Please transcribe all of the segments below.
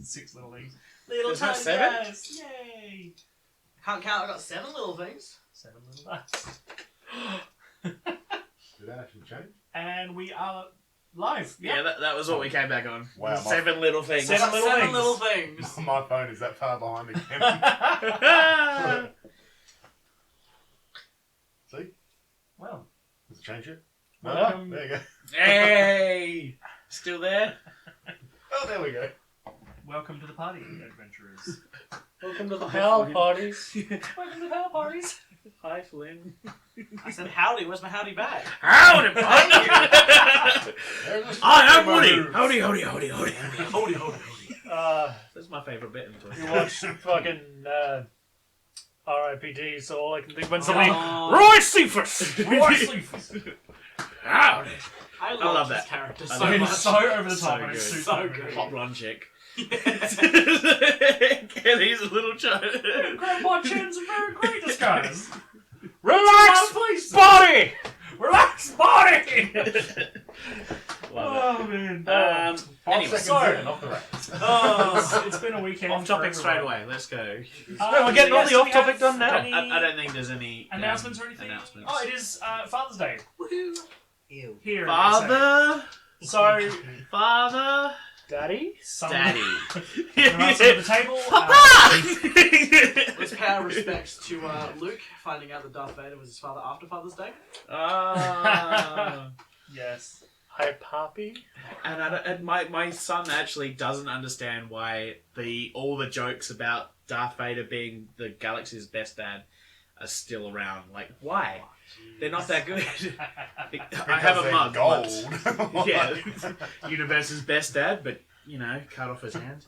6 little things. Little Isn't that tiny 7? guys! Yay! Can't count. I got 7 little things. 7 little guys. Did that actually change? And we are live. Yeah, that was what we came back on. Wow, 7 little things. Seven little Seven things. little things. My phone is that far behind again. See? Well, Does it change it? welcome. There you go. Hey! Still there? Oh, there we go. Welcome to the party, adventurers. Welcome to the power parties. Welcome to the power parties. Hi, Flynn. I said howdy. Where's my howdy bag? Howdy, buddy! There's a I am super Woody! move. Howdy, howdy, howdy, howdy. Howdy, howdy, howdy. That's my favourite bit in Toy You Story. watch fucking R.I.P.D. So all I can think when somebody Oh. Roy Cephas. Roy Cephas. Howdy. I love love that. this character I so love It's much. so over the top So and it's good. super So good. good. Hot blonde chick. Yes. And he's a little child. Grandpa Chen's a very great disguise. Relax, Please. body. Relax, body! Love Oh, man. it. 5 Anyway, seconds sorry. in, off the rails. Oh, it's been a weekend. off topic for straight everyone. away. Let's go. No, we're getting all yes, the do off we topic have done now. any I don't think there's any announcements or anything? announcements. Oh, it is Father's Day Woohoo. Ew. here. in Father, SA. So, father, Daddy. daddy. Right to the table. Papa! Let's pay our respects to Luke finding out that Darth Vader was his father after Father's Day. Yes. Hi, Poppy. And my son actually doesn't understand why all the jokes about Darth Vader being the galaxy's best dad are still around. Like, why? They're not that good. I have a mug. Gold. Yeah, universe's best dad, but cut off his hand.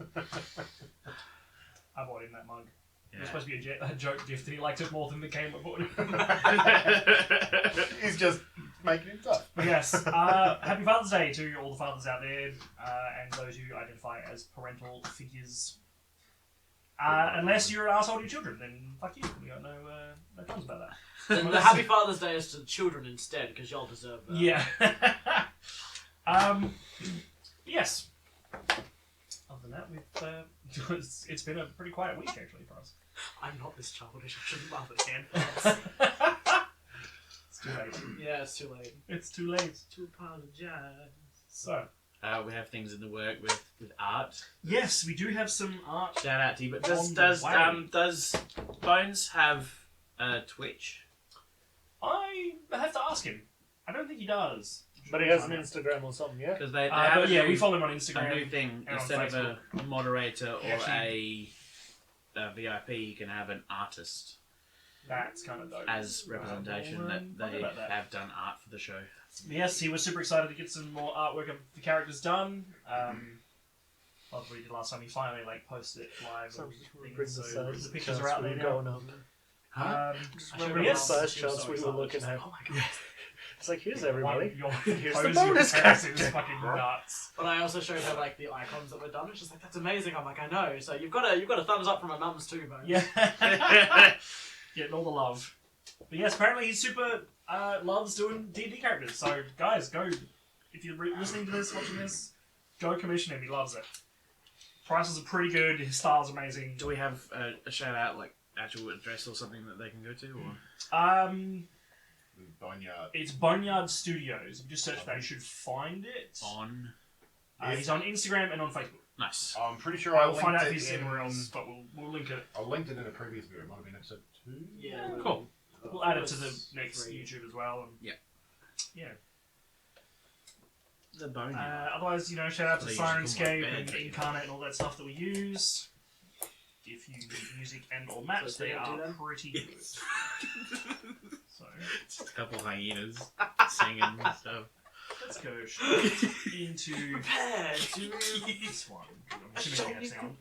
I bought him that mug. It was Yeah. supposed to be a joke gift, and he liked it more than the game I bought him. He's just making it tough. But yes, happy Father's Day to all the fathers out there, and those who identify as parental figures. Unless you're an asshole to your children, then fuck you. We got no comments about that. And the Happy Father's Day is to the children instead, because y'all deserve that. Yeah. Yes. Other than that, it's been a pretty quiet week actually for us. I'm not this childish. I shouldn't laugh at hand. It's too late. Yeah, it's too late. It's too late. To apologize. So, We have things in the work with art. yes, we do have some art. Shout out to you. But On does the way. does Bones have Twitch? I have to ask him. I don't think he does. But he has an Instagram or something, yeah? Because they have But a yeah, new, we follow him on a Instagram. new thing. and on Instead of a moderator or Actually- a VIP, you can have an artist That's kind of dope. as representation Well, that talk they about that. have done art for the show. Yes, he was super excited to get some more artwork of the characters done. Like we did last time, he finally posted it live. So and just everything, brings so us the pictures are out there now. going up. Just Remember yes. the first He was shots so we were excited. looking Just at? like, oh my god. It's like, here's everybody. Your Here's the pose bonus comparison is character. fucking nuts. But I also showed her the icons that were done. It's just like, that's amazing. I'm like, I know. So you've got a thumbs up from my mums too, Bones. Yeah. Getting all the love. But yes, apparently he super loves doing D&D characters. So guys, go, if you're listening to this, watching this, go commission him. He loves it. Prices are pretty good. His style's amazing. Do we have a shout out, actual address or something that they can go to? Or? Boneyard. It's Boneyard Studios. If you just search for that, you should find it. On. He's on Instagram and on Facebook. Nice. I'm pretty sure I I will find out if linked he's it anywhere in... else, but we'll link it. I linked it in a previous video. It might have been episode 2. Yeah. Cool. We'll add it to the next YouTube as well. And Yeah. Yeah. The bone. Otherwise, shout out to They usually call my Sirenscape band and track. Incarnate and all that stuff that we use. If you need music and or maps, So they they don't are do them? pretty good. So Just a couple hyenas singing and stuff. let's go straight into Prepare to this one. I'm assuming we have sound.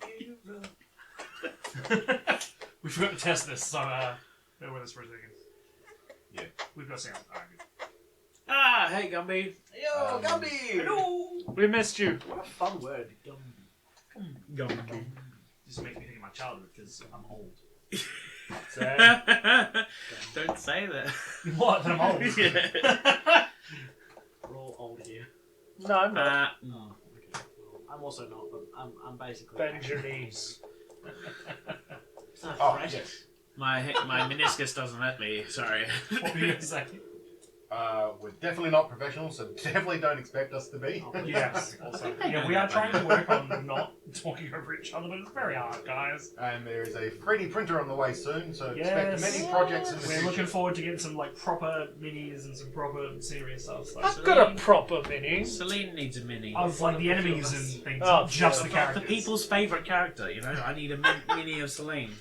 We forgot to test this, so bear with us for a second. Yeah. We've got sound. Alright, good. Ah, hey Gumby. Yo, Gumby! Hello! We missed you. What a fun word, Gumby. Gumby. This makes me think of my childhood because I'm old. Don't say that. What? That I'm old? Yeah. We're all old here. No, I'm not. Oh, okay. Well, I'm I'm also not, but I'm basically. Bend your knees. It's not Oh, fresh. yes. My meniscus doesn't let me. Sorry. What were you going to say? We're definitely not professionals, so definitely don't expect us to be. Oh, Yes. Also, I yeah, know we are that trying by to work on not talking over each other, but it's very hard, guys. And there is a 3D printer on the way soon, so expect Yes. many projects in the We're future. looking forward to getting some like proper minis and some proper serious stuff. So. I've got a proper mini. Celine needs a mini. Of like the enemies and things, Oh, not just the yeah. The characters. people's favourite character, you know? I need a mini of Celine.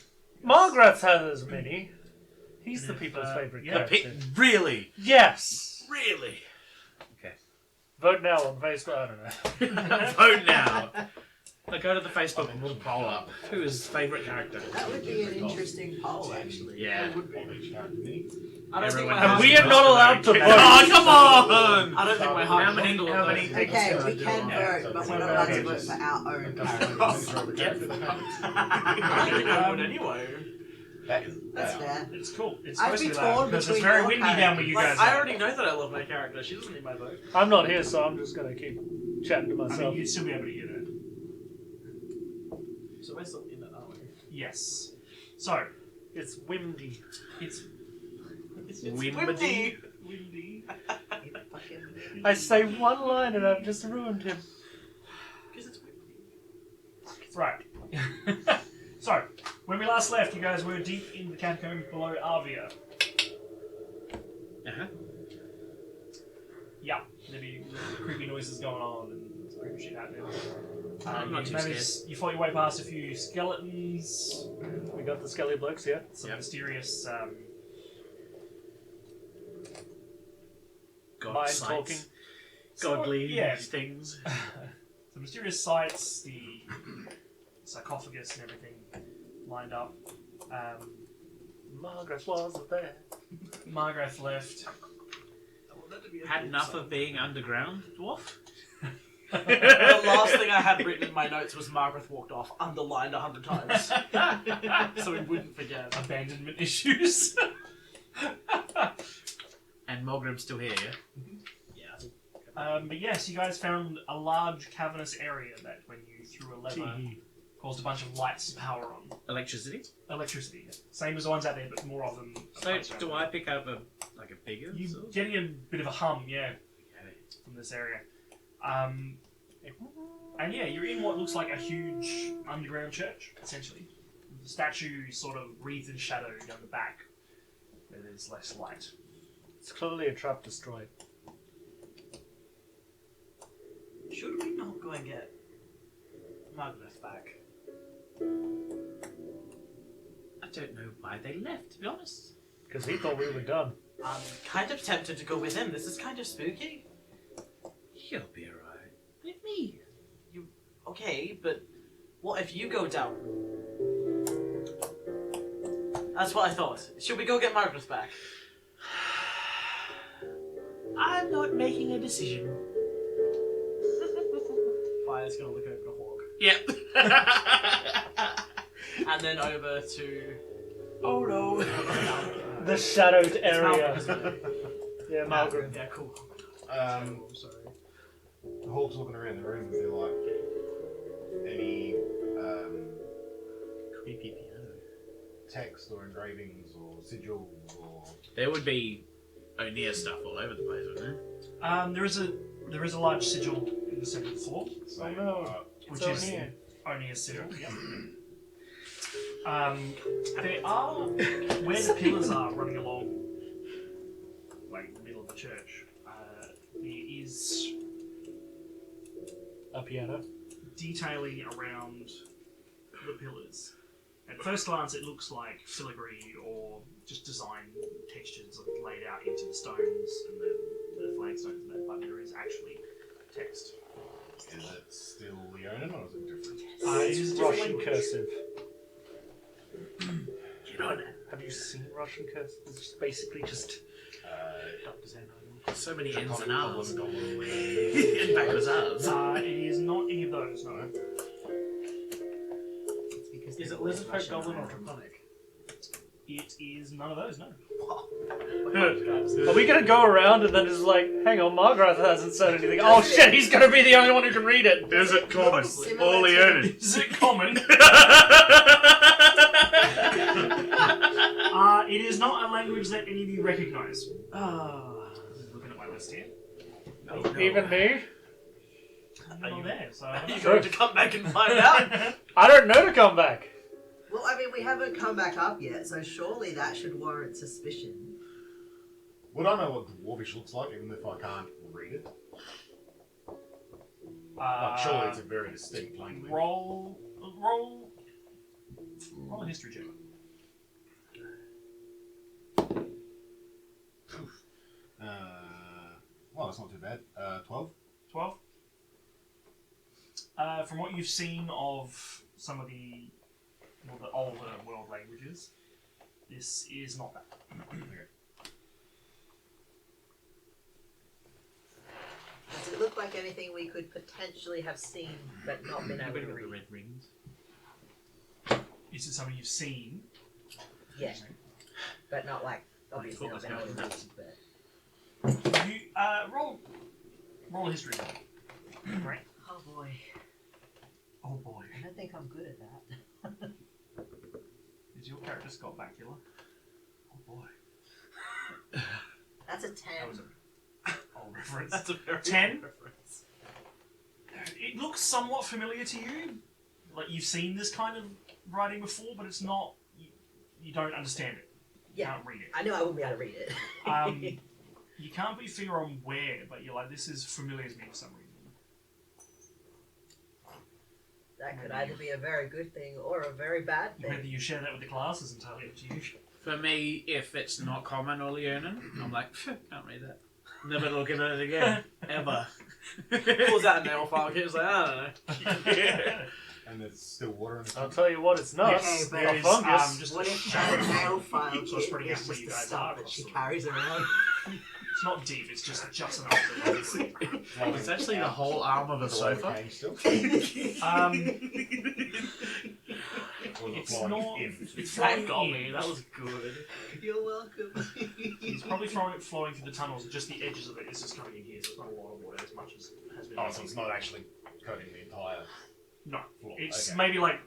Margaret has a mini. He's the people's favourite yeah. character. Really? Yes. Really? Vote now on Facebook. I don't know. Vote now. Now go to the Facebook and we'll poll up. Who is favourite character? That would be an interesting poll, actually. Yeah. It would be. On each character mini. I don't think Everyone my has heart. We are not allowed to vote. Oh, come on! I don't think my heart. How many- can handle how it, many though. things Okay, can I we do can on vote, that? but So we're not it's allowed to okay, vote just- for our own Don't characters. control the character they have. I think I would anyway. That is That's fair. It's cool. It's I'd supposed be to be loud torn because it's between very your windy down where you Like, guys I are. already know that I love my character. She doesn't need my vote. I'm not here, so I'm just gonna keep chatting to I myself. mean, you'd still be able to hear it. So we're still in it, aren't we? Yes. So, It's windy. it's Windy. windy. Fucking- I say one line and I've just ruined him. Because it's windy. Right. So, when we last left, you guys were deep in the catacombs below Avia. Uh-huh. Yeah, there'd be creepy noises going on and some creepy shit happening. I'm not you too You fought your way past a few skeletons, We got the skelly blokes, yeah? some Yep. mysterious God Mind sights. talking. Godly yeah. things. some mysterious sights, the sarcophagus and everything lined up. Margaret wasn't there. Margaret left. Had enough of being underground, dwarf? The last thing I had written in my notes was Margaret walked off, underlined 100 times. So we wouldn't forget. Abandonment issues. And Mulgrim's still here, yeah? Yeah. But yes, you guys found a large cavernous area that when you threw a lever caused a bunch of lights to power on. Electricity? Electricity. Same as the ones out there, but more of them. So do I pick up a bigger You source? getting a bit of a hum, yeah, Okay. from this area. And yeah, you're in what looks like a huge underground church, essentially. The statue sort of wreathed in shadow down the back, where there's less light. It's clearly a trap destroyed. Should we not go and get Margaret back? I don't know why they left, to be honest. Because he thought we were done. I'm kind of tempted to go with him. This is kind of spooky. He'll be alright. With me. Okay, but what if you go down? That's what I thought. Should we go get Margaret back? I'm not making a decision. Fire's gonna look over to Hawk. Yep. And then over to... Oh no. The shadowed It's area. Malcolm, isn't it? Yeah, Margaret. Yeah, cool. Um, Sorry. The Hawk's looking around the room. Is there like any Creepy piano. text or engravings or sigils or? There would be O'Neill stuff all over the place, wouldn't there? There is a large sigil in the center of the floor, Saying, no. which It's is O'Neill. only a sigil. Yeah. There are where the pillars are running along, like the middle of the church. There is A piano. detailing around the pillars. At first glance, it looks like filigree or just design textures laid out into the stones and the flagstones and that, but there is actually text. Is it still Leonin or is it different? It is It's a different Russian language. cursive. Get on it. Have you seen Russian cursive? It's just basically just... Dr. Zen. So many ins and Goblin, outs. goblin. And backwards outs. It is not any of those, no. It's because Is they're it Lizardfolk, Russian Goblin, or islands. Draconic? It is none of those, no. Are we gonna go around and then just like, hang on, Margaret hasn't said anything. Oh shit, he's gonna be the only one who can read it. Is it common? Similar All to- Leonin. Is it common? It is not a language that any of you recognise. Looking at my list here. Even me? You're not there, so... Are you going to come back and find out? I don't know to come back. Well, I mean, we haven't come back up yet, so surely that should warrant suspicion. Would I know what Dwarvish looks like, even if I can't read it? Like, surely it's a very distinct language. Roll a history check. Well, that's not too bad. 12? 12. From what you've seen of some of the older world languages, this is not that. Does it look like anything we could potentially have seen but not been able to The read? red rings. Is it something you've seen? Yeah, but not like obviously thought not it was been able to nuts. read. But You roll a history check. Right. oh boy, Oh boy. I don't think I'm good at that. Is your character Scott Bakula? Oh boy. That's a That 10. was a old reference. That's a very 10? good reference. It looks somewhat familiar to you. Like you've seen this kind of writing before, but it's not. You don't understand it. You Yeah, can't read it. I knew I wouldn't be able to read it. You can't put your finger on where, but you're like, this is familiar to me for some reason. That could either be a very good thing or a very bad Whether thing. you share that with the class is entirely up to you. For me, if it's not common or Leonin, I'm like, can't read that. Never look at it again. Ever. Pulls out a nail file. It's like, I don't know. And there's still water in the I'll cup. tell you what, it's not. Yes, but there a is, fungus. just What a if shallow that nail file so it's kit spreading out is where just you the guys are stuff that across she the room. carries around? It's not deep, it's just enough to see. It's actually the whole arm of a sofa. Still? Or is it It's flying not. in? It's That flowing got in. me. That was good. You're welcome. It's probably flowing through the tunnels. Just the edges of it is just coming in here, so it's not a lot of water as much as has been. Oh, so it's not actually coating the entire No, floor. it's Okay. maybe like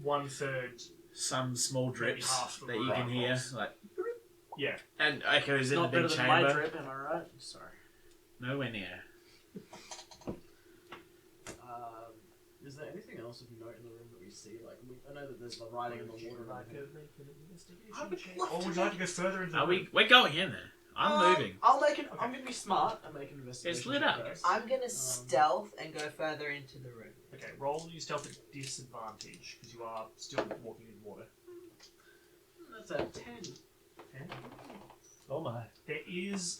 1/3. Some small drips half the that you room. can hear, like, Yeah. and echoes in Not the better big than my chamber. drip, am I right? Sorry. Nowhere near. Is there anything else of note in the room that we see? Like, I know that there's the writing in the water. And I would love Or to would you like to go further into the Are room? we're going in there. I'm moving. I'm going to be smart and make an investigation. It's lit up. check first. I'm gonna stealth and go further into the room. Okay, roll your stealth at disadvantage because you are still walking in water. That's a 10. Oh my. There is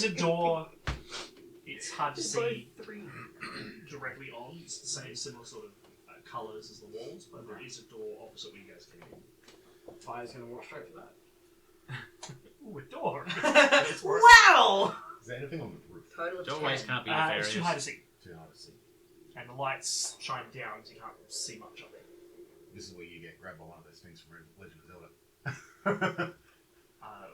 a door. It's hard to see 3. directly on. It's the same similar sort of colours as the walls, but there is a door opposite where you guys came in. Fire's going to walk straight for that. Ooh, a door. Wow! Is there anything on the roof? Total of Doorways 10. can't be It's nefarious. too high to see, Too hard to see. and the lights shine down, so you can't see much of it. This is where you get grabbed by one of those things from Legend of Zelda.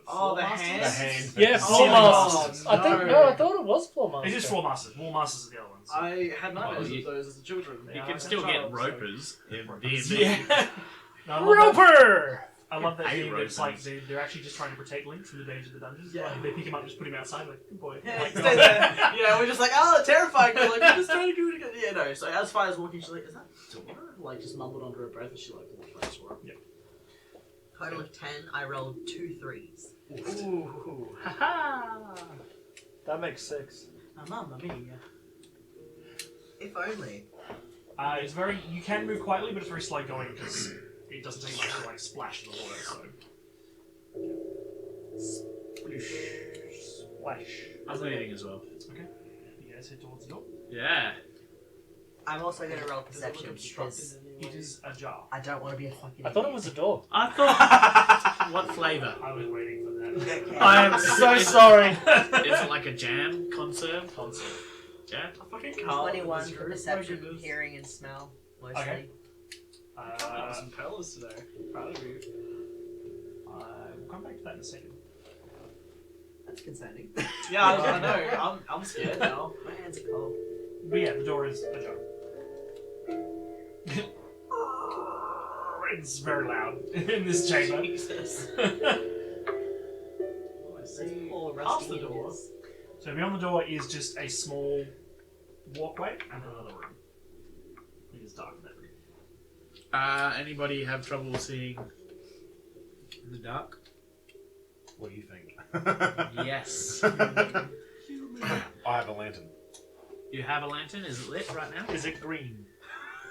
Oh, Floor the Masters? hand? The hand. Yeah, Oh, Floor Masters. no. I think I thought it was Floor Masters. It's just Floor Masters. Wall Masters are the other ones. I had nightmares you- of those as a children. You Yeah, can as a still get child, so- ropers in Ropers. D&D. Yeah. No, I love that. Roper! I love that Hey, thing. It's like Ropers. they're actually just trying to protect Link from the dangers of the dungeons. Yeah. Like, they pick him up and just put him outside. Like, good boy. Yeah, Like, stay no. there. Yeah, we're just like, oh, terrifying. We're like, we're just trying to do it again. Yeah, no. So as Fire's walking, she's like, is that door? Like, just mumbled under her breath, and she like walked right to her. Total of 10. I rolled 2 3s. Ooh, Ha That makes 6. mamma mia. If only. It's very. You can move quietly, but it's very slow going because it doesn't take much to like splash in the water. So. Splash. I'm moving as well. Okay. You guys head towards the door. Yeah. I'm also gonna roll Does it look perception obstructed because in any It way? is ajar. I don't want to be a fucking I thought it idiot. was a door. I thought. What flavour? I was waiting for that. Okay. I am so sorry. Is it like a jam conserve? Concept. Yeah. I fucking can't. 21 This for group, perception, my goodness. hearing, and smell, mostly. Okay. Coming up with some pearls today. Proud of you. We'll come back to that in a second. That's concerning. Yeah, I know. I'm scared now. My hands are cold. But yeah, the door is ajar. It's very loud in this chamber. Jesus. There's poor Past rusty the door. hinges. So beyond the door is just a small walkway and another room. It is dark in that room. Anybody have trouble seeing in the dark? What do you think? Yes. I have a lantern. You have a lantern? Is it lit right now? Is it green?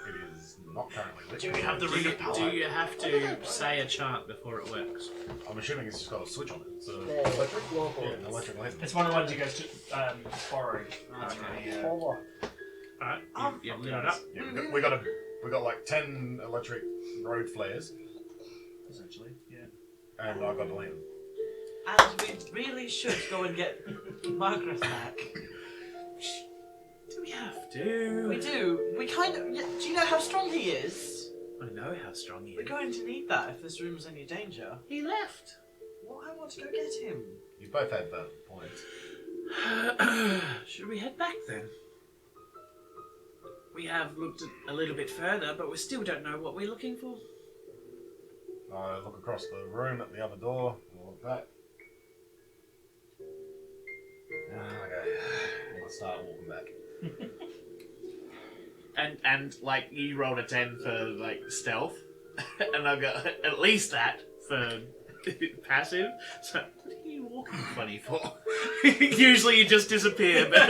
It is not currently lit. Do you have the ring of power? Do you have to say a chant before it works? I'm assuming it's just got a switch on it. It's a The electric. floorboards. Yeah, an electric lantern. It's one of the ones you guys borrowed. Okay. Hold Alright, you've lit it up. Yeah, we got like 10 electric road flares, Essentially, yeah. and I got a lantern. And we really should go and get Margaret back. Do we have to? We do. We kind of. Do you know how strong he is? I know how strong he We're is. going to need that if this room's any danger. He left. Well, I want to go get him. You both had valid points. Should we head back then? We have looked a little bit further, but we still don't know what we're looking for. I look across the room at the other door, all of that. Okay, let's start walking back. And like you rolled a 10 for like stealth, and I've got at least that for passive. So what are you walking funny for? Usually you just disappear. But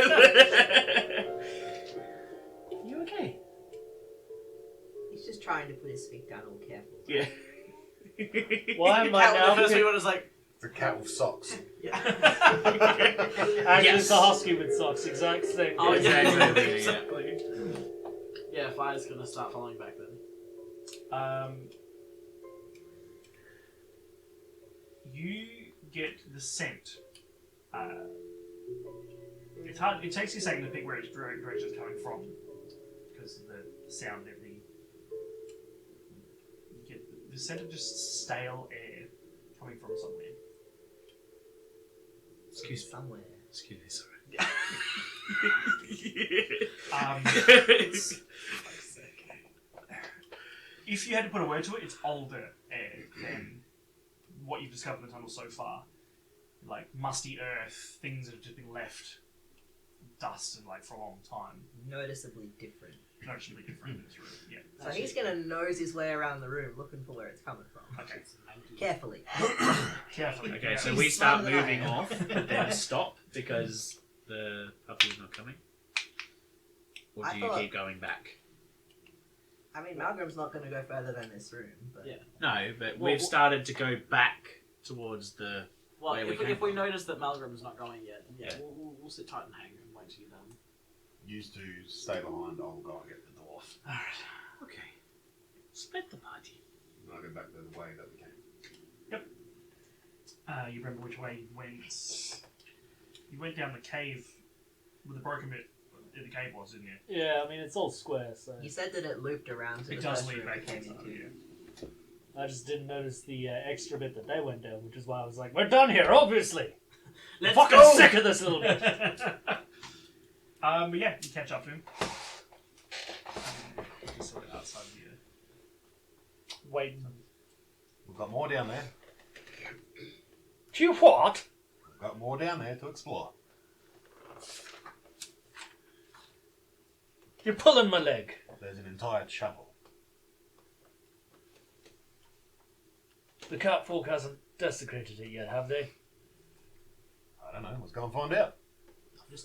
you okay? He's just trying to put his feet down all careful. Yeah. Why am I Cat, now? the first one was like, It's a cat with socks. yeah. Actually, Yes. it's a husky with socks. Exact same. Oh, thing. yeah, Exactly. exactly. Yeah, Fire's gonna start following back then. You get the scent. It's hard. It takes you a second to pick where each direction is coming from, because of the sound and everything. You get the scent of just stale air coming from somewhere. Excuse me. Somewhere. Excuse me, sorry. It's, if you had to put a word to it, it's older air than what you've discovered in the tunnel so far. Like musty earth, things that have just been left, dust, and like for a long time. Noticeably different. Noticeably different in this room. Yeah. So he's gonna nose his way around the room looking for where it's coming from. Okay. Carefully. Carefully. Okay, yeah. so we start smarter than I moving am. off, and then stop because the puppy's not coming. Or I do you thought- keep going back? I mean, Malgram's not gonna go further than this room, but Yeah. No, but Well, we've started to go back towards the. Well, Where we if we, came if we from. notice that Malgram's not going yet, then yeah, Yeah. we'll sit tight and hang and wait till you're done. Used to stay behind, I'll go and get the dwarf. Alright. Okay. Split the party. And I'll go back the way that we came. You remember which way you went? You went down the cave with the broken bit. The cave was, didn't you? Yeah, I mean it's all square, so you said that it looped around to It the does first lead room back it came inside, into. yeah. I just didn't notice the extra bit that they went down, which is why I was like, "We're done here, obviously." Let's Fucking go! sick of this little bit. But yeah, you catch up to him. Just sort of outside the Waiting. We've got more down there. Do you what? We've got more down there to explore. You're pulling my leg. There's an entire chapel. The cat folk hasn't desecrated it yet, have they? I don't know. Let's go and find out.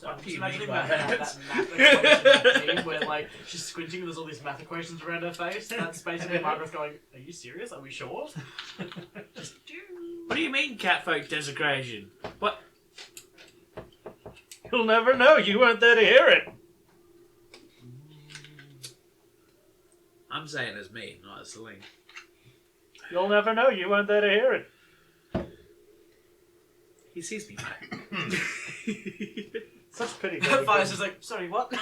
I'm do just you imagining mean by that that? math equation thing where like she's squinting and there's all these math equations around her face. That's basically Margaret going, "Are you serious? Are we sure?" What do you mean, catfolk desecration? What? You'll never know. You weren't there to hear it. I'm saying as me, not as Celine. You'll never know. You weren't there to hear it. He sees me, mate. Such pity. Fire's just like, "Sorry, what?"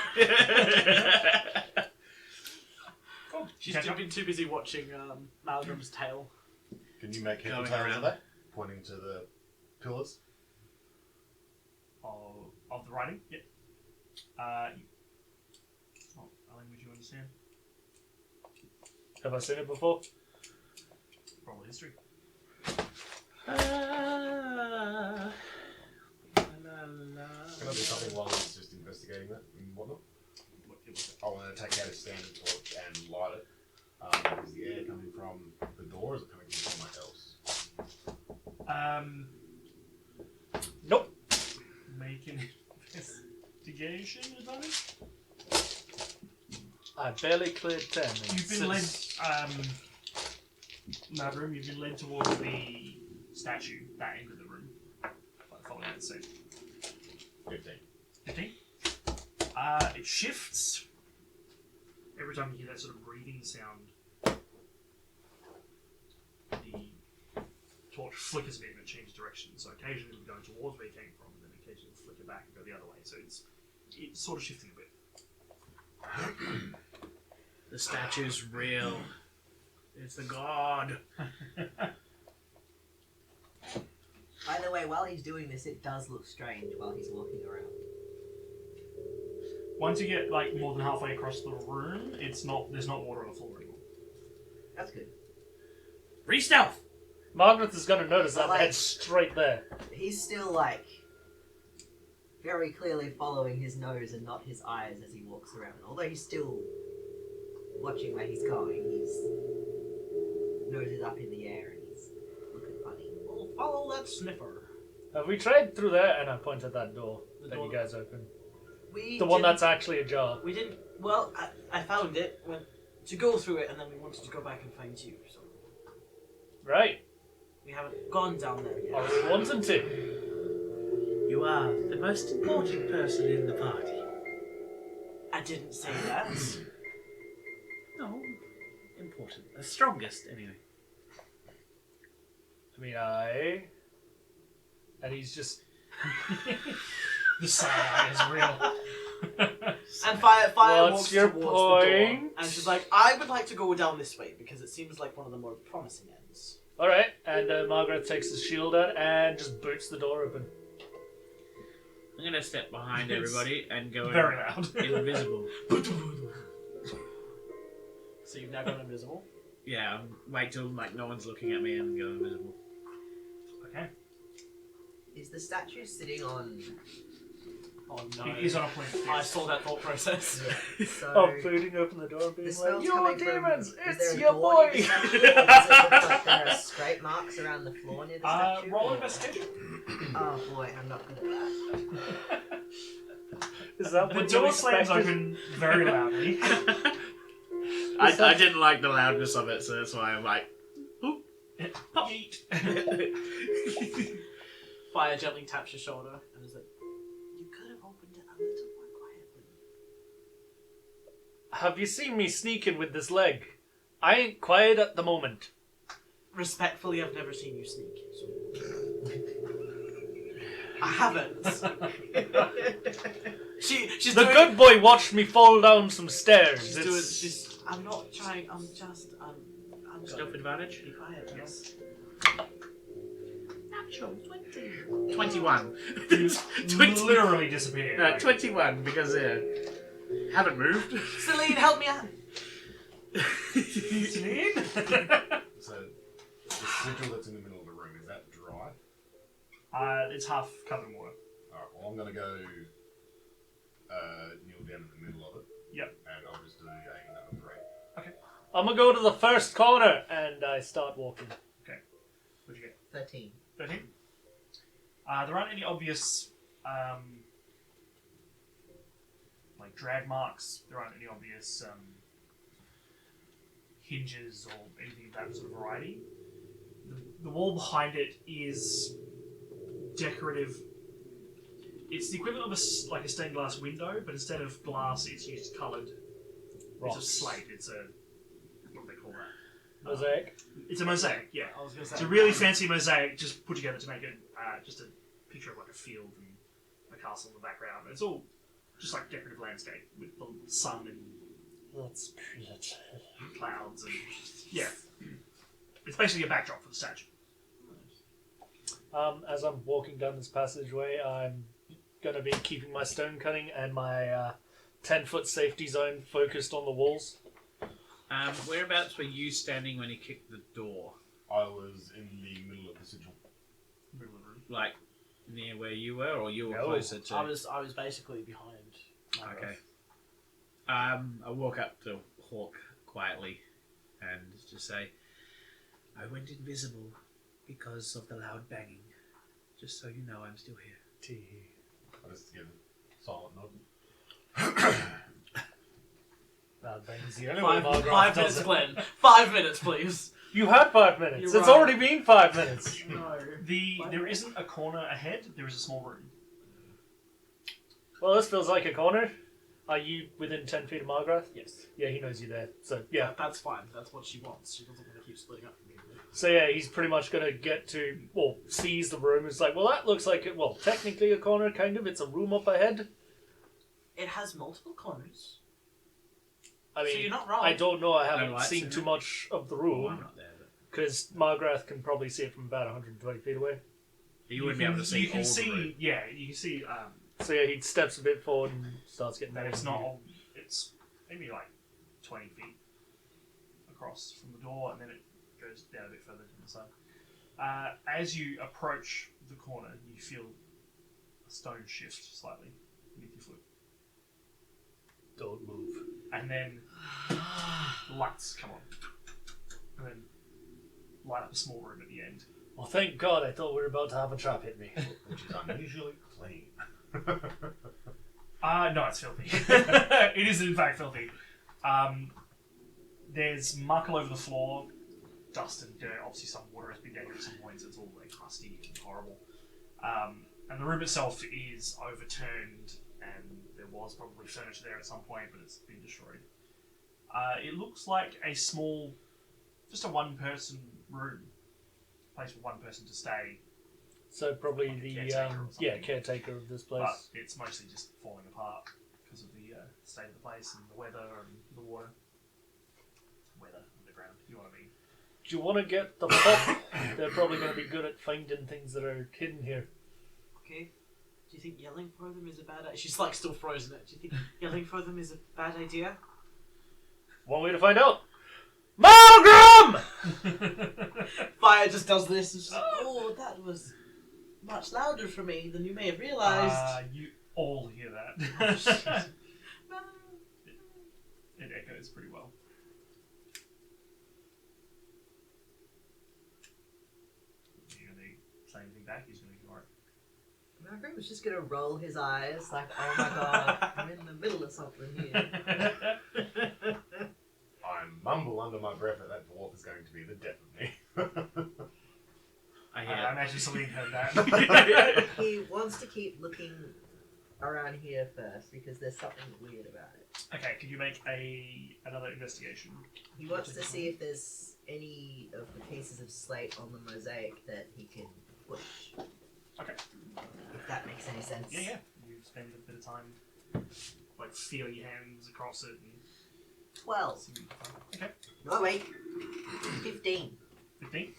She's Catch up? been too busy watching Malgram's tail. Can you make head or Going tails around. of that? Pointing to the pillars. Of the writing? Yep. It's not a language you understand. Have I seen it before? Roll history. Can I do something while he's just investigating that and whatnot? What it was. I want to take out a standard torch and light it. Is the air coming from the door or is it coming from somewhere else? Nope. Make an investigation advantage. I barely cleared 10. You've been led, Madroom, you've been led towards the statue, that end of the room. Like following that scene. 15. 15. It shifts. Every time you hear that sort of breathing sound, the torch flickers a bit and it changes direction. So occasionally it'll go towards where you came from, and then occasionally it'll flicker back and go the other way. So it's sort of shifting a bit. The statue's real. It's a god. By the way, while he's doing this, it does look strange while he's walking around. Once you get like more than halfway across the room, there's not water on the floor anymore. That's good. Re-stealth! Margaret is going to notice that Like- head straight there. He's still like very clearly following his nose and not his eyes as he walks around. Although he's still watching where he's going, his nose is up in the air and he's looking funny. Well, follow that sniffer. Have we tried through there? And I point at that door The that door- you guys opened. We The one didn't- that's actually ajar. We didn't. Well, I found it, went to go through it, and then we wanted to go back and find you. So Right. we haven't gone down there I yet. was wanting to. You are the most important person in the party. I didn't say that. No, important. The strongest, anyway. I mean, and he's just... The side eye is real. And Fire What's walks your towards the door, point? and she's like, "I would like to go down this way because it seems like one of the more promising ends." Alright, and Margaret takes his shield out and just boots the door open. I'm gonna step behind everybody and go Very loud. invisible. So you've now gone invisible. Yeah, wait till like no one's looking at me and go invisible. Okay. Is the statue sitting on? Oh no! He's on a point. I saw that thought process. So Oh, booting open the door and being the like, smell's "You're coming demons! Is It's there a your door boy!" near the statue, or does it look like there are scrape marks around the floor near the statue? Roll or- investigation. Oh boy, I'm not good at that. Is that The what you door slams expected? open very loudly. I didn't like the loudness of it, so that's why I'm like, Yeet. Fire gently taps your shoulder and is like, "You could have opened it a little more quietly." Have you seen me sneaking with this leg? I ain't quiet at the moment. Respectfully, I've never seen you sneak. So. I haven't. She's The doing, good boy watched me fall down some stairs. She's It's- doing. She's. I'm not trying. I'm just. I'm stealth advantage. Be quiet. Yes. Natural 21. You 20. literally disappear. No, like- 21 because haven't moved. Celine, help me out. Celine? So, the sigil that's in the middle of the room, is that dry? It's half covered in water. Alright, well, I'm going to go kneel down in the middle of it. Yep. And I'll just do another prayer. I'm gonna go to the first corner and I start walking. What'd you get? 13. 13? There aren't any obvious like drag marks. There aren't any obvious hinges or anything of that sort of variety. The wall behind it is decorative. It's the equivalent of like a stained glass window, but instead of glass, it's used coloured. It's a slate. It's a what do they call that? Mosaic. It's a mosaic. Yeah. I was gonna say. It's a really fancy mosaic just put together to make it just a picture of like a field and a castle in the background. It's all just like decorative landscape with the sun and That's pretty. clouds and yeah. It's basically a backdrop for the statue. As I'm walking down this passageway, I'm gonna be keeping my stone cutting and my 10-foot safety zone focused on the walls. Whereabouts were you standing when he kicked the door? I was in the middle of the sigil. Middle of the room. Like near where you were, or you were No. closer to? I was basically behind. Okay. I walk up to Hawk quietly and just say, I went invisible because of the loud banging. Just so you know, I'm still here. I just give a silent nod. That bangs the only way Margrath Five does minutes, it. Glenn. 5 minutes, please. You had 5 minutes. You're It's right. already been 5 minutes. No. There isn't a corner ahead. There is a small room. Well, this feels like a corner. Are you within 10 feet of Margrath? Yes. Yeah, he knows you're there. So, yeah. That's fine. That's what she wants. She doesn't want to keep splitting up from me. So, yeah, he's pretty much going to get to, well, sees the room. It's like, well, that looks like, well, technically a corner, kind of. It's a room up ahead. It has multiple corners. I So mean, you're not wrong. I don't know. I haven't lights seen in too it? much of the Oh, I'm room. not there, but Because Margrath can probably see it from about 120 feet away. you wouldn't be able to see You can all the see. room. Yeah, you can see. So, yeah, he steps a bit forward and starts getting That out it's of not. view. All, it's maybe like 20 feet across from the door, and then it goes down a bit further to the side. As you approach the corner, you feel a stone shift slightly beneath your foot, Don't move. and then lights come on, and then light up a small room at the end. Well, thank God. I thought we were about to have a trap hit me. Which is unusually clean. No, it's filthy. It is in fact filthy. There's muck all over the floor, dust and dirt. Obviously, some water has been down here at some points. It's all like crusty and horrible. And the room itself is overturned, and there was probably furniture there at some point, but it's been destroyed. It looks like a small, just a one-person room, place for one person to stay. So probably Like a the caretaker or something. caretaker of this place. But it's mostly just falling apart because of the state of the place and the weather and the water. Weather, underground, if you know what I mean. Do you want to get the pop? They're probably going to be good at finding things that are hidden here. Okay. Do you think yelling for them is a bad idea? She's like still frozen it. Do you think yelling for them is a bad idea? One way to find out. Malgrim! Fire just does this. And she's like, oh, that was much louder for me than you may have realised. You all hear that. It echoes pretty well. Are you going to say anything back? He's going to ignore it. Margaret was just gonna roll his eyes like, oh my god, I'm in the middle of something here. I mumble under my breath that that dwarf is going to be the death of me. I I hear. imagine Celine heard that. He wants to keep looking around here first because there's something weird about it. Okay, could you make another investigation? He wants to see if there's any of the pieces of slate on the mosaic that he can push. Okay. If that makes any sense. Yeah, yeah. You spend a bit of time, like, feel your hands across it and 12. see what you can find. Okay. Oh wait. 15. 15?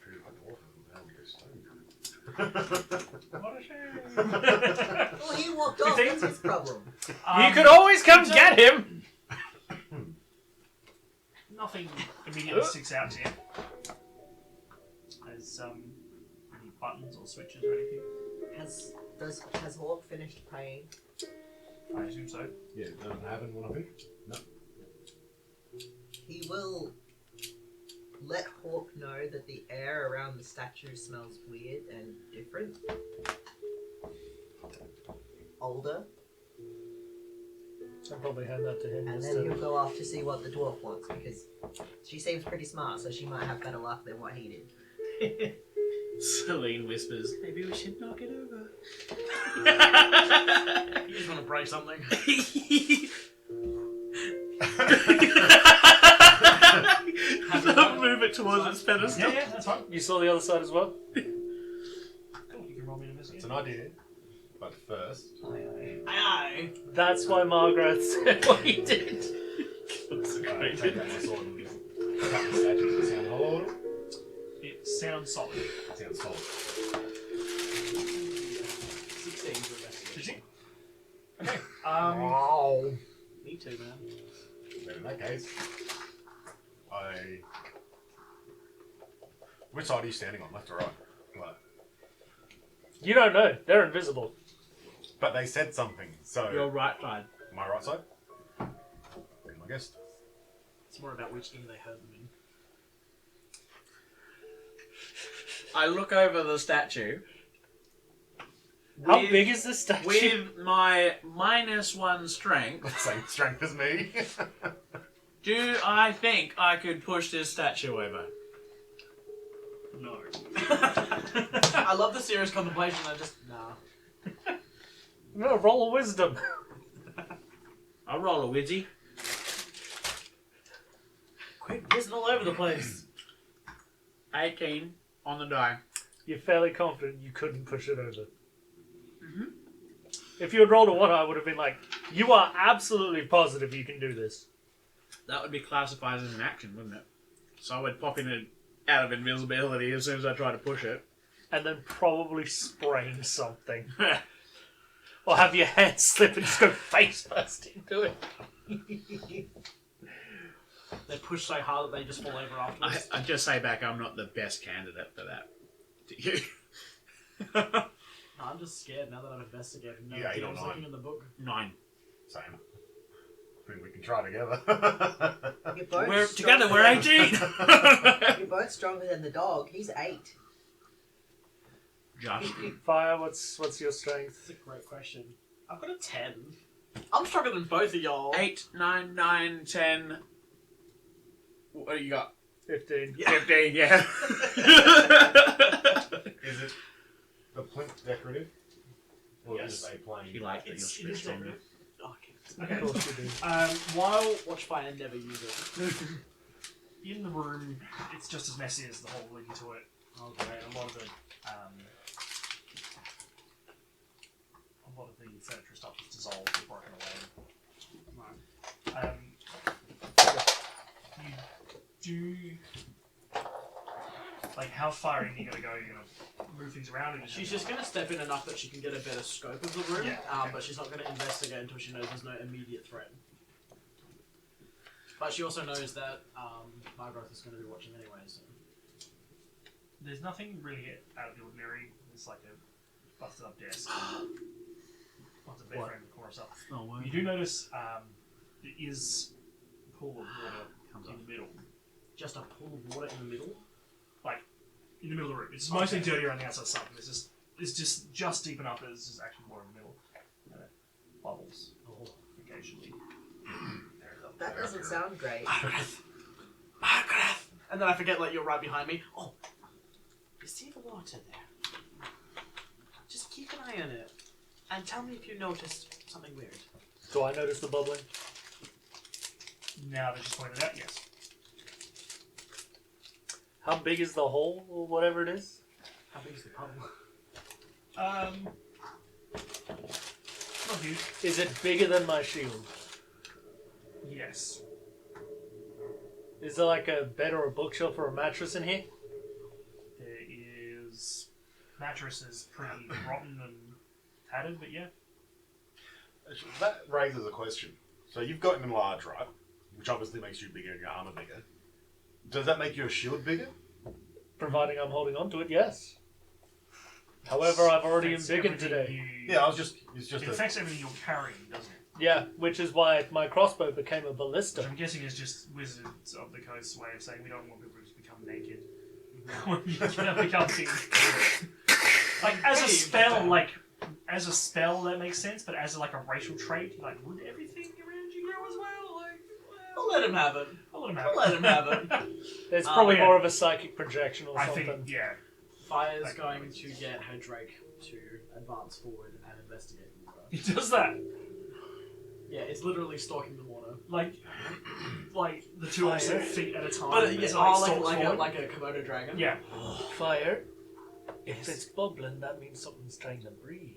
Pretty my dwarf hasn't been able to get stone. What a shame. Well, he walked off. 15? That's his problem. You could always come so- get him! Nothing immediately sticks out to you. As any buttons or switches or anything. Has Hawk finished praying? I assume so. Yeah, it doesn't happen when I think. No. He will let Hawk know that the air around the statue smells weird and different. Older. I'll probably hand that to him. And just then to- he'll go off to see what the dwarf wants because she seems pretty smart, so she might have better luck than what he did. Celine whispers, maybe we should knock it over. You just want to break something. Move it towards its pedestal. Yeah, yeah, that's fine. You saw the other side as well? Cool, you can roll me an It's investigation. an idea. But first, Aye. That's why Margaret said what he did. Looks Alright, great. take out my sword and cut the statue. Does it sound hollow at all? It sounds solid. It sounds solid. 16 for investigation. 16? Okay. Wow. Me too, man. Then in that case, which side are you standing on, left or right? Right. You don't know. They're invisible. But they said something, so Your right side. my right side? Be my guest. It's more about which ear they heard them in. I look over the statue. How With- big is this statue? With my -1 strength, Same strength as me. do I think I could push this statue over? No. I love the serious contemplation. I just nah. No, roll of wisdom. I'll roll a wizzy. Quit whizzing all over the place. 18 on the die. You're fairly confident you couldn't push it over. If you had rolled a 1, I would have been like, you are absolutely positive you can do this. That would be classified as an action, wouldn't it? So I would pop in it out of invisibility as soon as I try to push it. And then probably sprain something. Or have your hand slip and just go face first into it. They push so hard that they just fall over afterwards. I just say back, I'm not the best candidate for that. Do you? No, I'm just scared now that I've investigated. No, Yeah, I you don't was know. looking in the book. 9. Same. I think we can try together. You're both We're stronger together. We're than- 18. You're both stronger than the dog. He's 8. Josh. Fire, what's your strength? That's a great question. I've got a 10. I'm stronger than both of y'all. 8, 9, 9, 10. What do you got? 15. 15, yeah. Is it the plinth decorative? Or Yes. is it a plain? You like that It you're is stronger. decorative. Oh, Okay. Of course you do. While watch fire and never use it. in the room, it's just as messy as the hole leading to it. Okay, a lot of the furniture stuff is dissolved or broken away. You do like how far in are you gonna go? You're gonna move things around, and She's just going to step in enough that she can get a better scope of the room, Yeah, okay. but she's not going to investigate until she knows there's no immediate threat. But she also knows that Margaret is going to be watching anyway, so... There's nothing really out of the ordinary. There's like a busted up desk. Lots of bed What? frame and corner stuff. Oh, You do notice there is a pool of water in the middle. Just a pool of water in the middle? In the middle of the room. It's mostly dirty around the outside stuff. It's just deep enough that there's just actual water in the middle. Bubbles occasionally. That doesn't sound great. Margaret! Margaret! And then I forget, like, you're right behind me. Oh, you see the water there? Just keep an eye on it. And tell me if you noticed something weird. Do I notice the bubbling? Now that she's pointed out, yes. How big is the hole, or whatever it is? How big is the puddle? Not huge. Is it bigger than my shield? Yes. Is there like a bed or a bookshelf or a mattress in here? There is mattress is pretty rotten and tattered, but yeah. That raises a question. So you've gotten enlarged, right? Which obviously makes you bigger and your armor bigger. Does that make your shield bigger? Providing I'm holding on to it, yes. However, I've already Affects embiggened everything today. Yeah, it's just It affects everything you're carrying, doesn't it? Yeah, which is why my crossbow became a Which ballista. I'm guessing is just Wizards of the Coast's way of saying we don't want people to just become naked. When you're gonna become king. Like as a spell that makes sense, but as like a racial trait, like would everything around you grow as well? Like I'll let him have it. I'll let him have I'll let him have it. It's probably yeah. more of a psychic projection or I something. think, yeah. Fire's That going makes to get her Drake to advance forward and investigate the water. He does that. Yeah, it's literally stalking the water. Like the two Fire. opposite feet at a time. But as it, like stalks forward. like a Komodo dragon. Yeah. Fire. If it's bubbling, that means something's trying to breathe.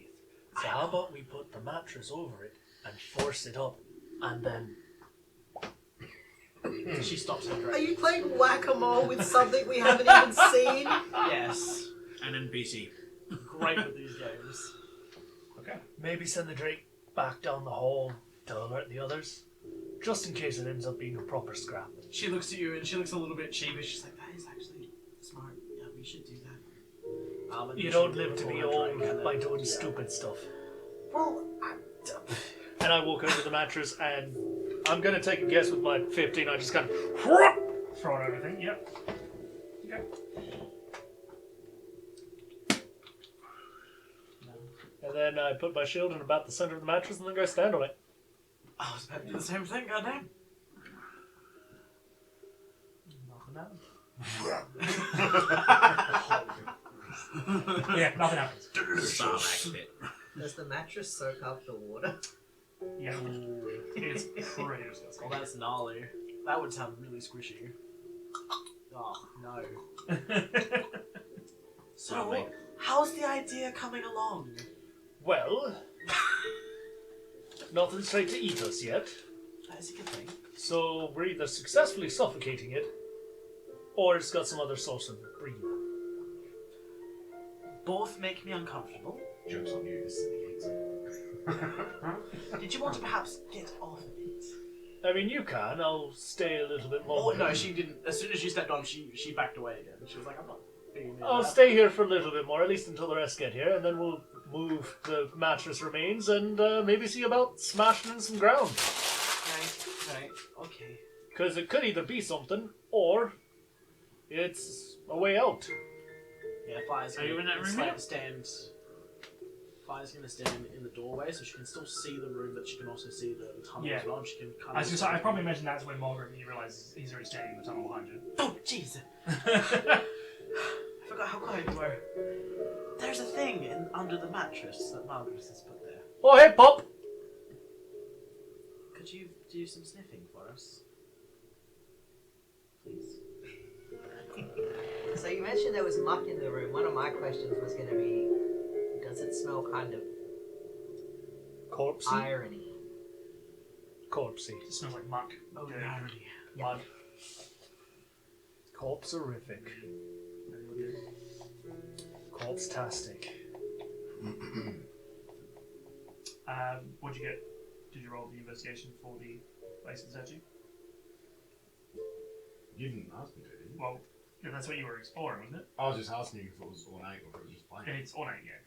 So how about we put the mattress over it and force it up, and then She stops and Are drinks. you playing whack-a-mole with something we haven't even seen? Yes. An NPC. Great with these games. Okay. Maybe send the Drake back down the hall to alert the others, just in case it ends up being a proper scrap. She looks at you and she looks a little bit sheepish. She's like, that is actually smart. Yeah, we should do that. And You then don't she live to be will old drink and by then- doing yeah. stupid stuff. Well, And I walk over to the mattress and I'm gonna take a guess with my 15. I just kind of Throw out everything. Yep. Okay. and then I put my shield in about the center of the mattress and then go stand on it. I was about to do the same thing, goddamn. Nothing happens. Yeah, nothing happens. Sarlacc bit. does the mattress soak up the water? Yeah. It's pretty disgusting. Well, that's gnarly. That would sound really squishy. Oh, no. So, Lovely. how's the idea coming along? Well, nothing straight to eat us yet, That is a good thing. so we're either successfully suffocating it, or it's got some other source of breathing. Both make me uncomfortable. Joke's on you, this is the exit. Did you want to perhaps get off of it? I mean, you can. I'll stay a little bit Oh, longer. no, she didn't. As soon as you stepped on, she backed away again. She was like, I'm not being near I'll that. stay here for a little bit more, at least until the rest get here, and then we'll move the mattress remains and maybe see about smashing in some ground. Right, okay. Because it could either be something, or it's a way out. Yeah, Fire's Are you in that room yet? Fire's gonna stand in the doorway so she can still see the room, but she can also see the tunnel Yeah. as well. And she can kind I was gonna say, I probably imagine that's when Margaret, you realise he's already standing in the tunnel behind you. Oh, jeez! I forgot how quiet you were. There's a thing under the mattress that Margaret has put there. Oh, hey, Pop! Could you do some sniffing for us? Please? So you mentioned there was muck in the room. One of my questions was going to be, does it smell kind of Corpsey? irony? Corpsey. It smells like muck. Oh, Good. the irony. Mud. Corpserific. Corpse-tastic. What'd you get? Did you roll the investigation for the basic statue? You didn't ask me to, did you? Well, yeah, that's what you were exploring, wasn't it? I was just asking you if it was ornate or if it was just plain. It's ornate, yeah.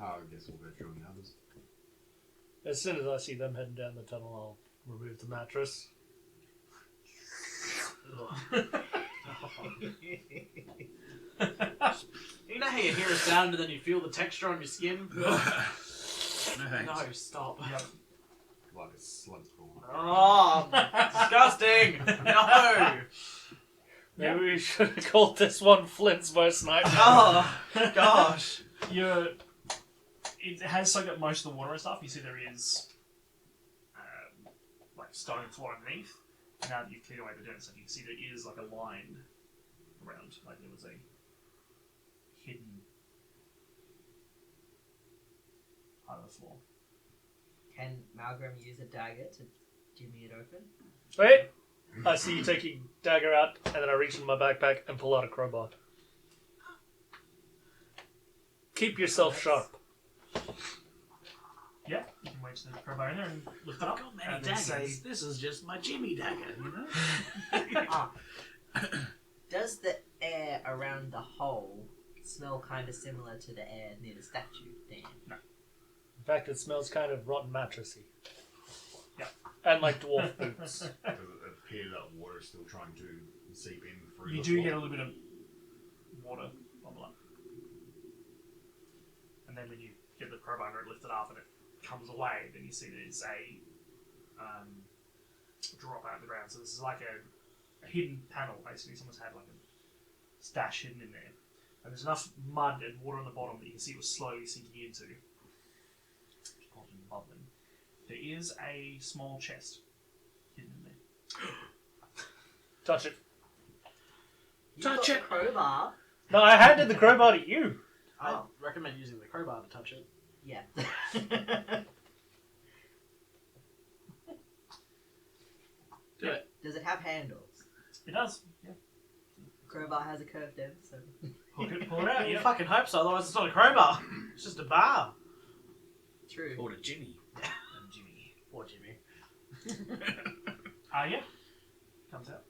Oh, I guess we'll go through the others. As soon as I see them heading down the tunnel, I'll remove the mattress. You know how you hear a sound and then you feel the texture on your skin? No thanks. No, stop. Yep. Like a slug's crawl. Oh, disgusting! No! Maybe we should have called this one Flint's most sniper. Oh, gosh. It has soaked up most of the water and stuff. You see there is like stone floor underneath. Now that you've cleared away the dirt and stuff, you can see there is like a line around. Like there was a hidden part of the floor. Can Malgrim use a dagger to jimmy it open? Wait! I see you taking dagger out, and then I reach in my backpack and pull out a crowbar. Keep yourself sharp. Yeah, you can reach the crowbar in there and lift it I've up. got many and then daggers. say, This is just my Jimmy dagger, you know? Ah. Does the air around the hole smell kind of similar to the air near the statue, Dan? In fact, it smells kind of rotten mattressy. Yeah. And like dwarf boots. Does it appear that water is still trying to seep in through you the do floor? get a little bit of water bubble up. And then when you get the crowbar and lift it up and it comes away, then you see there's a drop out of the ground. So this is like a hidden panel, basically. Someone's had like a stash hidden in there. And there's enough mud and water on the bottom that you can see it was slowly sinking into. Bubbling. There is a small chest hidden in there. Touch it. You Touch got it. the crowbar. No, I handed the crowbar to you. I recommend using the crowbar to touch it. Yeah. Do it. Does it have handles? It does. Yeah. Crowbar has a curved end, so. Pull it out. You Yeah. fucking hope so, otherwise it's not a crowbar. It's just a bar. True. Or a Jimmy. Jimmy. Poor Jimmy. Yeah. Comes out.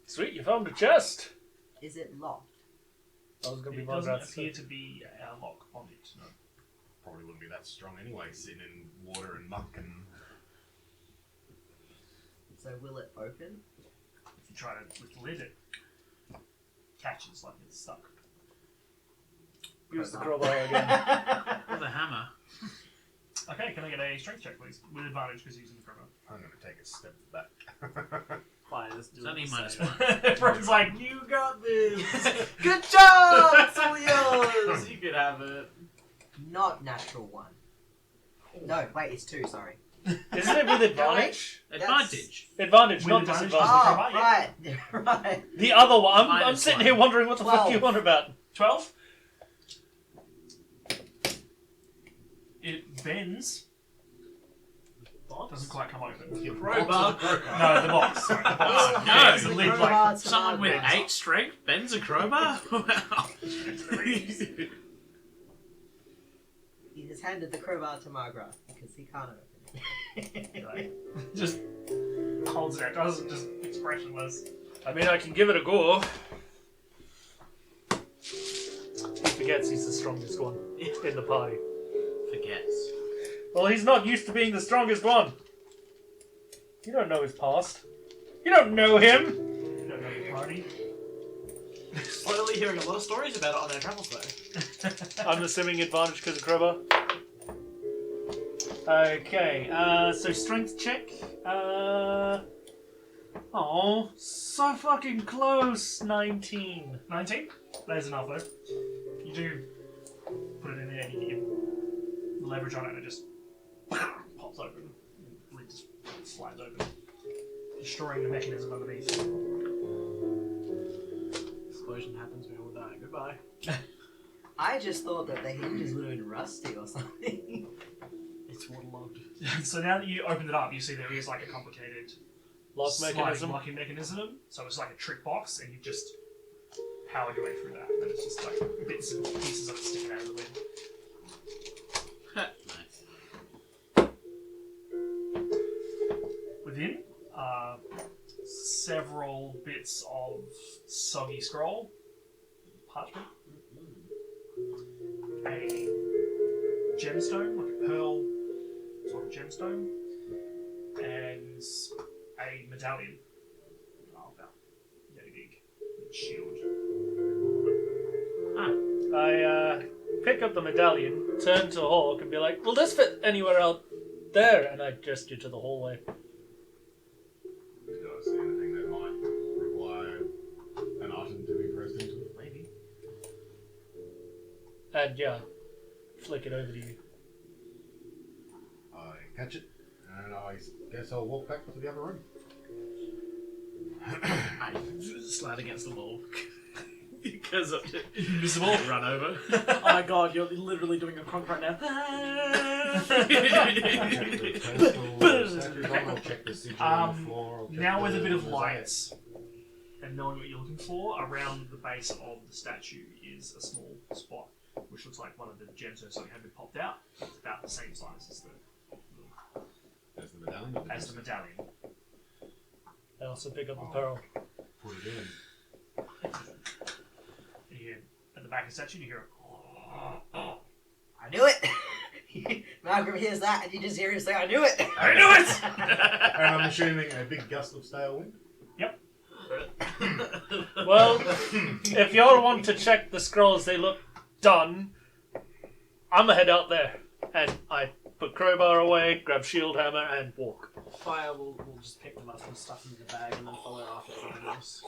Sweet, you found a chest. Is it locked? I was gonna be It my doesn't bad. appear to be a lock on it. No. Probably wouldn't be that strong anyway, sitting in water and muck and. So will it open? If you try to lift the lid, it catches like it's stuck. Use the crowbar again. With a hammer. Okay, can I get a strength check, please? With advantage because using the crowbar. I'm going to take a step back. Fine, let's do It's only it. minus Same. one. Everyone's like, you got this! Good job! It's all yours! You could have it. Not natural one. No, wait, it's 2, sorry. Isn't it with advantage? Advantage. Advantage, With not advantage. disadvantage. Oh, right, right. The other one. I'm Minus sitting one. here wondering what the fuck you 12. want about. 12. It bends. Doesn't quite come open. Crowbar. No, the box. Sorry, the box. Oh, no. Yeah, it's the The lid, crowbar like, to Someone with Margaret. 8 strength bends a crowbar? Wow. He has handed the crowbar to Margaret because he can't open it. like, just holds it out. Doesn't just expressionless. I mean, I can give it a go. He forgets he's the strongest one in the party. Forgets. Well, he's not used to being the strongest one. You don't know his past. You don't know him. You don't know the party. Slowly hearing a lot of stories about it on our travels though. I'm assuming advantage because of crowbar. Okay, so strength check. Oh, so fucking close. 19. 19. There's enough though. You do put it in there and you get the leverage on it and it just pops open. The lid just slides open, destroying the mechanism underneath. Explosion happens, we all die. Goodbye. I just thought that the hinges would have been rusty or something. It's waterlogged. So now that you opened it up, you see there is like a complicated Lock sliding mechanism. locking mechanism. So it's like a trick box, and you just powered your way through that. And it's just like bits and pieces of it sticking out of the lid. Nice. Within are several bits of soggy scroll, parchment, a gemstone, like a pearl sort of gemstone, and a medallion. Oh, about yay big. Shield. I pick up the medallion, turn to Hawk, and be like, "Will this fit anywhere out there?" And I gesture to the hallway. Do I see anything that might require an item to be pressed into it? Maybe. And yeah, flick it over to you. I catch it, and I guess I'll walk back to the other room. I slide against the wall. Because of Invisible. run over. Oh my god, you're literally doing a cronk right now. I'll check the sigil on the floor. I'll check Now with a the bit of mosaic. lights and knowing what you're looking for, around the base of the statue is a small spot, which looks like one of the gemstones that had been popped out. It's about the same size There's the medallion. as the medallion. I also pick up the pearl. Put it in. And you hear, at the back of the statue, you hear I knew it! Malcolm hears that and you just hear him say, I knew it! I knew it! And I'm assuming a big gust of stale wind. Well, if y'all want to check the scrolls, they look done. I'ma head out there. And I put crowbar away, grab shield hammer, and walk. Fire will just pick them up and stuff them in the bag and then follow after something else.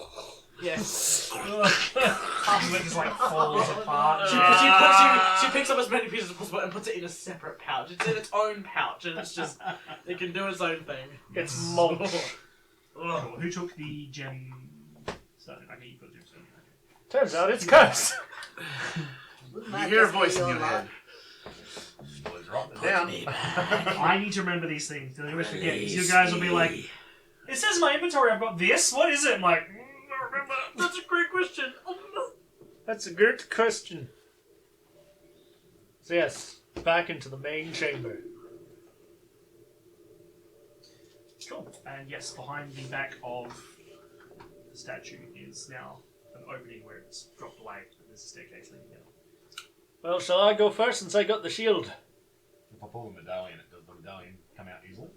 Yes. Half of it just like falls apart. She picks up as many pieces as possible and puts it in a separate pouch. It's in its own pouch and it's just, it can do its own thing. It's mulch. Cool. Who took the gem? Stone? Okay, you put the gemstone. Turns out it's cursed. Wouldn't You that hear a just be voice in your your luck? head. He's writing it down. I need to remember these things. I always forget. You guys will be like, it says in my inventory I've got this. What is it? I'm like, I remember. That's a great question. That's a good question. So yes, back into the main chamber. Cool. And yes, behind the back of the statue is now an opening where it's dropped away. There's a staircase leading down. Well, shall I go first since I got the shield? If I pull the medallion, does the medallion come out easily?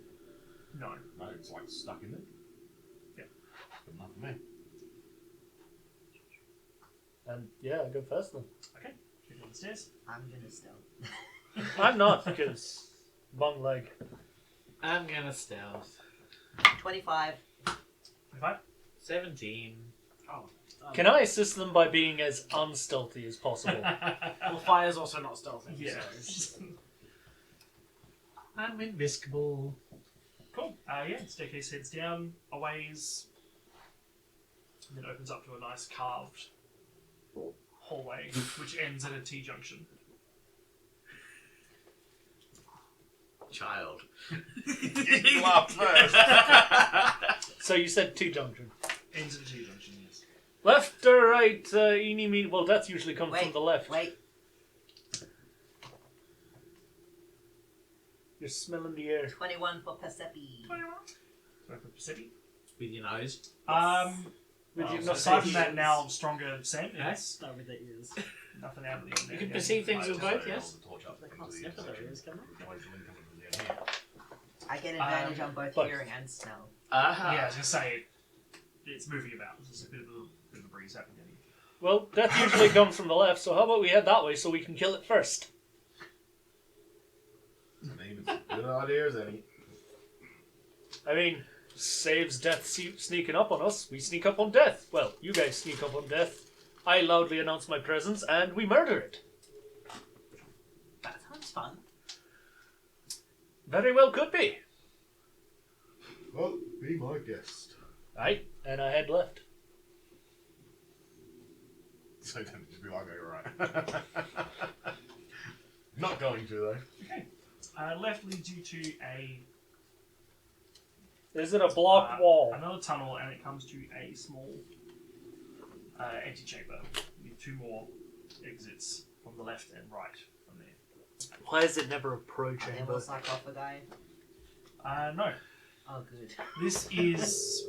No. No, it's like stuck in there. Yeah. Good enough for me. And yeah, I go first then. Okay. Get down the stairs. I'm gonna stealth. I'm not because long leg. I'm gonna stealth. 25. 25. 17. Oh. Can I assist them by being as unstealthy as possible? Well, fire's also not stealthing. Yeah. So. I'm invisible. Cool. Yeah, staircase heads down a ways, and then opens up to a nice carved hallway, which ends at a T-junction. Child. You laughed first. So you said T-junction. Ends at a T-junction, yes. Left or right, eeny, meeny. Well, death usually comes from the left. Wait. You're smelling the air. 21 for Persepi. 21. So for Pacific. With your nose. With your So aside from nose. that, now stronger scent. Yes. Start with the ears. Nothing out of the ordinary. You can yeah. perceive things with both, yes? They can't sniff at their ears, can they? I get advantage on both both. hearing and smell. Aha. Yeah, I was gonna say it's moving about. There's just a bit of a breeze happening. Down here. Well, death usually comes from the left, so how about we head that way so we can kill it first? Good idea as any. I mean, saves death sneaking up on us. We sneak up on death. Well, you guys sneak up on death. I loudly announce my presence, and we murder it. That sounds fun. Very well could be. Well, be my guest. Right, and I head left. So don't just be like, okay, right. Not going to though. Okay. Left leads you to a Is it a block wall? another tunnel, and it comes to a small antechamber with two more exits from the left and right from there. Why is it never a pro And then chamber? we'll sarcophagi. No, Oh, good. this is.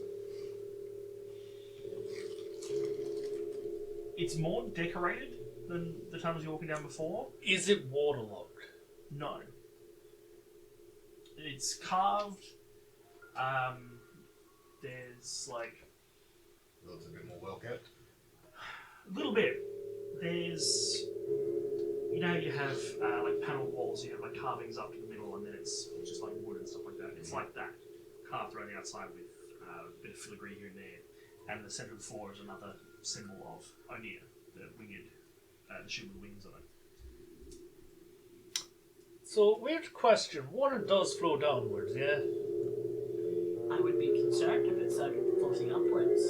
It's more decorated than the tunnels you're walking down before. Is it waterlogged? No. It's carved. There's like Looks a bit more well kept. a little bit. There's, you know, you have like panelled walls. You have like carvings up to the middle, and then it's just like wood and stuff like that. It's like that, carved around the outside with a bit of filigree here and there. And the centre of the floor is another symbol of Onia, the winged, the ship with wings on it. So, weird question. Water does flow downwards, yeah? I would be concerned if it's floating upwards.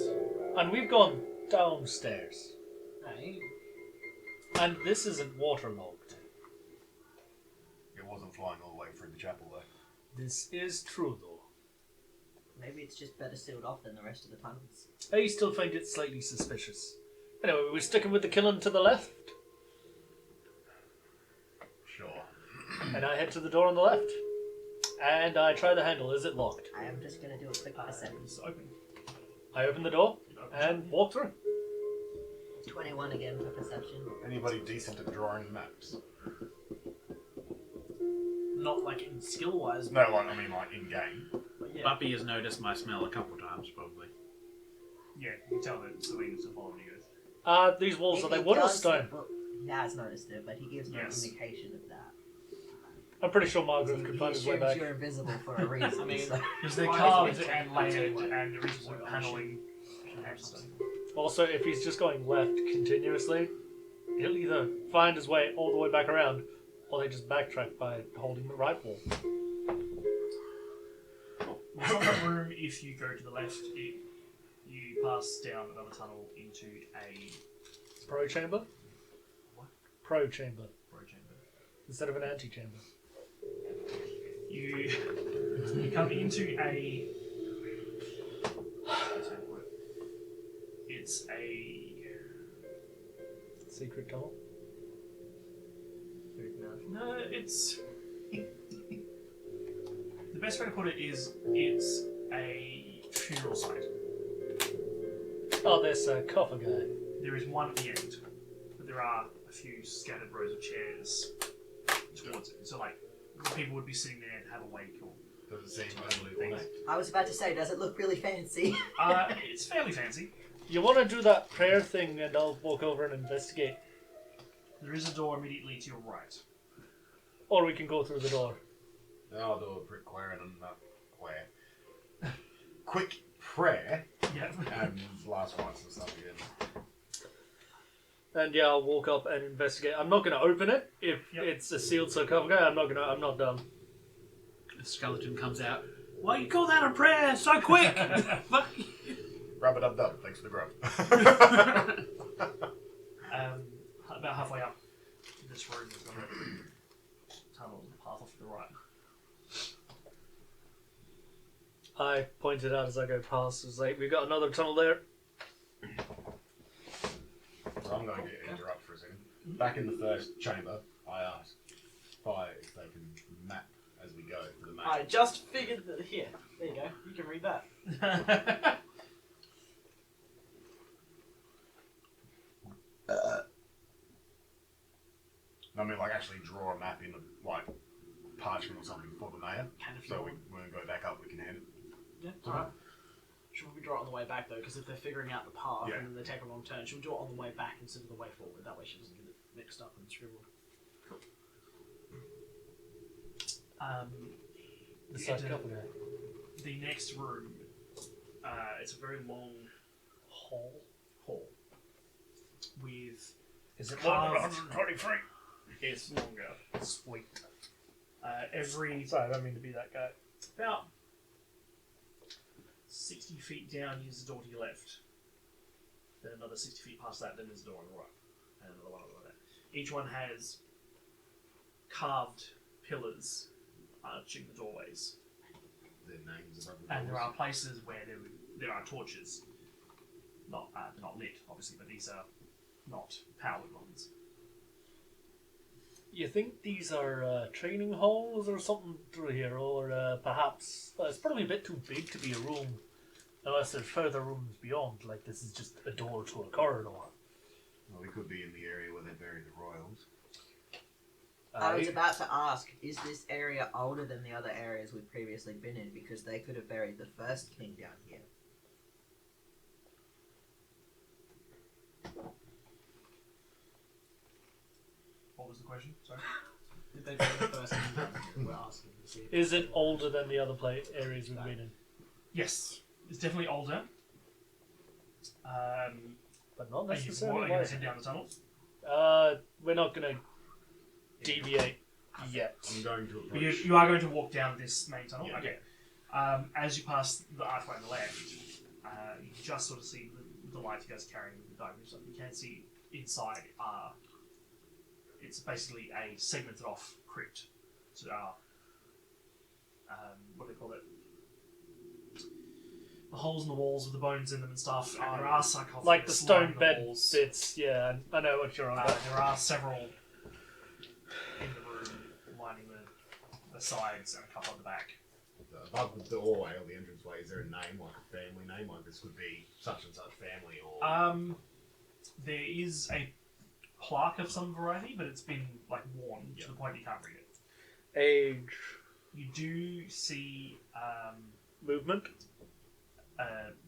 And we've gone downstairs. Right? And this isn't waterlogged. It wasn't flying all the way through the chapel though. This is true, though. Maybe it's just better sealed off than the rest of the tunnels. I still find it slightly suspicious. Anyway, we're sticking with the killing to the left, Sure. and I head to the door on the left. And I try the handle. Is it locked? I am just gonna do a quick perception. It's open. I open the door It opens and walk through. 21 again for perception. Anybody decent at drawing maps? Not like in skill wise. No, like I mean like in game. But yeah. Buppy has noticed my smell a couple times, probably. Yeah, you can tell that Selena's following you guys. These walls, If are they he wood or does- stone? well, he has noticed it, but he gives no Yes. indication of that. I'm pretty sure Margaret He could find his way assumes back. you're invisible for a reason. I mean, so. Because they're Why is carved it and like layered, anyway? and there is wood panelling and stuff. Also, if he's just going left continuously, he'll either find his way all the way back around, or they just backtrack by holding the right wall. Well, from that room, if you go to the left, you pass down another tunnel into a Pro chamber? What? Pro chamber. road chamber. Instead of an antechamber. You come into a. It's a. Secret tunnel. No, it's. The best way to put it is it's a funeral site. Oh, there's a coffer guy. There is one at the end, but there are a few scattered rows of chairs towards it. So, like, people would be sitting there and have a wake or. Does it seem overly ornate? I was about to say, does it look really fancy? It's fairly fancy. You want to do that prayer thing, and I'll walk over and investigate. There is a door immediately to your right. Or we can go through the door. I'll do a quick prayer and quick prayer Yeah. and last rites and stuff again. And yeah, I'll walk up and investigate. I'm not going to open it if Yep. it's a sealed sarcophagus. I'm not done. The skeleton comes out. Why you call that a prayer so quick? Rub it up, dub. Thanks for the grub. About halfway up this room is got a tunnel path off to the right. I pointed out as I go past. It was like, we got another tunnel there. So I'm going to interrupt for a second. Back in the first chamber, I asked if they can map as we go to the map. I just figured that. Here, there you go. You can read that. I mean, like, actually draw a map in, like, parchment or something for the mayor. Can if you So want. when we go back up, we can hand it. Yeah, alright. Should we draw it on the way back though? Because if they're figuring out the path Yeah. and then they take a wrong turn, should we draw it on the way back instead of the way forward? That way she doesn't get it mixed up and scribbled. The You enter sarcophagus. the next room. It's a very long hall with Is it Carved. 123? it's longer. Sweet. Every Sorry, I don't mean to be that guy. about 60 feet down is the door to your left. Then another 60 feet past that, then there's a door on the right. And another one like that. Each one has carved pillars arching the doorways. Their names above the And there doors. are places where there are torches. Not lit, obviously, but these are not powered ones. You think these are training halls or something through here, or perhaps it's probably a bit too big to be a room, unless there's further rooms beyond. Like this is just a door to a corridor. Well, we could be in the area where they bury the royals. I was about to ask, is this area older than the other areas we've previously been in? Because they could have buried the first king down here. What was the question? Sorry. Did they bury the first one? We're asking to see. Is it older than the other areas we've been in? Yes, it's definitely older. But not Are you necessarily. going to head down the tunnel? We're not going to deviate yet. I'm going to But you, approach. you are going to walk down this main tunnel? Yeah. Okay. As you pass the archway on the left, you just sort of see the light you guys are carrying with the diagram stuff. You can see inside it's basically a segmented off crypt. So what do they call it? The holes in the walls with the bones in them and stuff. And there are sarcophagus Like the stone lining bed walls. bits, yeah, I know what you're on about. There are several in the room lining the sides and a couple at the back. Above the doorway or the entranceway, is there a name, like a family name? Like this could be such and such family or. There is a plaque of some variety, but it's been like worn to the point you can't read it. Age, You do see movement.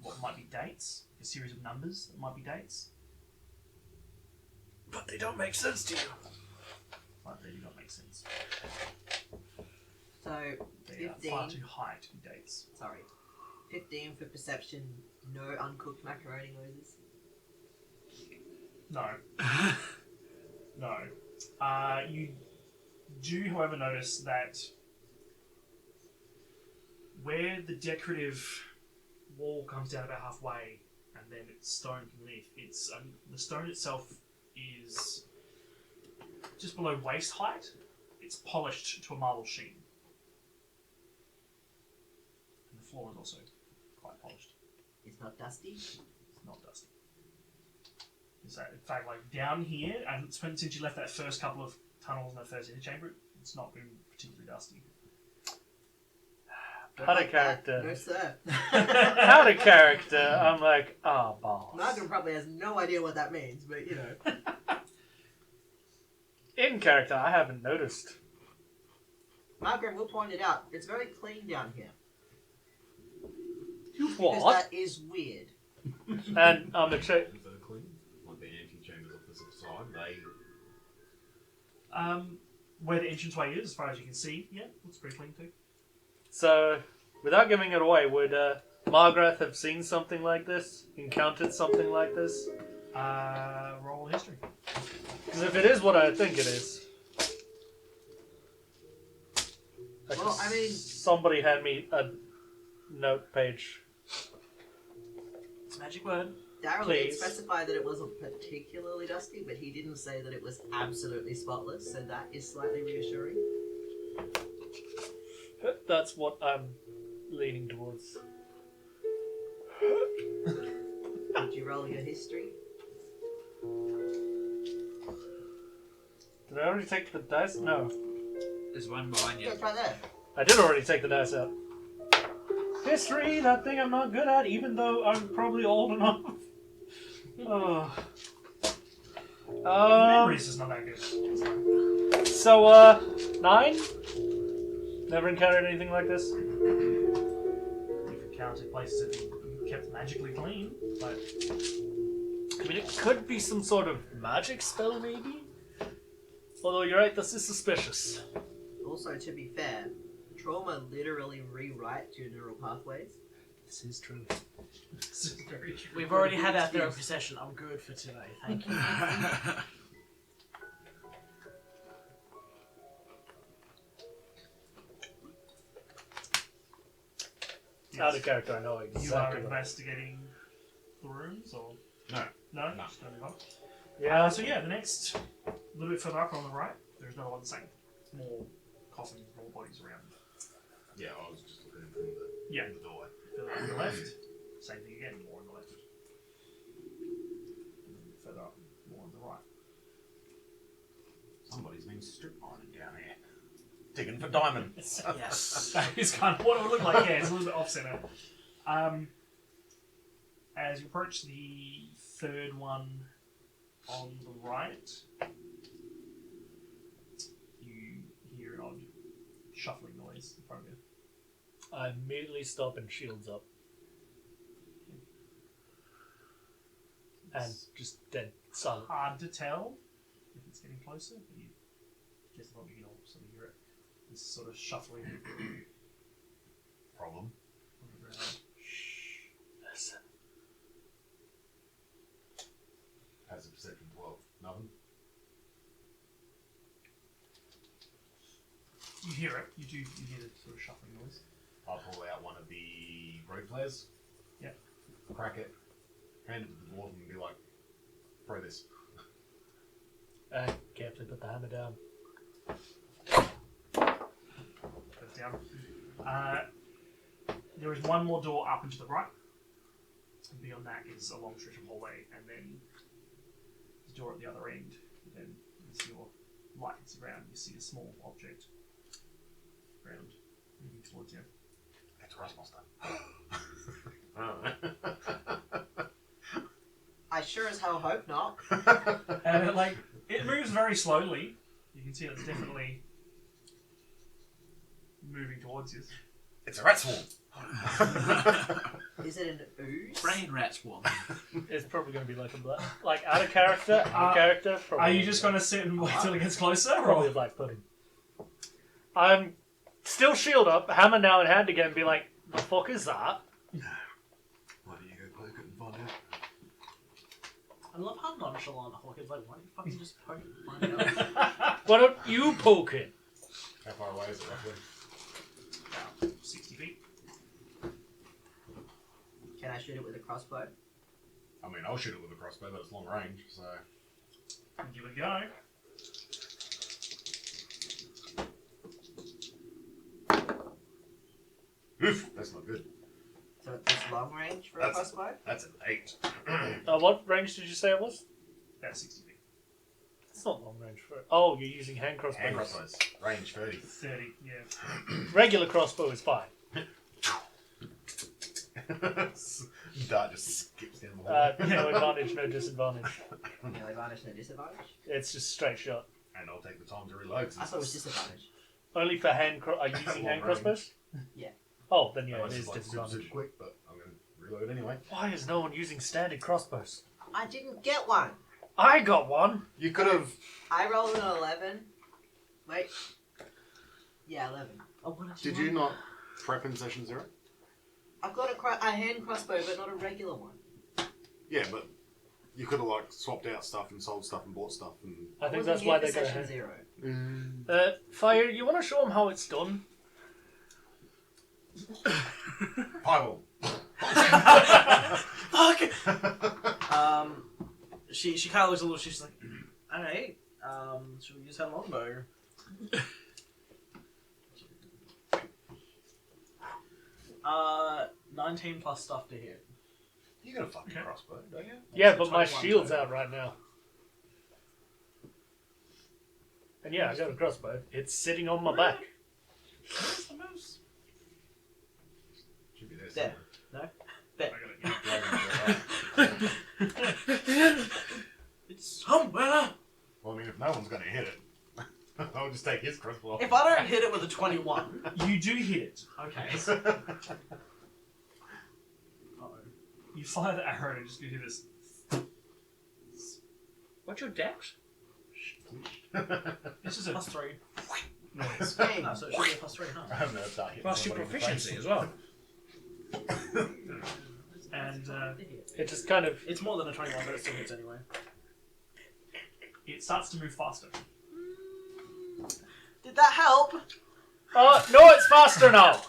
what might be dates, a series of numbers that might be dates, But they don't make sense to you. but they do not make sense. So, They are far 15. too high to be dates. Sorry. 15 for perception, no uncooked macaroni noises. No. No. You do, however, notice that where the decorative wall comes down about halfway and then it's stone underneath, it's the stone itself is just below waist height. It's polished to a marble sheen. floor is also quite polished. It's not dusty. It's not dusty. So, in fact, like down here, and since you left that first couple of tunnels in the first interchamber, it's not been particularly dusty. Out of character. No, sir. Out of character. I'm like, oh, balls. Malcolm probably has no idea what that means, but you know. In character, I haven't noticed. Margaret will point it out. It's very clean down here. Because What? that is weird. And I'm a check. Is that clean? Like the antechambers off the side, they. Where the entranceway is, as far as you can see, yeah, looks pretty clean too. So, without giving it away, would Margaret have seen something like this? Encountered something like this? Roll history. Because if it is what I think it is... Well, I mean... Somebody hand me a note page. It's a magic word. Daryl did Please. specify that it wasn't particularly dusty, but he didn't say that it was absolutely spotless, so that is slightly reassuring. That's what I'm leaning towards. Did you roll your history? Did I already take the dice? No. There's one behind Yeah, you. it's right there. I did already take the dice out. History, that thing I'm not good at, even though I'm probably old enough. Oh. Memory's just not that good. So, 9? Never encountered anything like this? You've encountered places that have been kept magically clean, but I mean, it could be some sort of magic spell, maybe? Although, you're right, this is suspicious. Also, to be fair, trauma literally rewrites your neural pathways. This is true. this is very true. We've already had our therapy session. I'm good for today. Thank you. Out of character, I know You are exactly what. investigating the rooms, or No. no? No. Just don't move on. Yeah, So yeah, the next little bit further up on the right, there's another one the same. More coffins, more bodies around. Yeah, I was just looking from the, Yeah. from the doorway. Further up on the left, same thing again, more on the left. And then further up, more on the right. Somebody's been strip mining down here. Digging for diamonds. Yes. That is kind of what it would look like. Yeah, it's a little bit off center. As you approach the third one on the right, you hear an odd shuffling noise in front of you. I immediately stop and shields up. And just dead silent. Hard to tell if it's getting closer, but you guess not, you can all sort of hear it. This sort of shuffling Problem. on the ground. Listen. Passive perception 12. Nothing. You hear it. You hear the sort of shuffling noise. I'll pull out one of the road flares. Yeah. Crack it. Hand it to the dwarf and be like, throw this. I carefully put the hammer down. Goes down. There is one more door up and to the right. And beyond that is a long stretch of hallway, and then the door at the other end. And then as your light hits the ground, you see a small object round moving towards you. It's a rust monster. I sure as hell hope not. And it moves very slowly. You can see it's definitely moving towards you. It's a rat swarm. Is it an ooze? Brain rat swarm. It's probably going to be like a black... Like, out of character, character, probably... Are you just going to sit and wait till it gets closer? Probably a Or? black pudding. I'm still shield up, hammer now in hand again, be like, the fuck is that? Why don't you go poke it and find out? I love how nonchalant Hawk is. Like, why don't you fucking just poke it and find out? Why don't you poke it? How far away is it roughly? About 60 feet. Can I shoot it with a crossbow? I mean, I'll shoot it with a crossbow, but it's long range, so. Give it a go. Oof! That's not good. So it's long range for a That's- crossbow? That's an 8. What range did you say it was? About 60 feet. It's not long range for it. Oh, you're using hand crossbows. Hand crossbows. Range 30. 30, yeah. Regular crossbow is fine. Dart just skips down the hall. No advantage, no disadvantage. No advantage, no disadvantage? It's just straight shot. And I'll take the time to reload. I thought it was disadvantage. Only for hand are you using Long hand range. crossbows? Yeah. Oh, then yeah, Unless it it's is like super, disadvantage. super quick, but I'm going to reload anyway. Why is no one using standard crossbows? I didn't get one. I got one. You could have. I rolled an 11. Wait. Yeah, 11. Oh, what Did you not prep in session 0? I've got a hand crossbow, but not a regular one. Yeah, but you could have like swapped out stuff and sold stuff and bought stuff and. I think Wasn't that's here why for they got a session hand. 0. Fire, you want to show them how it's done? Pile. Fuck! She kind of looks a little. She's like, alright, should we use her longbow? 19 plus stuff to hit. You got a fucking Okay. crossbow, don't you? Yeah, but my 21 shield's total. out right now. And yeah, I got a crossbow. It's sitting on my back. Where's the mouse? Should be there. There. No? There. I got it. It's somewhere! Well, I mean, if no one's going to hit it, I'll just take his crossbow off. If I don't hit it with a 21. You do hit it. Okay. You fire the arrow and just do this. What's your dex? It's just a Plus 3. noise. Hey, No, so it should be a plus 3, I huh? haven't heard that hit Plus your somebody in the proficiency face. as well. And It just kind of. It's more than a 21, but it still hits anyway. it starts to move faster. Did that help? No, it's faster now!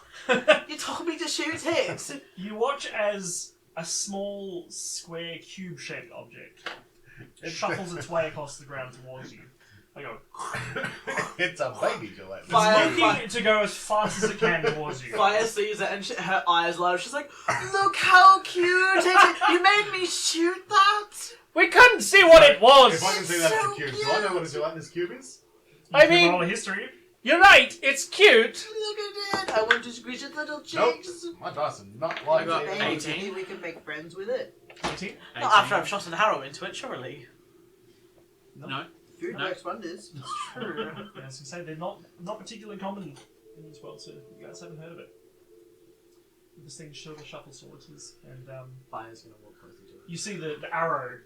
You told me to shoot hits! You watch as a small, square, cube-shaped object shuffles its way across the ground towards you. I go. It's a baby Gillette. Fire. It's looking to go as fast as it can towards you. Fire sees it and her eyes light up. She's like, look how cute it is! You made me shoot that! We couldn't see what it was! If I can see that as So a cube, do I know what a gelatinous cube is? You I can mean- roll a history. You're right, it's cute! Look at it! I want to squish its little Nope. cheeks! My dice are not like I got that. Hey, 18. maybe we can make friends with it. 18. Not after I've shot an arrow into it, surely. No. Food No. works wonders. True. Yeah, I was going to say, they're not particularly common in this world, so you guys haven't heard of it. This thing sort of shuffles towards you, and Fire's gonna walk closer to it. you see the arrow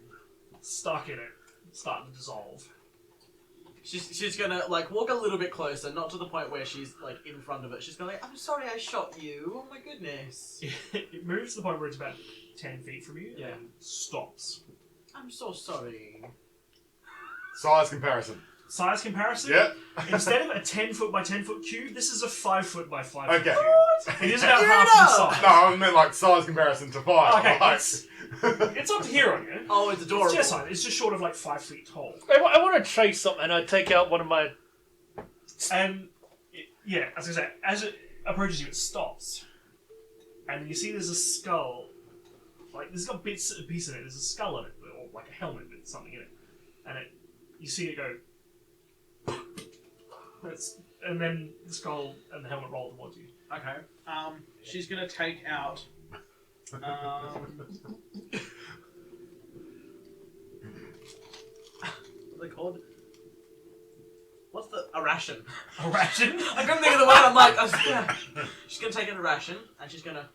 stuck in it starting to dissolve. She's gonna like walk a little bit closer, not to the point where she's like in front of it. She's gonna like, I'm sorry I shot you. Oh my goodness. It moves to the point where it's about 10 feet from you, Yeah. and then stops. I'm so sorry. Size comparison. Size comparison? Yep. Instead of a 10 foot by 10 foot cube, this is a 5 foot by 5 foot Okay. cube. It is about You're half the not- size. No, I meant like size comparison to 5. Okay, Like- it's up to Hero, yeah? Oh, it's adorable. It's just size. It's just short of like 5 feet tall. I want to try something, and I take out one of my. And yeah, as I say, as it approaches you, it stops, and you see there's a skull. Like there's got bits and pieces in it. There's a skull in it, or like a helmet with something in it, and you see it go. And then the skull and the helmet roll towards you. Okay. She's gonna take out. What are they called? What's a ration? A ration. I couldn't think of the word. I'm like, she's gonna take out a ration and she's gonna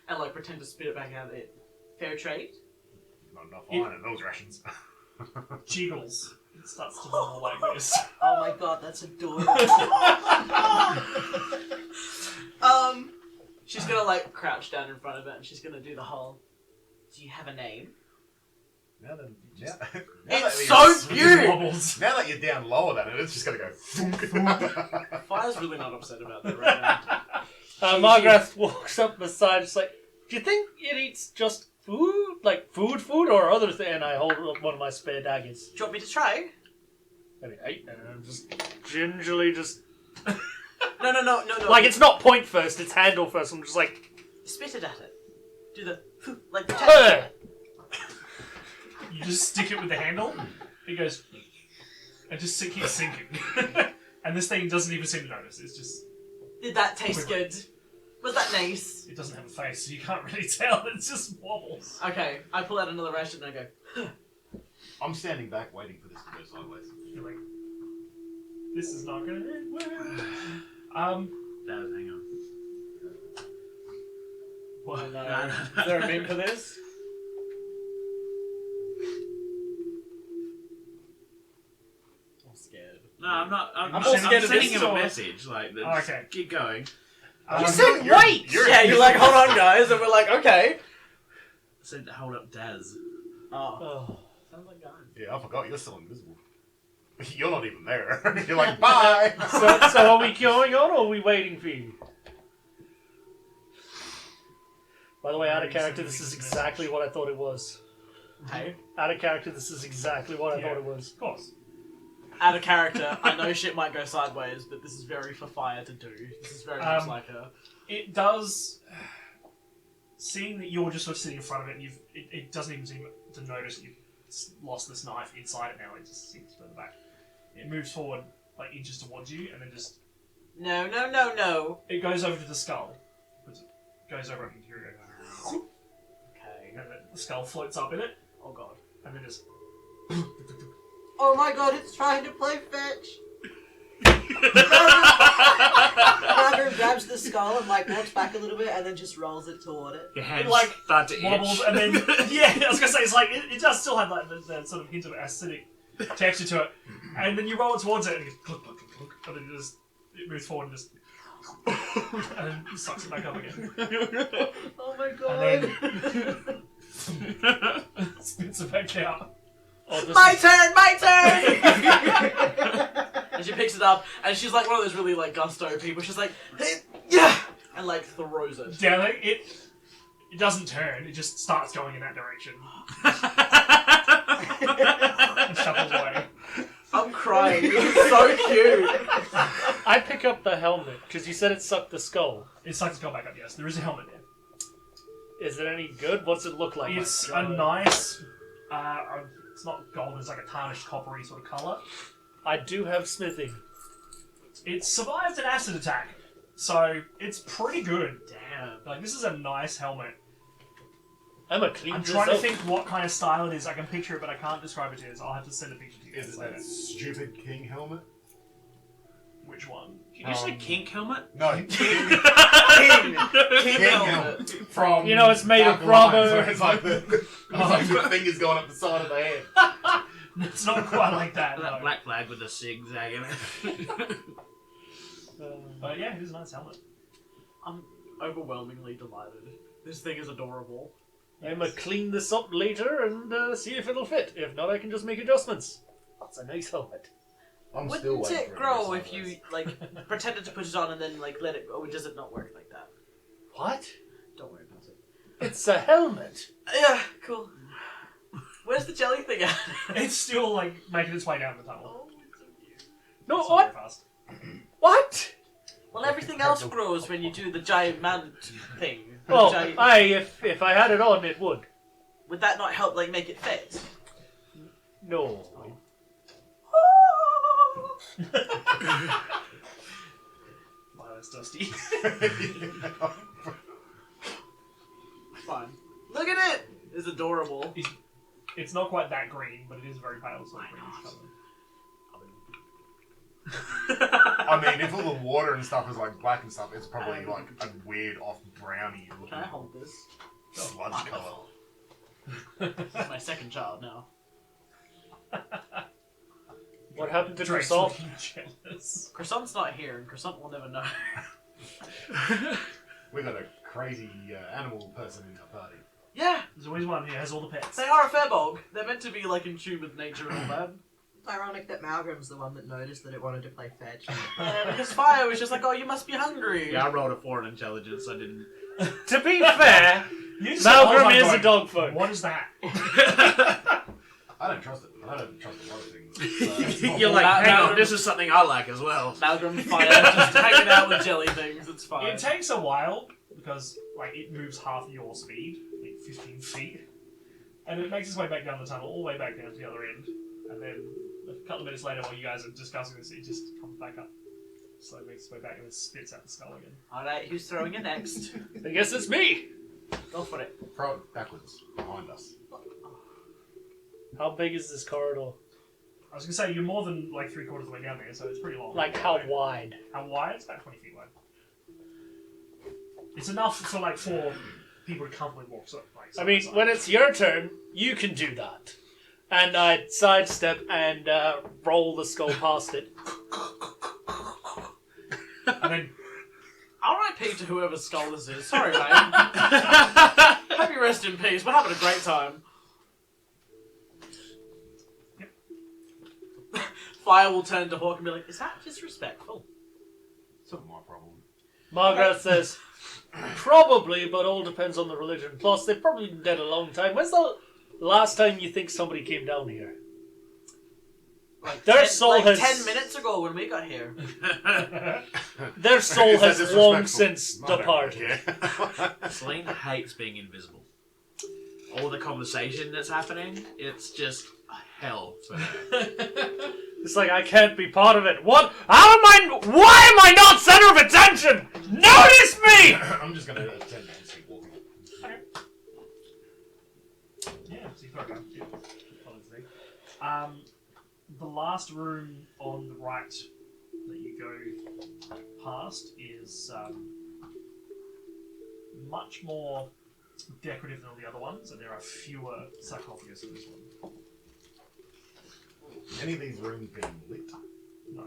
and like pretend to spit it back out. It fair trade. Not enough iron in those rations. Jiggles. It starts to wobble like this. Oh my god, that's adorable. She's gonna like crouch down in front of it and she's gonna do the whole. Do you have a name? Now then, It's so cute. Wobbles. Now that you're down lower than it, it's just gonna go. Fire's really not upset about that right now. Margaret walks up beside, just like, do you think it eats just food? Like food, or other thing? And I hold up one of my spare daggers. Do you want me to try? And I'm just gingerly just. No. Like, it's not point first, it's handle first. I'm just like, Spit it at it. Do the like pretend. You just stick it with the handle. It goes, and just keeps sinking. And this thing doesn't even seem to notice. It's just. Did that taste good? Was that nice? It doesn't have a face, so you can't really tell. It just wobbles. Okay, I pull out another ration and I go. I'm standing back waiting for this to go sideways. You're like, this is not gonna end well. Daz, hang on. What? No. Is there a meme for this? I'm scared. No, I'm not. I'm more sending, scared of sending this him a or- message. Like, Oh, okay. keep going. Um, wait! Yeah, you're like, hold on, guys, and we're like, okay. I said to hold up Daz. Oh. Oh. Sounds like guys. Yeah, I forgot you're still invisible. You're not even there. You're like, bye! So are we going on or are we waiting for you? By the way, out of character, this is exactly what I thought it was. Hey. Out of character, this is exactly what I thought it was. Of course. Out of character, I know shit might go sideways, but this is very for fire to do. This is very much like her. It does. Seeing that you're just sort of sitting in front of it, and it doesn't even seem to notice that you've lost this knife inside it now. It just seems further back. It moves forward like inches towards you, and then just No, no, no, no. it goes over to the skull. Goes over into your Okay. and the skull floats up in it, Oh god. and then just. Oh my god, it's trying to play fetch! Margaret grabs the skull and like walks back a little bit and then just rolls it toward it. Your hands like, start to itch. Wobbles, and then yeah, I was gonna say it's like it does still have like the sort of hint of acidic texture to it, and then you roll it towards it, and it goes clunk, clunk, clunk, and then it moves forward and just and then sucks it back up again, Oh my god! and then spits it back out. Oh, this My is- turn! My turn! And she picks it up, and she's like one of those really like gusto people. She's like, hey, yeah, and like throws it. Down it doesn't turn. It just starts going in that direction and shuffles away. I'm crying. This is so cute. I pick up the helmet because you said it sucked the skull. It sucks to go back up. Yes, there is a helmet there. Is it any good? What's it look like? It's My a God. nice. It's not gold. It's like a tarnished, coppery sort of color. I do have smithing. It survived an acid attack, so it's pretty good. Damn. Like this is a nice helmet. I'm a clean I'm this trying to up. think what kind of style it is. I can picture it, but I can't describe it to you. So I'll have to send a picture to you Is guys it later. that stupid king helmet? Which one? Did you say kink helmet? No, King King helmet. from You know, it's made of Dark Alliance, rubber. where it's like the fingers going up the side of the head. It's not quite like that. That No. black flag with the zigzag in it. But yeah, it is a nice helmet. I'm overwhelmingly delighted. This thing is adorable. I'm gonna clean this up later and see if it'll fit. If not, I can just make adjustments. That's a nice helmet. I'm still Wouldn't waiting it for grow to go if you sideways. like pretended to put it on and then like let it? Or does it not work like that? What? Don't worry about it. It's a helmet. Yeah, cool. Where's the jelly thing at? It's still like making its way down the tunnel. Oh, it's so cute. No, It's not what? very fast. What? Well, everything else grows when you do the giant man thing. The Well, giant- if I had it on, it would. Would that not help like make it fit? No. Wow, that's dusty. Fine. Look at it. It's adorable. It's not quite that green, but it is very pale sort of greenish colour. I mean, if all the water and stuff is like black and stuff, it's probably like a weird off browny Can looking I hold this? sludge colour. This is my second child now. What happened to Drake's Croissant? looking jealous. Croissant's not here, and Croissant will never know. We got a crazy animal person in our party. Yeah, There's always one who has all the pets. they are a fairbog. They're meant to be like in tune with nature and all that. It's ironic that Malgrim's the one that noticed that it wanted to play fetch. Yeah, because Fire was just like, oh, you must be hungry. Yeah, I rolled a 4 in intelligence. I didn't. To be fair, You just Malgrim said, is like, a dog folk. What is that? I don't trust it. I don't trust a lot of things. It's not You're like, Mal- hang on, Malcolm- this is something I like as well. Malgrim Fire just hanging out with jelly things. It's fine. It takes a while because like it moves half your speed, like 15 feet, and it makes its way back down the tunnel, all the way back down to the other end, and then a couple of minutes later, while you guys are discussing this, it just comes back up. So it makes its way back and it spits out the skull again. Alright, who's throwing it next? I guess it's me. Go for it. Throw it backwards behind us. How big is this corridor? I was gonna say you're more than like 3/4 of the way down there, so it's pretty long. Like how wide? How wide? It's about 20 feet wide. It's enough for like 4 people to comfortably walk. So, like, I mean, when it's your turn, you can do that. And I sidestep and roll the skull past it. and then R.I.P. to whoever's skull this is. Sorry, mate. Hope you rest in peace. We're having a great time. Fire will turn to Hawk and be like, is that disrespectful? It's not my problem. Margaret says, probably, but all depends on the religion. Plus, they've probably been dead a long time. When's the last time you think somebody came down here? Like Their soul has 10 minutes ago when we got here. Their soul Is that has long disrespectful? since I don't departed. care. Celine hates being invisible. All the conversation that's happening, it's just hell for her. It's like I can't be part of it. What? How am I? Why am I not center of attention? Notice me! I'm just going to attempt to just keep walking. yeah, so you throw it down. Yeah. The last room on the right that you go past is much more decorative than all the other ones, and there are fewer sarcophagus in this one. Any of these rooms being lit? No.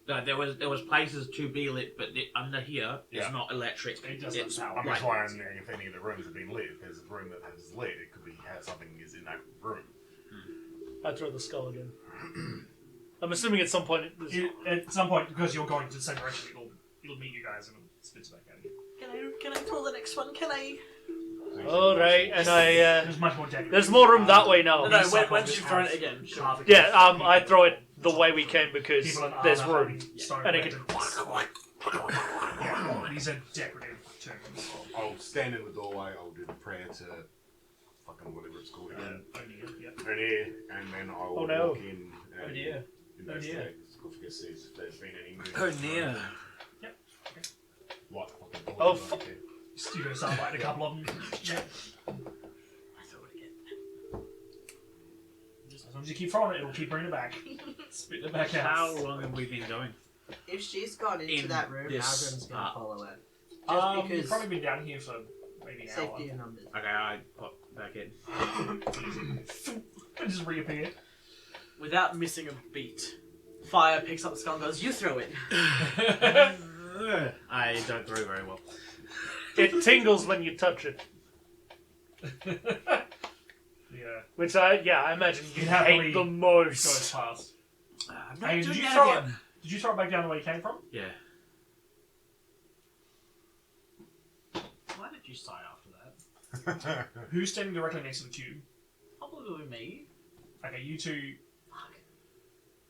No, there was places to be lit, but under here is Yeah. not electric. It doesn't It's power. I'm light. just wondering if any of the rooms have been lit. If there's a room that has lit, it could be something is in that room. I throw the skull again. I'm assuming at some point. At some point, because you're going to the same direction, it'll meet you guys and it'll spits back at you. Can I throw the next one? Can I? All right, and I. There's much more decorative. There's more room that way now. No, These once sarcophagus you've thrown it have again. Sure. half a Yeah, I throw it the way we came because People in there's armor room, having stone and it can. weapons. Yeah, these are decorative tombs. I'll stand in the doorway. I'll do the prayer to fucking whatever it's called again. Yep. Oneir, and then I'll Oh, no. walk in and Oneir. investigate the sarcophagus, see if there's been any movement. Like fucking Oh, doors, I don't care. You're going to start biting a couple of them. Yeah. I throw it again. As long as you keep throwing it, it'll keep bringing it back. Spit it back out. How long have we been going? If she's gone into In that room, this Malgrim's gonna part. follow her. Just You've because probably been down here for maybe an safety in numbers. Okay, I pop back in. hour. It just reappear. Without missing a beat, Fire picks up the skull and goes, you throw it. I don't throw very well. It tingles when you touch it, Yeah. which I imagine you You'd happily hate the Goes most. past. I'm not Hey, doing did you that throw it? again. Did you throw it back down the way you came from? Yeah. Why did you sigh after that? Who's standing directly next to the tube? Probably me. Okay, you two.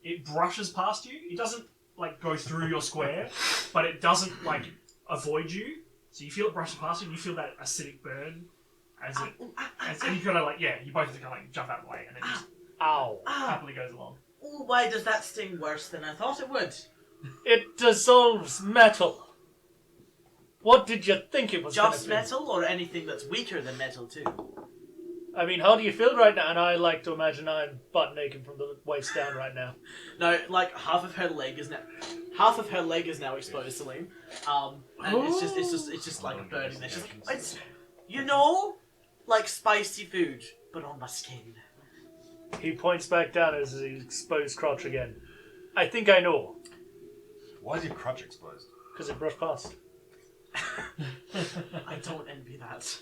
It brushes past you. It doesn't like go through your square, but it doesn't like avoid you. So you feel it brush past you, and you feel that acidic burn as it, and you kind of like you both have to kind of like jump out of the way, and it just Ow! happily goes along. Oh, why does that sting worse than I thought it would? It dissolves metal. What did you think it was? Just gonna be? metal or anything that's weaker than metal too? I mean, how do you feel right now? And I like to imagine I'm butt naked from the waist down right now. No, like half of her leg is now exposed, Celine. And it's just like burning there. She's like, it's like spicy food, but on my skin. He points back down as he exposed crotch again. I think I know, Why is your crotch exposed? because it brushed past. I don't envy that.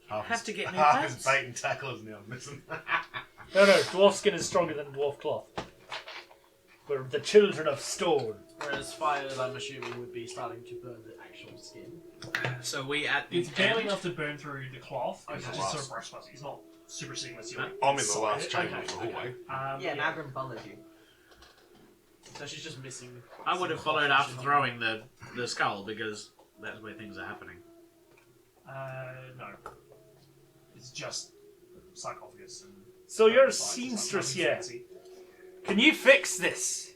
Have to get new half pants. his bait and tackle is now missing. No, dwarf skin is stronger than dwarf cloth. We're the children of stone. Whereas fire, I'm assuming, would be starting to burn the actual skin. So we at the It's barely end. enough to burn through the cloth. It's Okay. just sort of brush past you. It's not super seamless. You're I'm in the inside last it. chamber Okay, of the hallway. Yeah, Malgrim followed you. So she's just missing. I would have some followed cloth after she's not- throwing the skull because that's where things are happening. No. It's just sarcophagus. And So you're a sides and seamstress, stuff. yeah. Fancy. Can you fix this?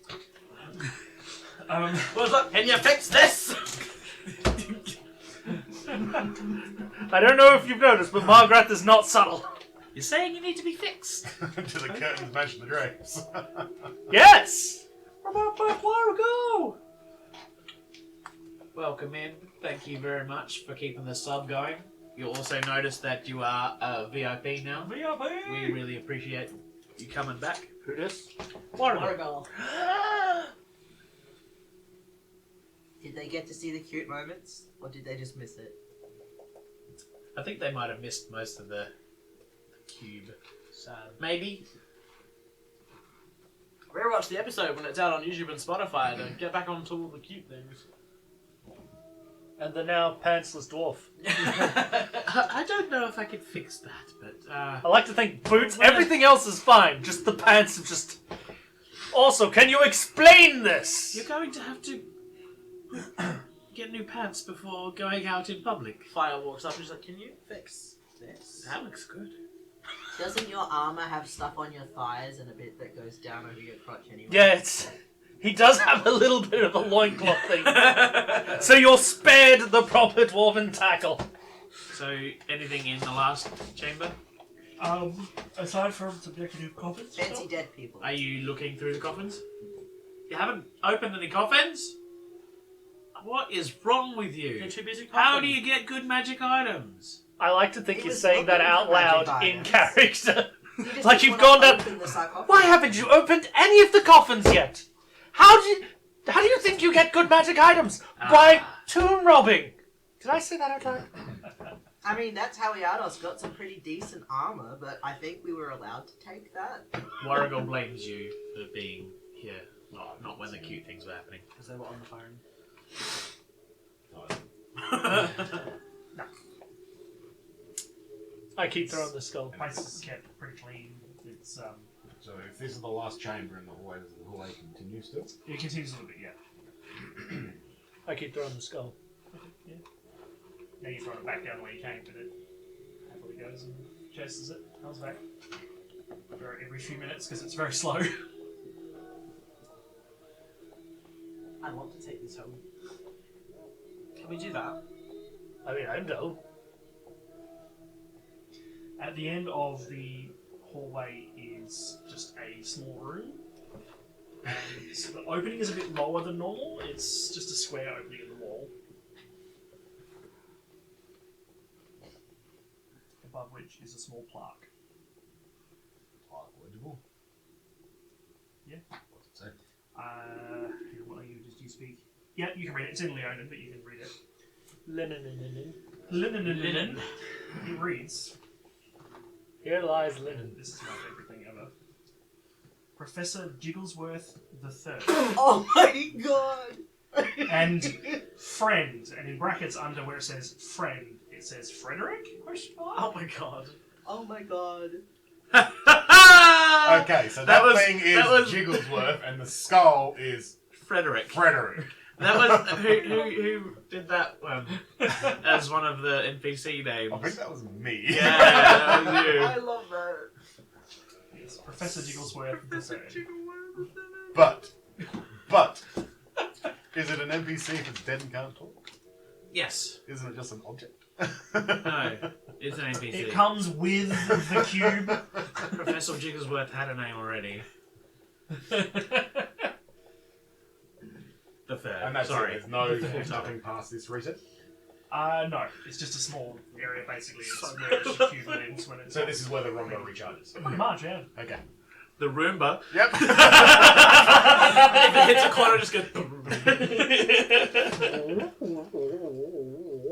What's up? Can you fix this? I don't know if you've noticed, but Margaret is not subtle. You're saying you need to be fixed. Do the curtains match the drapes? Yes! What about Black Wargo? Welcome in. Thank you very much for keeping the sub going. You'll also notice that you are a VIP now. VIP! We really appreciate you coming back. Who this? Wargo. Warrigal. Did they get to see the cute moments, or did they just miss it? I think they might have missed most of the cube. Sad. Maybe. Rewatch the episode when it's out on YouTube and Spotify to get back onto all the cute things. And the now pantsless dwarf. I don't know if I could fix that, but I like to think boots, everything else is fine, just the pants have just... Also, can you explain this? you're going to have to get new pants before going out in public. Fire walks up and she's like, can you fix this? That looks good. Doesn't your armor have stuff on your thighs and a bit that goes down over your crotch anyway? Yeah, it's... He does have a little bit of a loincloth thing. So you're spared the proper dwarven tackle. So, anything in the last chamber? Aside from subjecting new coffins, Fancy dead people. Are you looking through the coffins? You haven't opened any coffins? What is wrong with you? You're too busy How do coughing. you get good magic items? I like to think He he's was saying that looking out for magic loud in items. character. You just Like didn't you've wanna gone down... open the sarcophagus. Why haven't you opened any of the coffins yet? How do you think you get good magic items? By tomb robbing. Did I say that out loud? I mean, that's how Iados got some pretty decent armor, but I think we were allowed to take that. Warrigal blames you for being here. Not when the cute things were happening. Because they were on the phone. I keep throwing the skull. the place is kept pretty clean. It's So if this is the last chamber in the hallway, does the hallway continue still? it continues a little bit, yeah. I keep throwing the skull. Yeah. Now you throw it back down where you came, but it happily goes and chases it, comes back. Every few minutes because it's very slow. I want to take this home. Can we do that? I mean, I know. At the end of the hallway is just a small room. And so the opening is a bit lower than normal. It's just a square opening in the wall. Above which is a small plaque. Legible? Yeah. What's it say? What language did you speak? Yeah, you can read it. It's in Leonin, but you can read it. Linen. Linen. It reads, Here lies linen. this is my favourite thing ever. Professor Jigglesworth III. Oh my god! And friend, and in brackets under where it says friend, it says Frederick? Question mark? Oh my god. Oh my god. Okay, so that thing is Jigglesworth, and the skull is Frederick. Frederick. That was who did that one as one of the NPC names. I think that was me. Yeah, that was I you. love that. Yes, Professor Jigglesworth III. But, is it an NPC if it's dead and can't talk? Yes. Isn't it just an object? No. It's an NPC. It comes with the cube. Professor Jigglesworth had a name already. The third. And that's Sorry. it. There's nothing past this reset. No, it's just a small area basically. It's where the cube lives when it's. So this is where the Rondo recharges. Pretty much, yeah. Okay. The Roomba. Yep. If it hits a corner, just goes.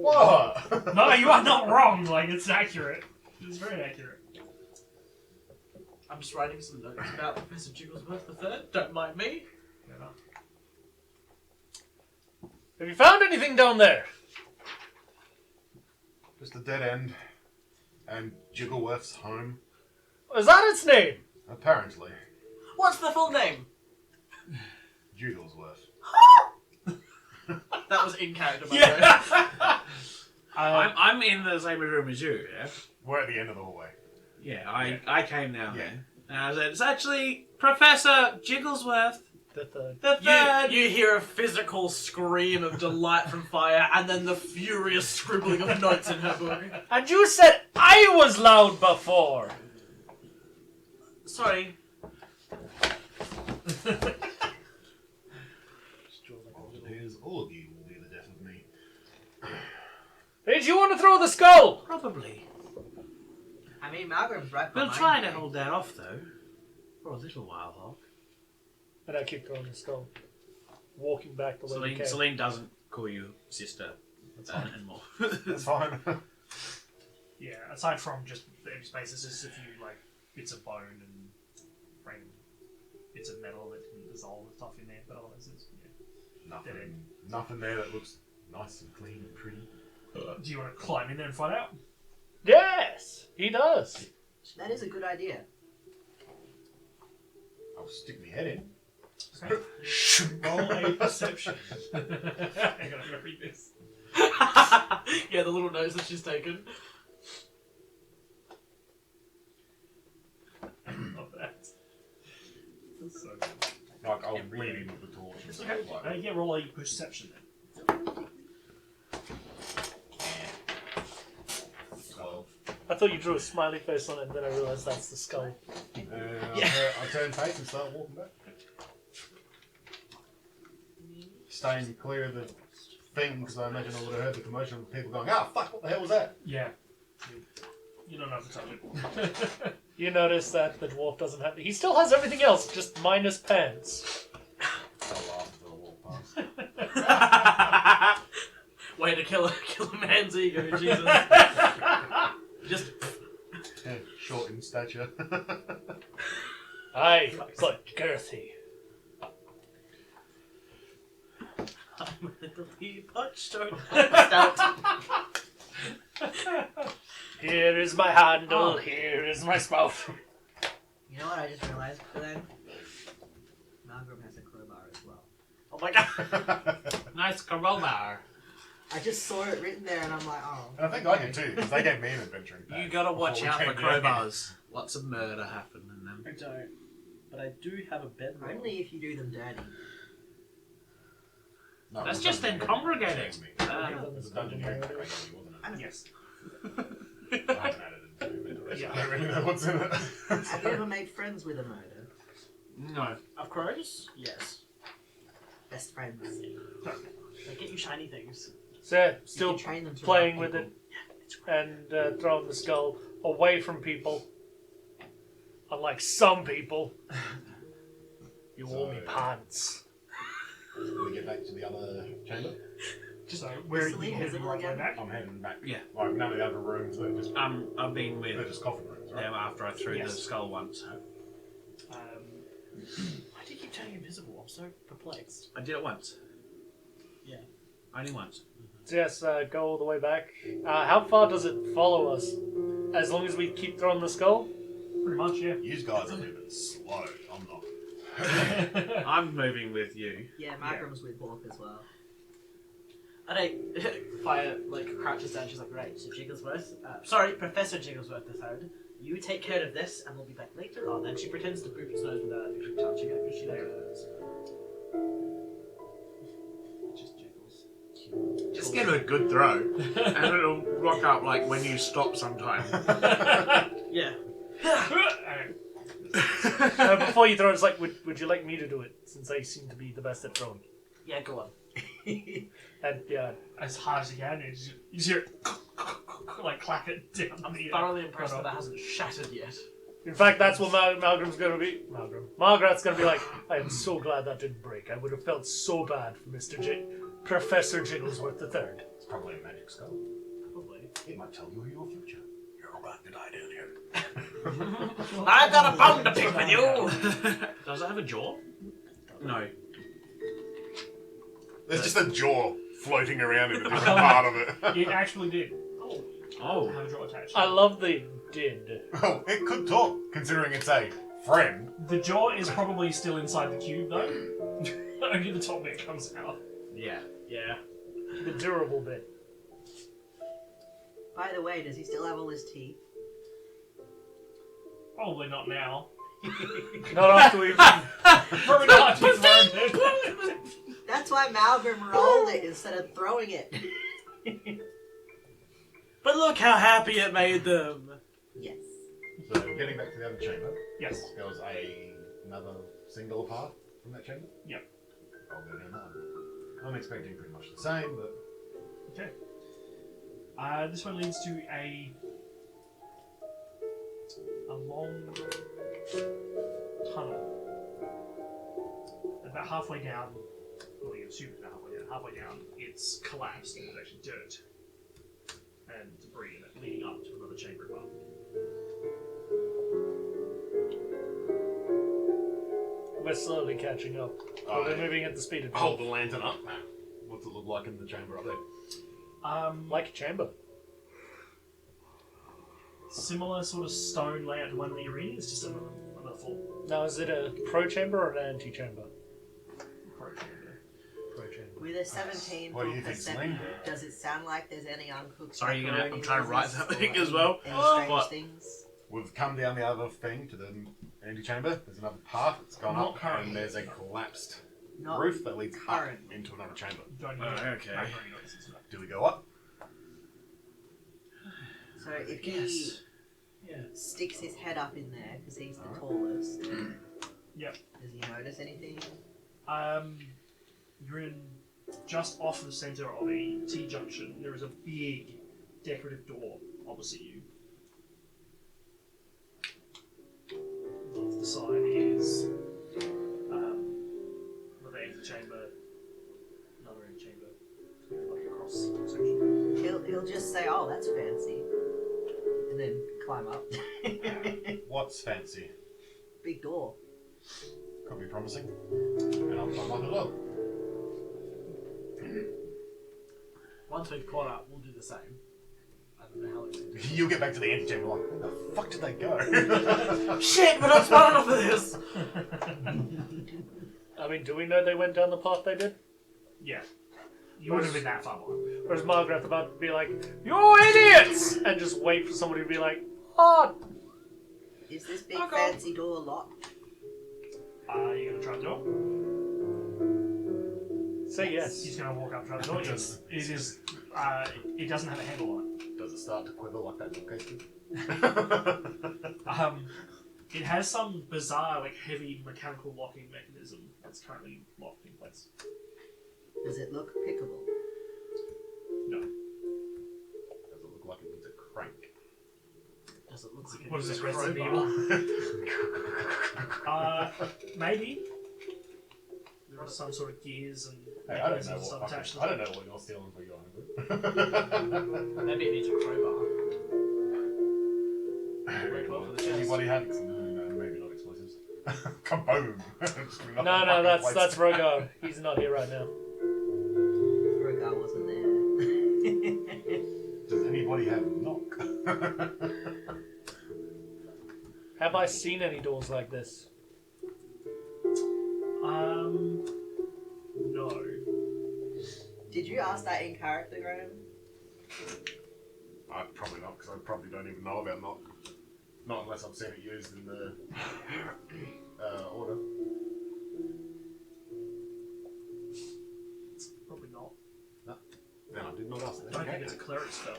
What? No, you are not wrong. Like, it's accurate. It's very accurate. I'm just writing some notes about Professor Jigglesworth III. Don't mind me. Yeah. Have you found anything down there? Just a dead end. And Jigglesworth's home. Is that its name? Apparently. What's the full name? Jigglesworth. That was in character, by the way. I'm in the same room as you, yeah? We're at the end of the hallway. Yeah, I came down Yeah. there. And I said, it's actually Professor Jigglesworth. The third. The third! You hear a physical scream of delight from Fire, and then the furious scribbling of notes in her book. And you said I was loud before. Sorry. Here's all of you will be the death of me. Did you want to throw the skull? Probably. I mean, Malcolm's right We'll behind try me. to hold that off, though. For a little while, Hawk. And I keep throwing the skull. Walking back the way we Celine, came. Celine doesn't call you sister anymore. That's fine. Yeah, aside from just the empty spaces, just a few like bits of bone and random bits of metal that didn't dissolve and stuff in there, but otherwise it's Nothing there that looks nice and clean and pretty. Do you want to climb in there and find out? Yes, he does. That is a good idea. I'll stick my head in. Okay. Roll a perception. I'm gonna read this. Yeah, the little notes that she's taken. Love that. That's so good. Like, I'll lean in with the torch. And stuff Okay. like that. Yeah, roll a perception then. 12. I thought you drew a smiley face on it, and then I realized that's the skull. I turn face and start walking back. Staying clear of the thing, because I imagine I would have heard the commotion of people going, ah, fuck, what the hell was that? Yeah. You don't have to touch it. You notice that the dwarf doesn't have. He still has everything else, just minus pants. I'll laugh until I walk past. Way to kill a man's ego, Jesus. Just Yeah, short in stature. Aye, but girthy. I'm a little pea touchstone. Here is my handle, Oh. here is my spout. You know what I just realized for then? Malcolm has a crowbar as well. Oh my god. Nice crowbar. I just saw it written there and I'm like, oh. And I think I did too, because they gave me an adventuring pack. You gotta watch before we out for came down here. crowbars. Lots of murder happen in them. I don't. But I do have a bedroll. Only if you do them dirty. No, That's it was just them Dungeon congregating. Dragons me. Ah. It was a Dungeon Dragons pack, wasn't it? Yes. I haven't added it to the rest. Yeah. I don't really know what's in it. Have you ever made friends with a murder? No. Of crows? Yes. Best friends. They get you shiny things. So, yeah, You still can train them to playing love with people. it and throwing the skull away from people. Unlike some people. You owe me So- pants. Can we get back to the other chamber? So where are you Celine, is heading it right way again? back? I'm heading back. Yeah. Like, none of the other rooms, they're just I've been with coffin rooms, right? them after I threw the Yes. skull once. Um, Why do you keep turning invisible? I'm so perplexed. I did it once. Yeah. Only once. So yes, go all the way back. How far does it follow us? As long as we keep throwing the skull? pretty much, yeah. You guys are moving slow. I'm not. I'm moving with you. Yeah, Malcolm's with Hawk as well. And Fire, like, crouches down. She's like, right, so Jigglesworth. Sorry, Professor Jigglesworth III. You take care of this, and we'll be back later on. And she pretends to poop its nose without actually touching it, because she knows it hurts. It just jiggles. Just give it a good throw, and it'll rock up like when you stop sometime. Yeah. Before you throw it, it's like, would you like me to do it? Since I seem to be the best at throwing. Yeah, go on. And yeah, As hard as you can, you just hear it like clack it down. I'm the, thoroughly impressed that it hasn't shattered yet. in fact, that's what Malcolm's going to be. Margaret's going to be like, I am so glad that didn't break. I would have felt so bad for Professor Jigglesworth III. It's probably a magic skull. Probably. It might tell you your future. You're about to die down here. I've got a bone to pick with you! Does it have a jaw? No. There's just a jaw floating around in a different part of it. It actually did. Oh. Have a jaw attached. I love the did. Well, it could talk, considering it's a friend. The jaw is probably still inside the cube, though. Only the top bit comes out. Yeah. Yeah. The durable bit. By the way, does he still have all his teeth? Probably not now. Not after we've... Probably not after you've learned it. That's why Malcolm rolled it instead of throwing it. But look how happy it made them. Yes. So, getting back to the other chamber, Yes. there was another singular path from that chamber? Yep. I'll go down that one. I'm expecting pretty much the same, but... Okay. This one leads to a long tunnel. About halfway down, well, you assume it's about halfway down, it's collapsed and there's actually dirt and debris in it, leading up to another chamber above. We're slowly catching up. We're moving at the speed of Hold the lantern up. What's it look like in the chamber up there? like a chamber. Similar sort of stone layout to one that you're in, it's just another full Now, is it a pro chamber or an anti chamber? pro chamber. Pro chamber. With a 17 What do you think, perception, Celine? does it sound like there's any uncooked Sorry, you're gonna- pepperoni I'm trying to write noises something or as well. Any Oh, strange what? things? We've come down the other thing to the antechamber. There's another path that's gone Not up, currently. and there's a collapsed Not roof that leads up currently. into another chamber. Don't Oh, hear okay. macaroni noises. No. Do we go up? So if he Yes. Yeah. sticks his head up in there because he's the Alright. tallest, Yep. does he notice anything? You're in just off the center of a T-junction. There is a big decorative door opposite you. Off the side is another antechamber, another antechamber, like a cross section. He'll just say, "Oh, that's fancy," and then climb up. What's fancy? Big door. Could be promising. And I'll climb up as well. Once we've caught up, we'll do the same. I don't know how it's going to You'll get back to the antechamber like, where the fuck did they go? Shit, we're not smart enough for this! I mean, do we know they went down the path they did? Yeah. You wouldn't have been that far behind. Or is Margaret about to be like, "You idiots!" and just wait for somebody to be like, "Oh, Is this big Okay. fancy door locked? Are you going to try and do it? say He's yes." going to walk up and try to do it. Does- It is. It doesn't have a handle on it. Does it start to quiver like that bookcase did? It has some bizarre, like heavy mechanical locking mechanism that's currently locked in place. Does it look pickable? No. Does it look like it needs a crank? Does it look like What is this, a Resident crowbar? Evil? Maybe. There are some sort of gears and Hey, I don't know mechanisms what attached to I don't them. know what you're stealing for your own. Maybe it needs a crowbar. Worked well for the chest. Anybody have no, maybe not explosives. Kaboom! No, that's Rogar. He's not here right now. Rogar wasn't there. Does anybody have knock? Have I seen any doors like this? No. Did you ask that in character, Graham? Probably not, because I probably don't even know about knock. Not unless I've seen it used in the order. Probably not. Then I did not ask I that. don't think it's a cleric spell.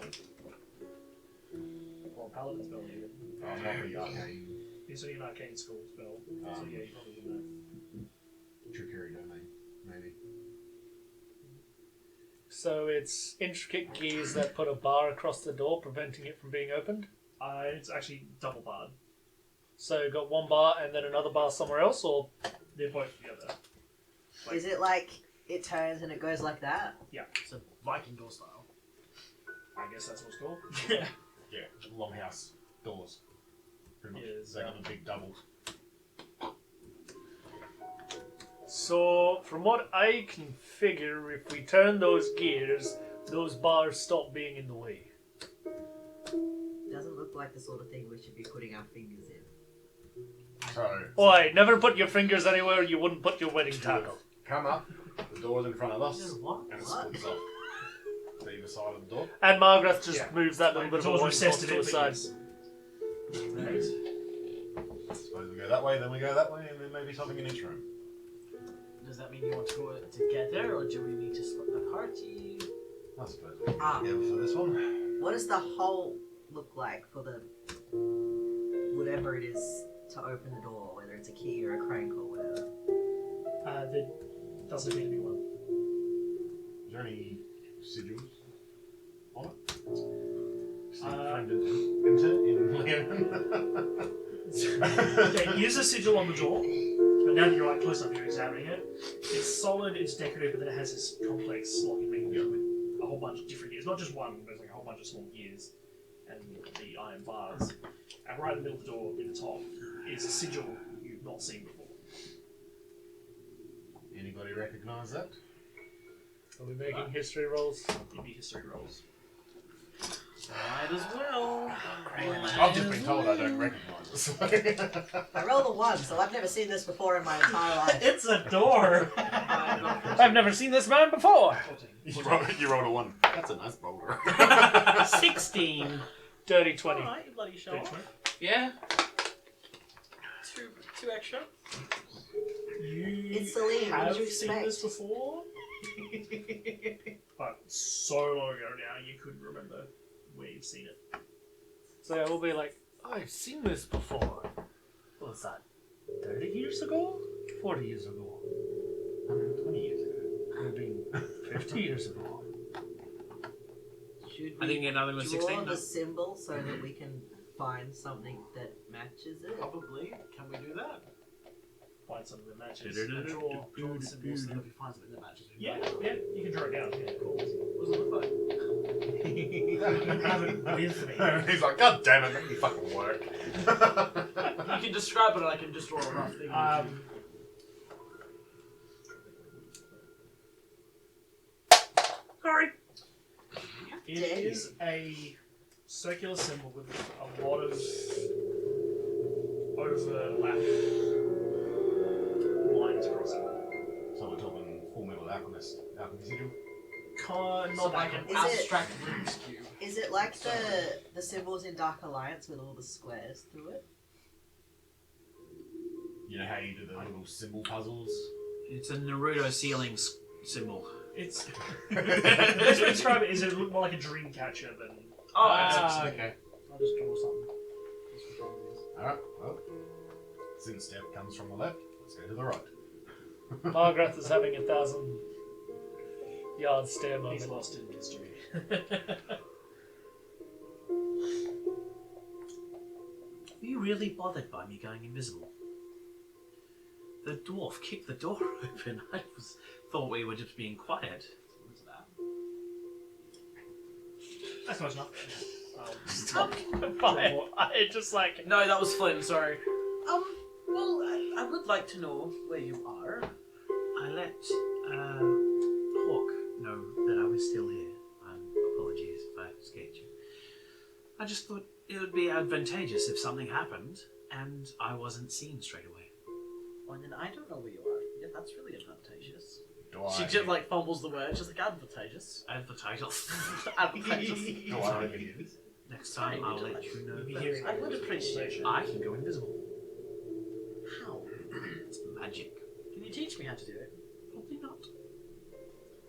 Or a paladin spell, even. I'm not the arcane It's only an arcane school spell. So yeah, you probably wouldn't know. trickery domain, maybe. So it's intricate gears that put a bar across the door, preventing it from being opened. It's actually double barred. So got one bar and then another bar somewhere else, or They're both together. Is it like it turns and it goes like that? It's a Viking door style. I guess that's what it's called. Yeah, longhouse doors. Pretty much. Yes, They got the big doubles. so from what I can figure, if we turn those gears, those bars stop being in the way. Doesn't look like the sort of thing we should be putting our fingers in. So, Oi, never put your fingers anywhere you wouldn't put your wedding tackle. come up, the door's in front of us, What? and it What? splits off. either side of the door. And Margaret just Yeah. moves that little Like, bit the of a door's loincloth recessed to a the bit, side. but yes. Suppose we go that way, then we go that way, and then maybe something in each room. Does that mean you want to go together, or do we need to split the party? I suppose we can Ah. go together for this one. What does the hole look like for the whatever it is to open the door, whether it's a key or a crank or whatever? There doesn't appear to be one. Is there any sigils on it? See, Uh, friend enter in Leon. There is a sigil on the door, but now that you're right close up, you're examining it. It's solid, it's decorative, but then it has this complex locking mechanism with a whole bunch of different gears. Not just one, there's like a whole bunch of small gears and the iron bars. And right in the middle of the door, in the top, is a sigil you've not seen before. Anybody recognise that? Are we making history rolls? Give me history rolls. Might as well. I've just been told I don't recognise it. I rolled a 1, so I've never seen this before in my entire life. It's a door! I've never seen this man before. You rolled a 1. That's a nice boulder. 16. Dirty 20. Alright, you bloody show. Yeah. Two extra. You It's Celine, what have did you seen expect? this before, but so long ago now you couldn't remember where you've seen it. So yeah, we'll be like, I've seen this before. What was that? 30 years ago? 40 years ago? 120 years ago. Could have been 50 years ago. Should I we didn't get another one draw 16. the symbol so that we can find something that matches it? Probably. Can we do that? Find something that matches. Draw the symbols so that we find something that matches. Yeah, yeah, you can draw it down. Yeah, cool. What does it look like? You have it with me. He's like, God damn it, make me fucking work. You can describe it, and I can just draw a rough thing. Sorry. It is a circular symbol with a lot of overlap lines across it. So we're talking Full Metal Alchemist sigil? Not like that an one. Is it- abstract Rubik's cube. Is it like the symbols in Dark Alliance with all the squares through it? You know how you do the little symbol puzzles? It's a Naruto ceiling symbol. It's the best way to describe it is it looked more like a dream catcher than. Okay. I'll just draw something. Just for fun. Alright, well, since step comes from the left, let's go to the right. Margaret is having 1,000 yard stare He's moment. lost in history. Were you really bothered by me going invisible? The dwarf kicked the door open. Thought we were just being quiet. What's that? That's close enough. Fine. I just like. No, that was Flynn, sorry. Well, I would like to know where you are. I let Hawk know that I was still here. Apologies if I scared you. I just thought it would be advantageous if something happened and I wasn't seen straight away. Well, then I don't know where you are. Yeah, that's really advantageous. Do She just like fumbles the word. She's like advantageous. Advertitles. Advantageous. Do I really use? Next time I'll let you know. You'll be hearing I would appreciate it. I can go invisible. How? It's magic. Can you teach me how to do it? Probably not.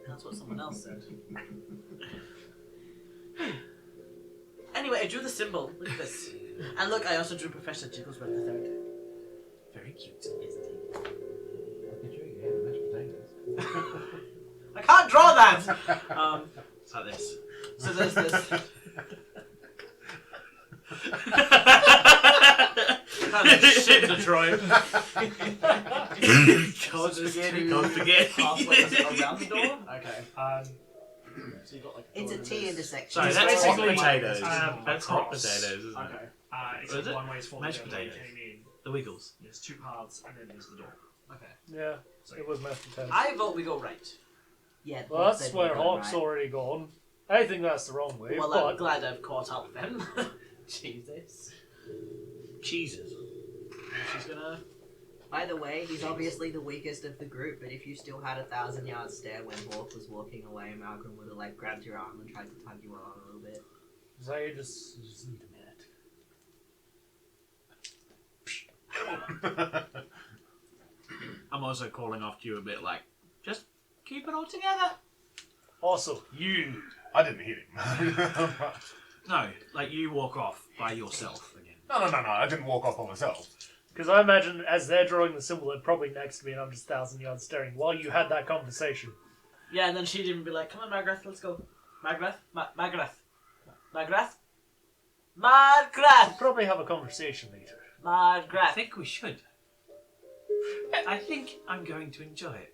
That's what someone else said. Anyway, I drew the symbol. Look at this. And look, I also drew Professor Jigglesworth III. Very cute. Isn't he? I can show you how to mash potatoes. I can't draw that! It's like this. So there's this. Kind of shit Detroit. Cod spaghetti. Pathways around the door? Okay. So you got like. It's a T intersection. Sorry, It's that's hot basically, potatoes. cross. That's hot potatoes, isn't it? Okay. It's Is it? one way for Mashed the potatoes. came in. The Wiggles. There's two paths, and then there's the door. Okay. Yeah, So it was mashed potatoes. I vote we go right. Yeah. Well, Hawk that's said where we're Hawk's right. already gone. I think that's the wrong way, Well, but I'm glad I've caught up then. Jesus. Cheeses. She's gonna By the way, he's obviously the weakest of the group, but if you still had 1,000-yard stare when Hawk was walking away, Malcolm would have like grabbed your arm and tried to tug you on a little bit. Zaya just need a minute. I'm also calling off to you a bit like, just keep it all together. Also, you. I didn't hit him. No, like you walk off by yourself again. No. I didn't walk off by myself. Because I imagine as they're drawing the symbol, they're probably next to me and I'm just 1,000 yards staring while you had that conversation. Yeah, and then she'd even be like, come on, Margaret, let's go. Margaret? Margaret? Margaret? Margaret! Probably have a conversation later. I Margaret! think we should. I think I'm going to enjoy it.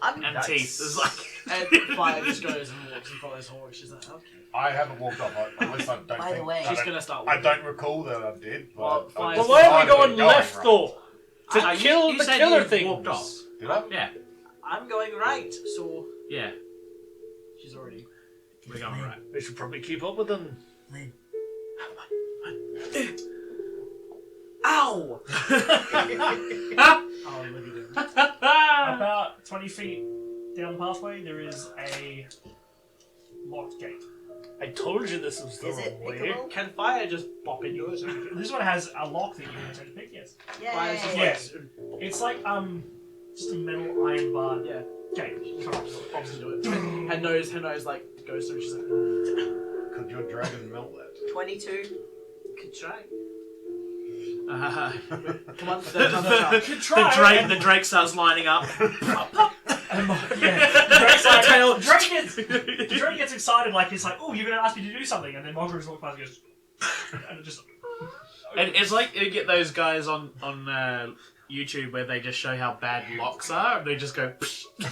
And Nice. Teeth is like... And Fire just goes and walks and follows Hawk. She's like, okay. I haven't walked off. At least I don't By the think. way- I She's don't- gonna start I walking. don't recall that I did. Well, But fine. But why are we going left right. though? To You kill the said killer you things. walked off. Did I? Yeah, I'm going right, so yeah. she's already. We're going right. We should probably keep up with them. Ow! Ah! Oh, look at him. About 20 feet down the pathway, there is a locked gate. I told you this was the Is it wrong way. pickable? Can Fire just bop into it? This one has a lock that you can attempt to pick, yes. Fire's just Yay! Yes. It's like, just a metal iron bar Yeah, gate. pops into it. Her nose like goes through. She's like, Could your dragon melt that? 22. could try. Uh, Come on, third time the charm. the Drake starts lining up. The Drake gets excited, like he's like, "Oh, you're gonna ask me to do something," and then Margaret just walks past and goes, and it just. And it's like you get those guys on YouTube where they just show how bad locks are, and they just go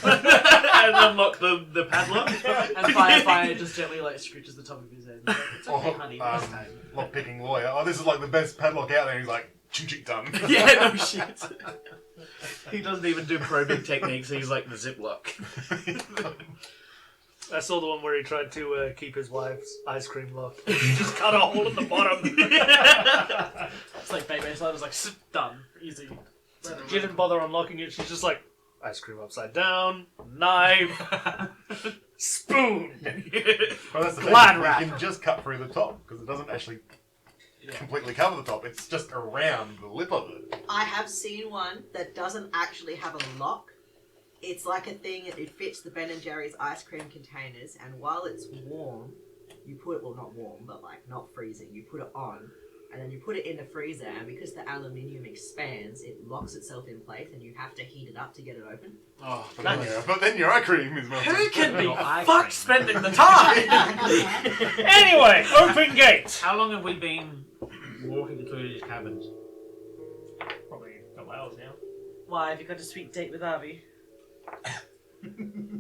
and unlock the padlock. And Fire just gently like scratches the top of his head. He's like, it's okay, honey, next time. Lock picking lawyer. Oh, this is like the best padlock out there. He's like, ching ching done. Yeah, no shit. He doesn't even do probing techniques. He's like the ziplock. I saw the one where he tried to keep his wife's ice cream locked. He just cut a hole in the bottom. It's like Baby Slide was like, "Sit, done, easy." She didn't bother unlocking it. She's just like, ice cream upside down, knife, spoon. Well, that's the Glad thing. wrap. You can just cut through the top because it doesn't actually completely cover the top. It's just around the lip of it. I have seen one that doesn't actually have a lock. It's like a thing, it fits the Ben & Jerry's ice cream containers, and while it's warm, you put it, well, not warm, but like not freezing, you put it on, and then you put it in the freezer, and because the aluminium expands, it locks itself in place, and you have to heat it up to get it open. Oh, But then your eye cream is melted. Who can be Your eye fucked cream. spending the time? Anyway, open gate. How long have we been walking through these cabins? Probably a couple hours now. Why, have you got a sweet date with Avi?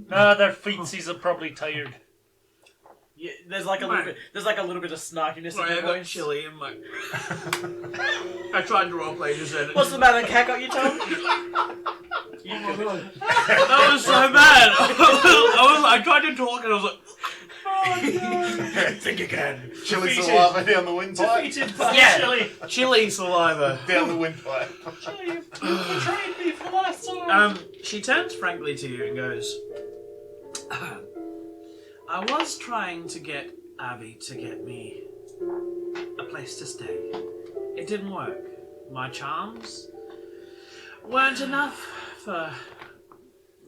Their feetsies are probably tired. Yeah, there's like a little bit. There's like a little bit of snarkiness. Sorry, in I your got voice. chilly and like I tried to roleplay just then. What's the matter? Cat got your tongue? That was so bad. I tried to talk and I was like, Think again. Chili saliva down the windpipe. Defeated by Yeah. Chili. chili saliva. Down the windpipe. Chili, you betrayed me for the last time. She turns frankly to you and goes, I was trying to get Avi to get me a place to stay. It didn't work. My charms weren't enough for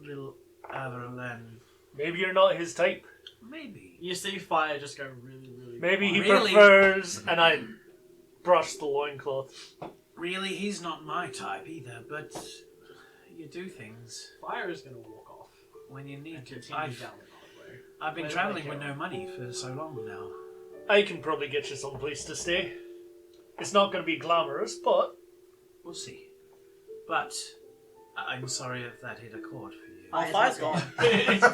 little Averland. Maybe you're not his type. Maybe. You see Fire just go really, really. Maybe he Really? prefers, and I brush the loincloth. Really, he's not my type either, but you do things Fire is gonna walk off when you need and to. continue I've down the pathway. been travelling with no money for so long now. I can probably get you someplace to stay. It's not going to be glamorous, but We'll see. But I'm sorry if that hit a chord for you. Oh, Fire's gone.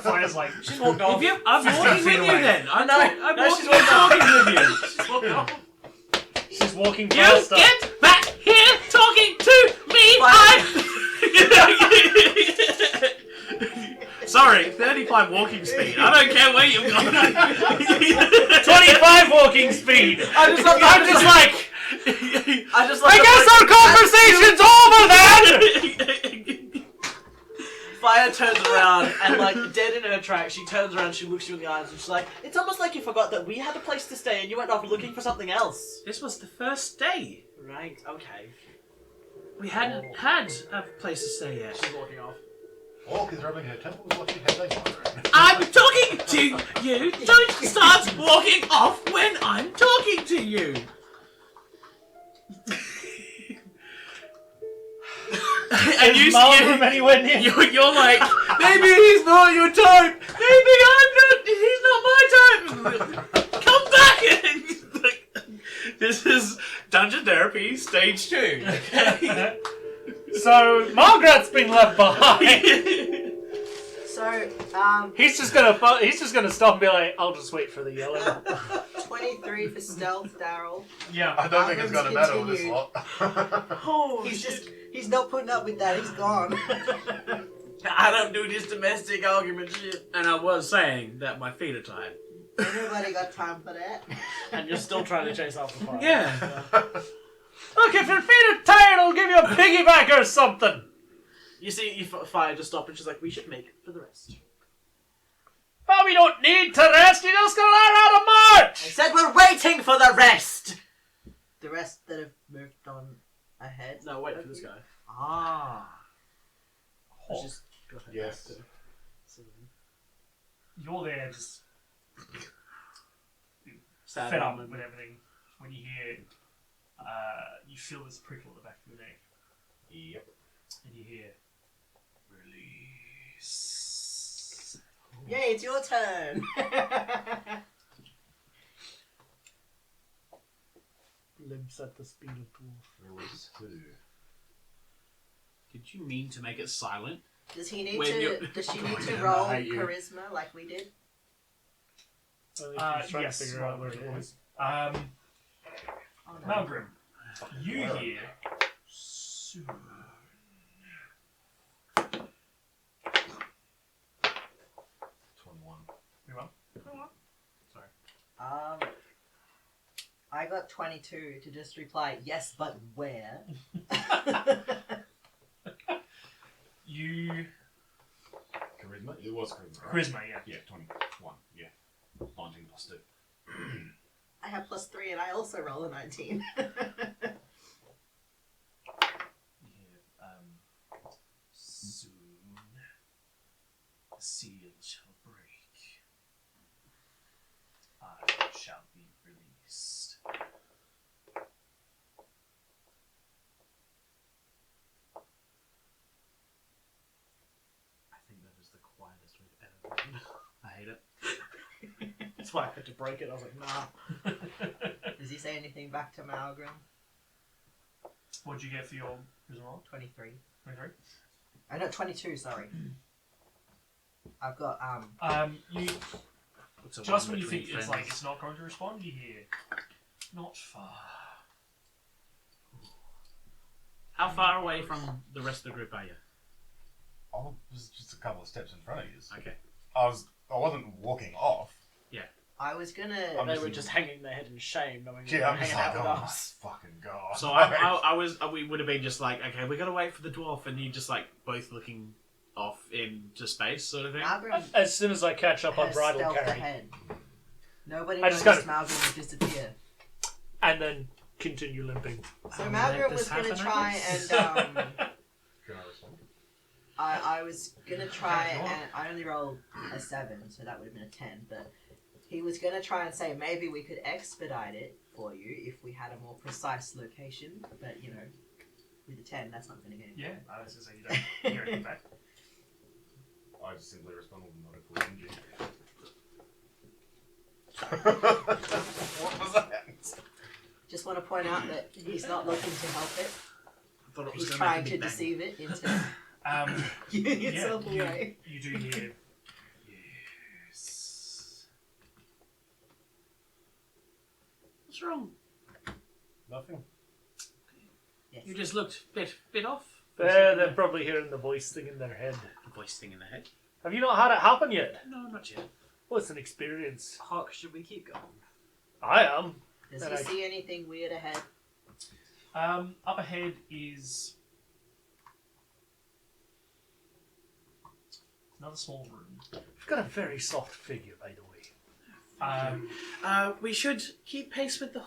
Fire's like, She's walked off. I'm walking with you then. I'm No, she's talking with you. She's walked off. she's walking You past us. get back here talking to me. Sorry, 35 walking speed. I don't care where you've gone. 25 walking speed! I'm just like. I just like I guess our conversation's over then! Fire turns around and, like, dead in her tracks, she turns around, she looks you in the eyes, and she's like, it's almost like you forgot that we had a place to stay and you went off looking for something else. This was the first day. Right, okay. We hadn't had a place to stay yet. She's walking off. Orc is rubbing her temples watching how they wander. I'm talking to you. Don't start walking off when I'm talking to you. And Is Malcolm anywhere near? you're like, maybe he's not your type. Maybe he's not my type. Come back. This is Dungeon Therapy Stage 2. Okay. So, Margaret's been left behind. So, He's just gonna stop and be like, I'll just wait for the yelling. 23 for stealth, Daryl. Yeah. I don't think it's going to matter with this lot. Oh, He's not putting up with that, he's gone. I don't do this domestic argument shit. And I was saying that my feet are tired. Everybody got time for that? And you're still trying to chase after fire. Yeah. Look, if your feet are tired, I'll give you a piggyback or something. You see Fire just stop and she's like, we should make for the rest. But we don't need to rest, you just gotta learn how to I march! said we're waiting for the rest! The rest that have moved on ahead? No, wait for this guy. Ah. She's got her Yes. back to- so- You're there just Sad fed up moment. with everything. When you hear, you feel this prickle at the back of your neck. Yep. And you hear, release. Yay, it's your turn! Limbs at the speed of dwarf. Release who? Did you mean to make it silent? Does she need When to I roll hate you. charisma like we did? I think she's trying Yes, to figure out where it is. Oh, no. Malgrim, you hear soon. 21. Everyone? Sorry. I got 22 to just reply, yes, but where? You Charisma? It was charisma. Right? charisma, yeah. Yeah, 21. Yeah. 19 plus 2. I have +3 and I also roll a 19. You hear soon the seal shall break. I shall be released. I think that is the quietest we've ever been. I hate it. That's why I had to break it. I was like, nah. Does he say anything back to Malgrim? What'd you get for your charisma roll? 23. 23? I know 22, sorry. I've got, You It's a just one when you between think it's friends. like it's not going to respond, you hear not far. How far away from the rest of the group are you? I was just a couple of steps in front of you. Okay. I wasn't walking off. I was gonna... I'm They just- were just hanging their head in shame knowing they Yeah, were I'm just hanging like, out oh with my us. fucking god. So we would have been just like, okay, we gotta wait for the dwarf, and you just like both looking off into space, sort of thing. Malgrim As soon as I catch up on has bridal stealth carry. ahead. Nobody I just noticed got Malgrim would disappear. And then continue limping. So Let Malgrim this was gonna happen, I try guess. and, Can I respond? I was gonna try and I only rolled a 7, so that would have been a 10, but he was gonna try and say maybe we could expedite it for you if we had a more precise location, but you know, with a 10 that's not gonna get him. Yeah, I was going to say you don't hear anything back. I just simply respond with not a clue engine. What was that? Just want to point out that he's not looking to help it. I thought it was He's gonna trying make a to big bang. deceive it into giving Yeah, itself away. you do hear. Yes. What's wrong? Nothing. Yes. You just looked bit off. They're probably hearing the voice thing in their head. The voice thing in the head. Have you not had it happen yet? No, not yet. Well, it's an experience. Hawk, should we keep going? I am. Does And he I- see anything weird ahead? Up ahead is another small room. We've got a very soft figure, by the way. We should keep pace with the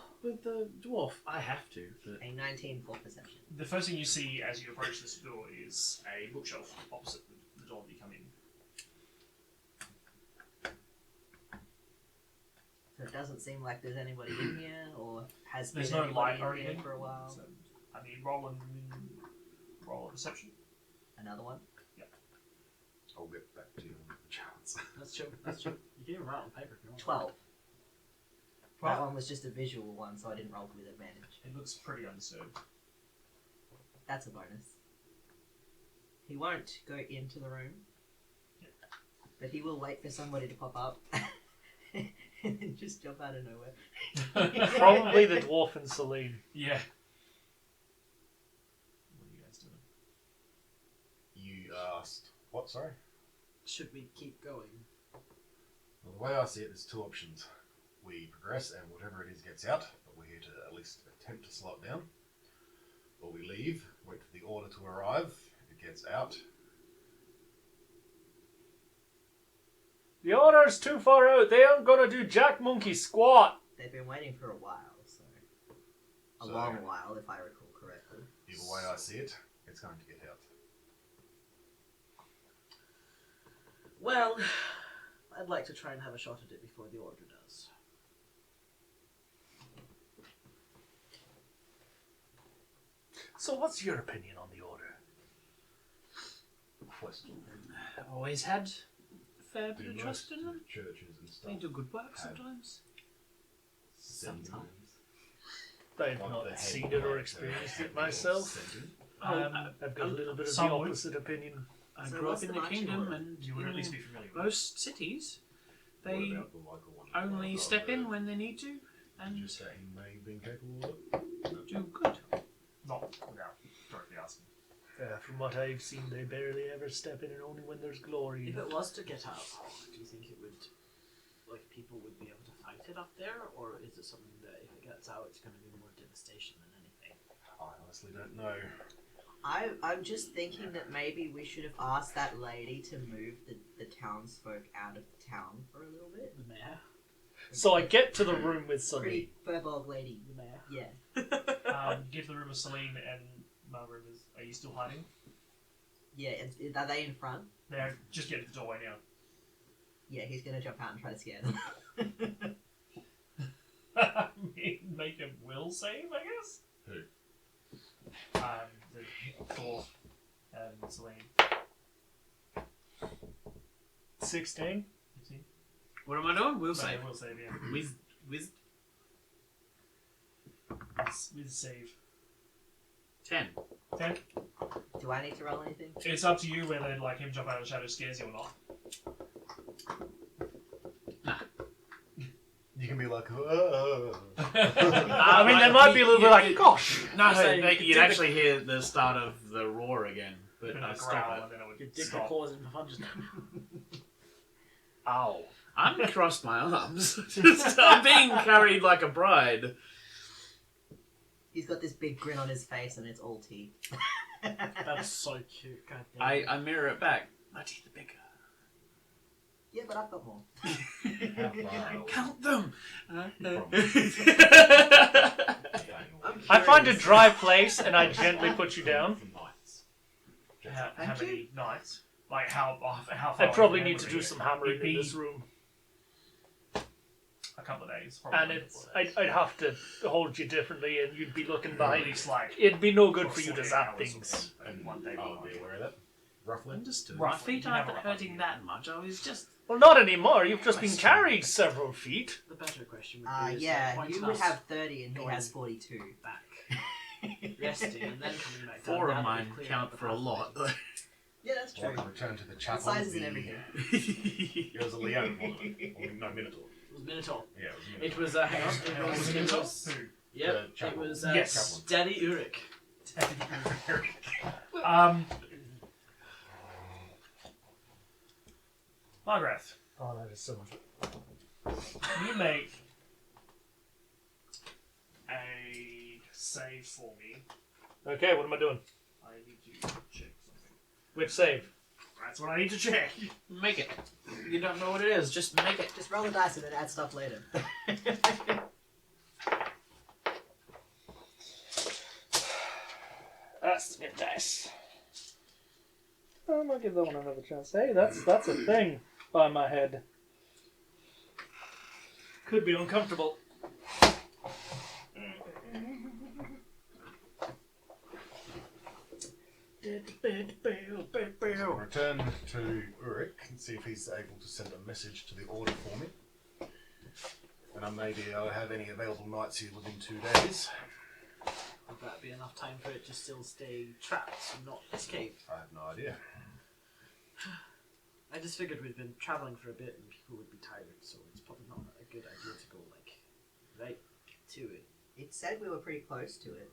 dwarf. I have to. But... A 19 for perception. The first thing you see as you approach this door is a bookshelf opposite the door that you come in. So it doesn't seem like there's anybody in here, or has There's been no anybody light or in here anything for a while. So, I mean, roll a perception. Another one. I'll get back to you on the chance. That's true. That's true. You can even write on paper if you want. 12. Well- That one was just a visual one, so I didn't roll with advantage. It looks pretty undisturbed. That's a bonus. He won't go into the room, but he will wait for somebody to pop up and then just jump out of nowhere. Probably the dwarf and Celine. Yeah. What are you guys doing? You asked what? Sorry. Should we keep going? Well, the way I see it, there's two options. We progress and whatever it is gets out, but we're here to at least attempt to slow it down. Or we leave, wait for the order to arrive, it gets out. The order's too far out. They aren't gonna do jack monkey squat. They've been waiting for a while, so a So- long while, if I recall correctly. Either way I see it, it's going to get out. Well, I'd like to try and have a shot at it before the order does. So what's your opinion on the order? Question. I've always had a fair bit of Do trust most in them. churches and stuff They do good work have sometimes. send Sometimes. I've Like the not head seen it or character experienced have it myself. send I've got a little bit of the some would. opposite opinion. I So grew what's up in the the marching kingdom, order? and You would at in least be familiar with it. most cities, What they about the local one? only step in when they need to and Just say he may have been capable of it. do good. Not without directly asking. From what I've seen, they barely ever step in, and only when there's glory. If it was to get out, do you think it would, like, people would be able to fight it up there, or is it something that if it gets out, it's going to be more devastation than anything? I honestly don't know. I'm just thinking that maybe we should have asked that lady to move the townsfolk out of town for a little bit. The mayor? So I get to the room with Celine. Pretty furbog lady. The mayor? Yeah. Get to the room with Celine and Margaret. Are you still hiding? Yeah, are they in front? They're just getting to the doorway now. Yeah, he's gonna jump out and try to scare them. Make a will save, I guess? Who? The dwarf and Celine. 16. 15? What am I doing? We'll No, save. will save, yeah. With With save. 10. 10? Do I need to roll anything? It's up to you whether like him jump out of the shadow scares you or not. You can be like, I mean, there might be a little bit like, gosh. No, So you you'd could do actually hear the start of the roar again, but And I a stop growl, it. and then it would You dig the stop. claws in the punches. Ow. I'm crossed my arms. I'm being carried like a bride. He's got this big grin on his face and it's all teeth. That's so cute. God damn. I mirror it back. My teeth are bigger. Yeah, but I've got more. Count them. I find a dry place and I gently put you down. How Thank many nights? Like how far? I probably away need to would do it some be? hammering It'd in be this room. A couple of days. Probably And a it's couple of days. I'd have to hold you differently and you'd be looking At behind. least like It'd be no good for for you to 48 zap hours things. and one day. I'll be aware of that. Roughly. Understood. Roughly, My feet you can aren't have a rough hurting idea. that much. I was just. Well, not anymore. You've just been carried several feet. The better question would be: is Yeah, point you us would have 30 and he going has 42. back, resting, and then coming back. 4 down. of Now that mine we've cleared count up the for a lot. pathway. Yeah, that's true. Welcome, return to the The chapel. sizes and everything. It was a Leon one. No, Minotaur. It was Minotaur. Yeah, it was It was hang on. And It was, it it was was who? yep. The It chapel. was Yes. Daddy Urich. Margaret, Oh, that is so much. you make a save for me. Okay, what am I doing? I need to check something. Which save? That's what I need to check. Make it. You don't know what it is, just make it. Just roll the dice and then add stuff later. That's the dice. I'm gonna give that one another chance. Hey, that's a thing by my head. Could be uncomfortable. I'll return to Ulrich and see if he's able to send a message to the order for me. And maybe I'll have any available nights here within 2 days. Would that be enough time for it to still stay trapped and not escape? I have no idea. I just figured we'd been travelling for a bit and people would be tired, so it's probably not a good idea to go, like, right to it. It said we were pretty close to it.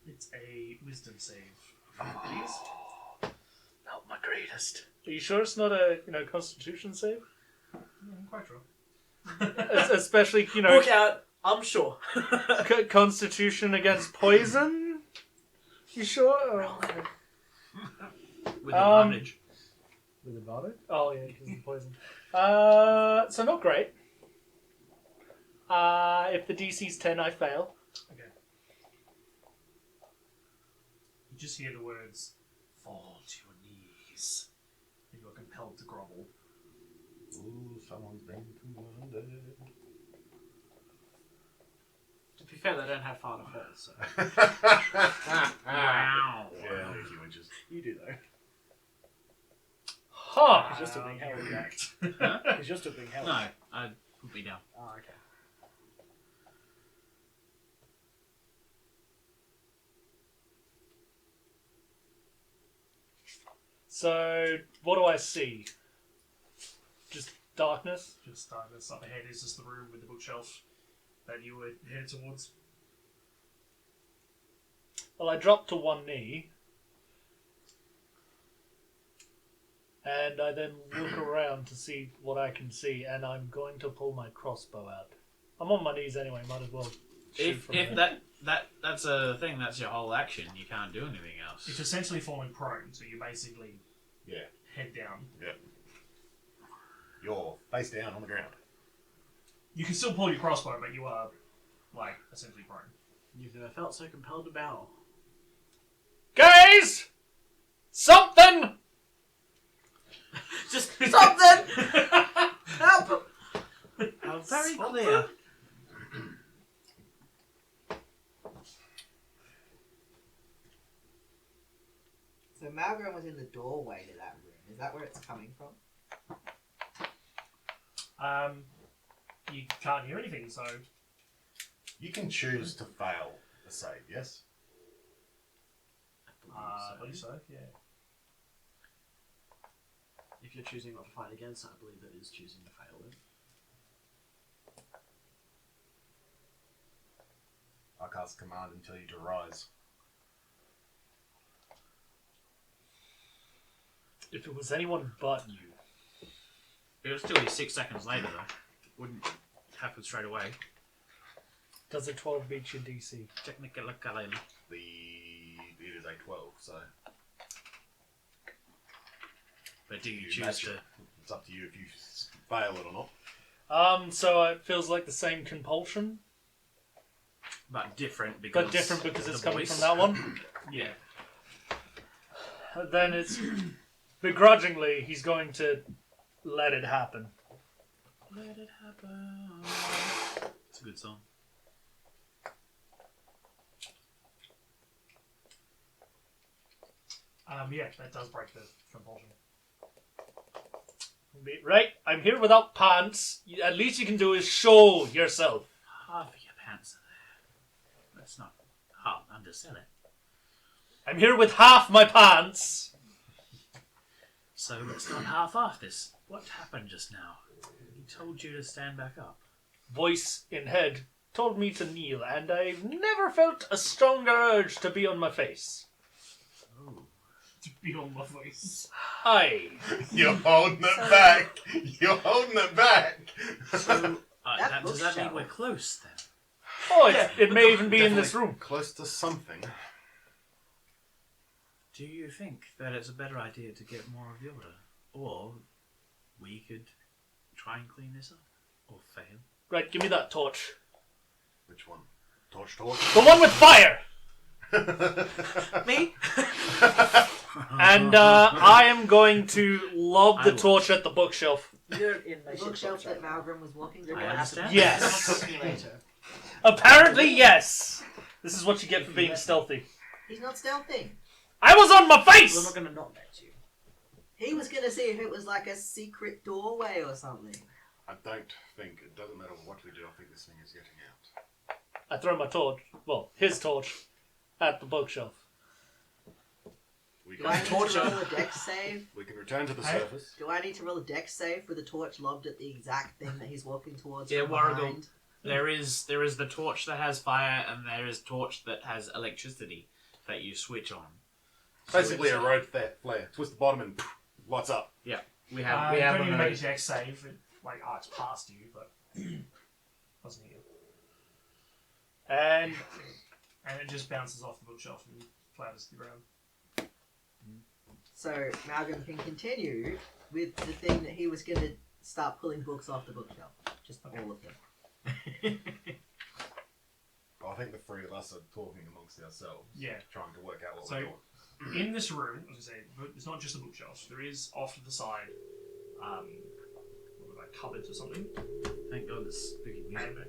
It's a wisdom save. Please. Not my greatest. Are you sure it's not a Constitution save? I'm quite sure. Especially Book out, I'm sure. Constitution against poison. You sure? Oh, okay. With advantage. With advantage? Oh yeah, because of poison. So not great. If the DC's 10, I fail. Okay. You just hear the words, fall to your knees. And you are compelled to grovel. Ooh, someone's been commanded. To be fair, they don't have far to fall, so. Wow. Yeah, only a few inches. You do, though. Huh. He's just a big hell react. Huh? He's just a big hell. No, I put me down. Oh, okay. So what do I see? Just darkness. Just this up ahead is just the room with the bookshelf that you were headed towards. Well, I drop to one knee. And I then look around to see what I can see, and I'm going to pull my crossbow out. I'm on my knees anyway, might as well shoot If from if there. that's a thing, that's your whole action. You can't do anything else. It's essentially falling prone, so you basically Yeah. head down. You're face down on the ground. You can still pull your crossbow, but you are, like, essentially prone. You've never felt so compelled to battle. Guys! Something! Just something! Help! Very clear. So Malgrim was in the doorway to that room. Is that where it's coming from? You can't hear anything, so You can choose to fail a save, yes? I believe so, yeah. If you're choosing not to fight against, I believe that is choosing to fail it. I cast command and tell you to rise. If it was anyone but you. It'll still be 6 seconds later, though. Wouldn't happen straight away. Does a 12 beat your DC? Technically. It is a 12, so But do you you choose match to... it. It's up to you if you fail it or not. So it feels like the same compulsion, But different because... but different because the it's coming voice. from that one. Yeah. Then it's begrudgingly he's going to let it happen. Let it happen. It's a good song. Yeah, that does break the compulsion. Right, I'm here without pants. At least you can do is show yourself. Half of your pants are there. Let's not undersell it. I'm here with half my pants. So let's not half-off this. What happened just now? He told you to stand back up. Voice in head told me to kneel, and I've never felt a stronger urge to be on my face. Oh. To be on my face. Aye. You're holding it back! You're holding it back! So Does that mean bookshelf. we're close then? Oh, it may even be in this Definitely room. Close to something. Do you think that it's a better idea to get more of the order? Or we could try and clean this up? Or fail? Right, give me that torch. Which one? Torch. The one with fire! Me? And I am going to lob I the will. torch at the bookshelf. You're in my The shit bookshelf box that right now. Malgrim was walking I through. understand. Yes. Me later. Apparently, yes. This is what you get for being stealthy. He's not stealthy. I was on my Well, I'm face! not gonna not let you. He was gonna see if it was like a secret doorway or something. I don't think it doesn't matter what we do. I think this thing is getting out. I throw my torch, well, his torch, at the bookshelf. We Do I can, need Torture. to roll a dex save? we can return to the Hey. surface. Do I need to roll a dex save with the torch lobbed at the exact thing that he's walking towards? Yeah, from Warrigal. behind? There is the torch that has fire, and there is torch that has electricity that you switch on. So Basically, it's- a road flare. Twist the bottom and poof, lights up. we You have don't a even make a dex save. It's past you, but wasn't here. And And it just bounces off the bookshelf and clatters to the ground. So Malgrim can continue with the thing that he was gonna start pulling books off the bookshelf. Just all of them. I think the three of us are talking amongst ourselves. Yeah. Trying to work out what So- we're doing. In this room, as I say, it's not just the bookshelves. There is off to the side, what are they, cupboards or something. Thank God there's spooky music. And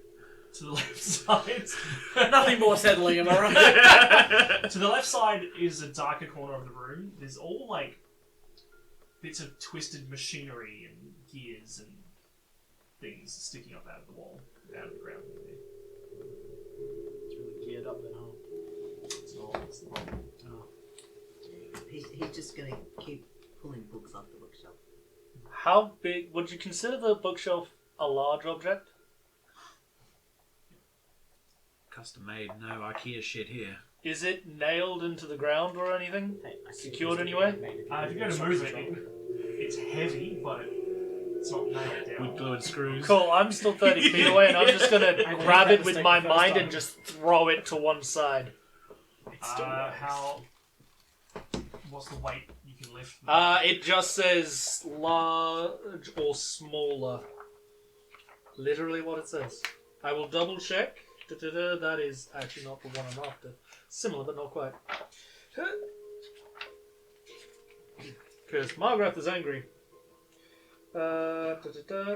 to the left side, Nothing more settling, am I right? to the left side is a darker corner of the room. There's all like bits of twisted machinery and gears and things sticking up out of the wall, out of the ground. It's really geared up then, huh? It's not. It's not. He's just gonna keep pulling books off the bookshelf. how big, would you consider the bookshelf a large object? Custom made, no IKEA shit here. Is it nailed into the ground or anything? Hey, I see Secured it. anyway? If you go to move it, it's heavy, but it's not nailed down. With glue and screws. Cool, I'm still 30 feet away and I'm just gonna I made grab that it with mistake my the first mind time. and just throw it to one side. It still works. What's the weight you can lift? It just says large or smaller. Literally what it says. I will double check. Da-da-da, that is actually not the one I'm after. Similar, but not quite. Because Margrath is angry.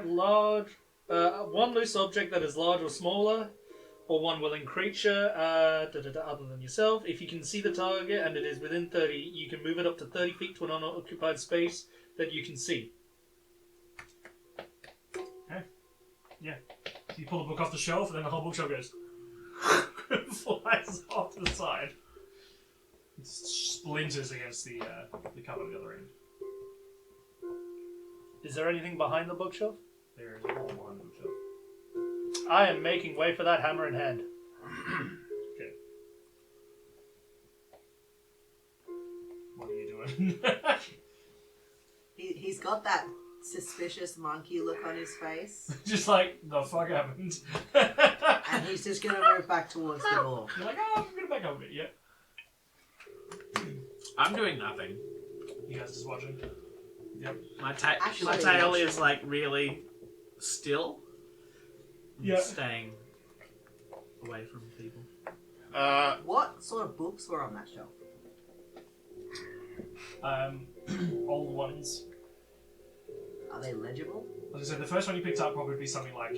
Large. One loose object that is large or smaller, or one willing creature, other than yourself. If you can see the target and it is within 30, you can move it up to 30 feet to an unoccupied space that you can see. You pull the book off the shelf, and then the whole bookshelf goes flies off to the side. It splinters against the cover at the other end. Is there anything behind the bookshelf? There is a wall behind the bookshelf. I am making way for that hammer in hand. Okay. What are you doing? He's got that suspicious monkey look on his face, Just like the fuck happened. and he's just gonna move back towards the door. You're like, oh, I'm gonna back up a bit. Yeah. I'm doing nothing. You guys just watching? Yep. My Actually, tail is like really still. I'm Yeah. Staying away from people. What sort of books were on that shelf? Old ones. Are they legible? As I said, the first one you picked up probably would be something like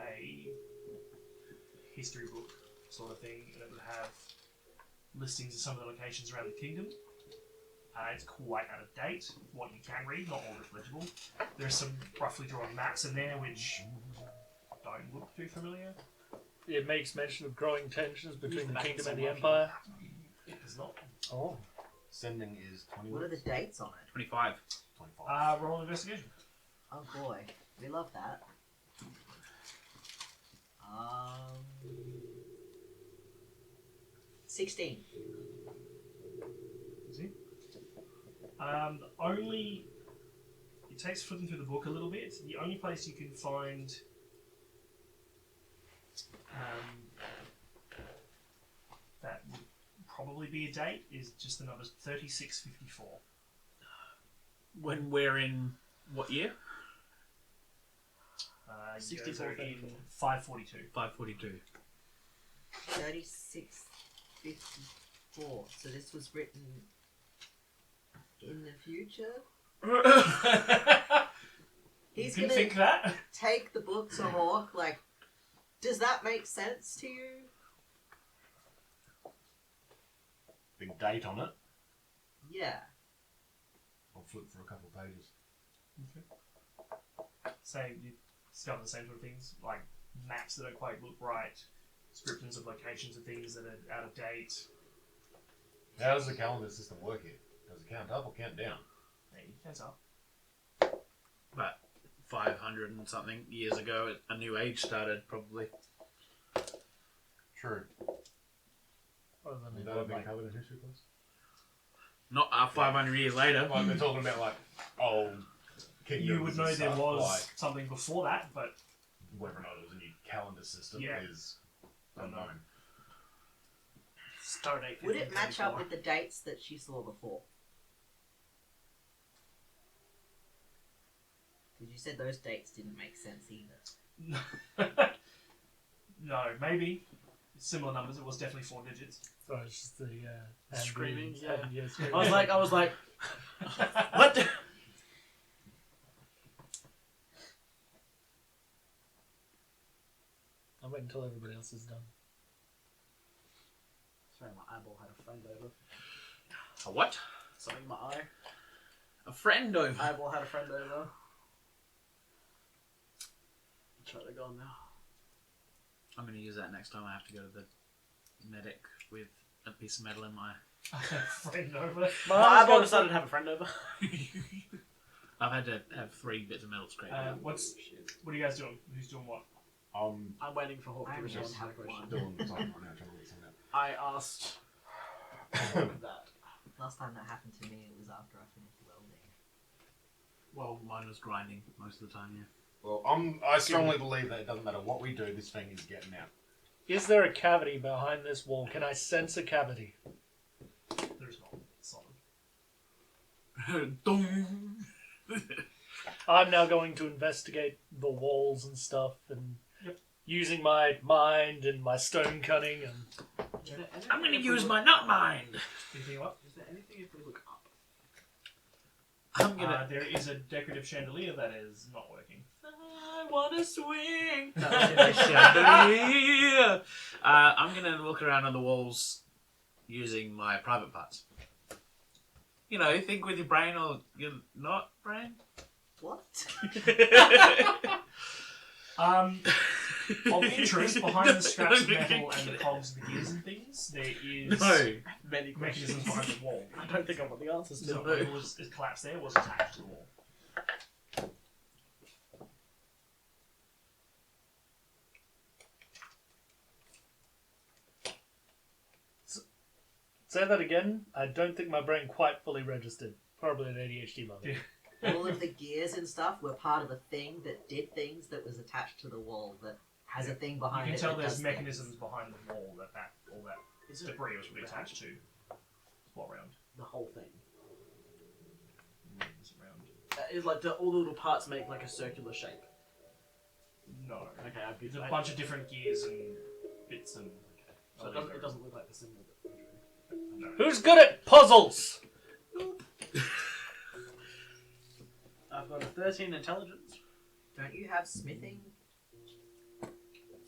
a history book sort of thing, and it would have listings of some of the locations around the kingdom. It's quite out of date, what you can read, not all of it's legible. There's some roughly drawn maps in there which don't look too familiar. It makes mention of growing tensions between the Back kingdom in and the some empire. It does not. Oh. Sending is 21. What are the dates on it? 25. 25. Roll an investigation. Oh boy, we love that. 16. See? Only takes flipping through the book a little bit. The only place you can find that would probably be a date is just the number 3654. When we're in what year? 64, in 542. 542. 3654. So this was written in the future. You He's can gonna think that. take the book to Hawk. Like, does that make sense to you? Big date on it. Yeah. I'll flip for a couple of pages. Say you discover the same sort of things, like maps that don't quite look right, descriptions of locations of things that are out of date. How does the calendar system work here? Does it count up or count down? Hey, hands up. About 500 and something years ago, a new age started, probably. True. Other than Would it, that have been like, covered in history class? Not 500 years later. Like they're talking about like old kingdoms. You would know and there stuff, was like something before that, but whether or not it was a new calendar system Yeah. is unknown. Start date. Would it match up 1534. with the dates that she saw before? Because you said those dates didn't make sense either. no, maybe similar numbers. It was definitely 4 digits. so it's just the Screaming, hand, yeah. screaming. I was like, what? I'll wait until everybody else is done. Sorry, my eyeball had a friend over. A what? Something in my eye. A friend over. Eyeball had a friend over. Try to go on now. I'm going to use that next time I have to go to the medic with a piece of metal in my... Friend over. My eyeball decided to have a friend over. I've had to have 3 bits of metal scraped out. What are you guys doing? Who's doing what? I'm I'm waiting for Hawk to I respond just to the have question. one. doing something right now, trying to get something out. I asked Hawk that. Last time that happened to me, it was after I finished welding. Well, mine was grinding most of the time, yeah. Well, I strongly believe that it doesn't matter what we do, this thing is getting out. Is there a cavity behind this wall? Can I sense a cavity? There's not. It's solid. Dong. I'm now going to investigate the walls and stuff, and using my mind and my stone cutting, and I'm going to use my nut mind. Anything what? Is there anything if we look up? I'm going to... There is a decorative chandelier that is not working. I want to swing. No, Chandelier. I'm going to look around on the walls using my private parts. You know, think with your brain or your not brain. What? Of interest, behind the scraps of metal and the cogs and the gears and things, there is No. many questions. mechanisms behind the wall. I don't think I want the answers to So them. it was collapsed there, was attached to the wall. say that again. I don't think my brain quite fully registered. Probably an ADHD level. Yeah. All of the gears and stuff were part of a thing that did things that was attached to the wall that has a thing You behind can it. tell that there's does mechanisms things. behind the wall that all that Is it debris was really attached to. What round? the whole thing? Is it round? It's like all the little parts make like a circular shape. No. Okay, I'd be. There's a bunch of different gears and bits and. So it doesn't look like the symbol. No. Who's good at puzzles? I've got a 13 intelligence. Don't you have smithing?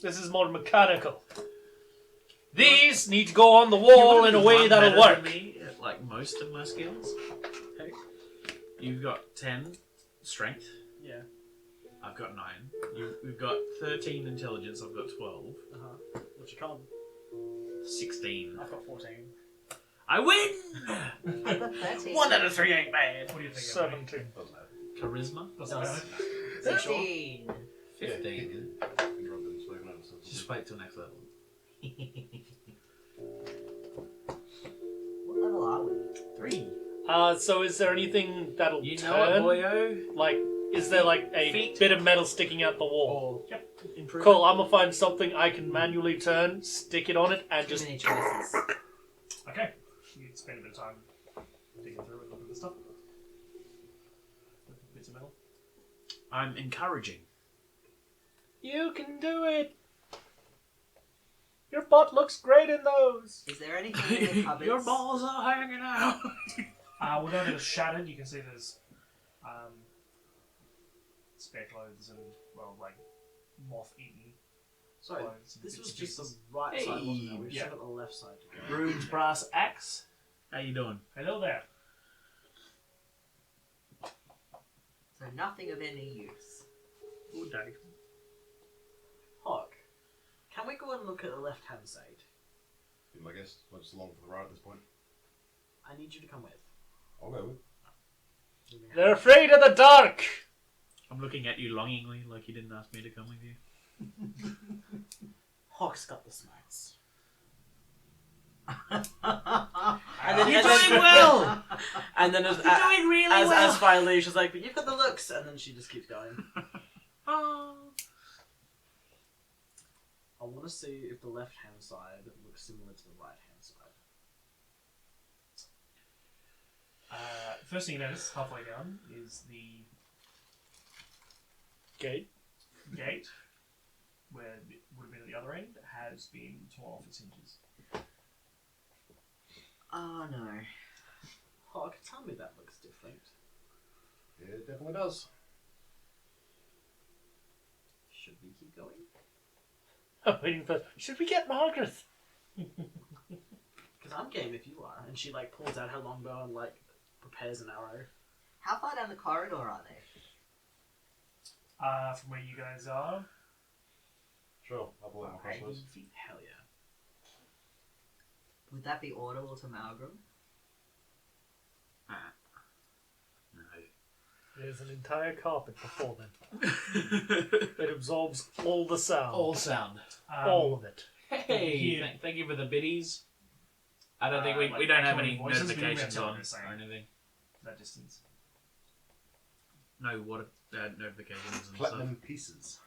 This is more mechanical. These need to go on the wall in a way that'll work. Me at, like most of my skills. Okay. You've got 10 strength. Yeah. I've got 9. We've got 13 intelligence. I've got 12. What's your con? 16. I've got 14. I win! I've got 13. 1 out of 3 ain't bad. What do you think? 17. Doesn't matter. Charisma? Doesn't matter. 15. 15. Yeah, Just wait till next level. What level are we? 3. So is there anything that'll You turn? know it, boyo. Like, is there like a Feet. bit of metal sticking out the wall? Or improve. Cool, I'm gonna find something I can manually turn, stick it on it, and Too just... many choices. Okay. You spend a bit of time digging through and looking at the stuff. Looking for bits of metal. I'm encouraging. You can do it! Your butt looks great in those! Is there anything in the cupboards? Your balls are hanging out. Without it shattered, you can see there's spare clothes and, well, like, moth-eaten Sorry, clothes. and this bits was and just the pieces. right side, wasn't it? We Yeah. still got the left side to go. Rune's brass axe. How you doing? Hello there. So nothing of any use. Good day. Hawk, can we go and look at the left-hand side? Be my guest. What's along for the ride at this point? I need you to come with. I'll go with. They're afraid of the dark! I'm looking at you longingly, like you didn't ask me to come with you. Hawk's got the smarts. You're You're doing well! And then as doing really as finally she's like, but you've got the looks, and then she just keeps going. Oh. I want to see if the left-hand side looks similar to the right-hand side. First thing you notice, halfway down, is the Gate. gate, where it would have been at the other end, has been torn off its hinges. Oh no. Hawk, tell me that looks different. Yeah, it definitely does. Should we keep going? I'm waiting for... Should we get Margaret? Because I'm game if you are. And she like pulls out her longbow and like prepares an arrow. How far down the corridor are they? From where you guys are, Sure, I'll pull out my crossbows. Hell yeah. Would that be audible to Malgrim? No. There's an entire carpet before them. It absorbs all the sound. All sound. All of it. Hey, Yeah. thank you for the biddies. I don't think we like don't have echoing any voices, we don't have notifications on television or saying. anything. that distance. No water notifications and Platinum pieces.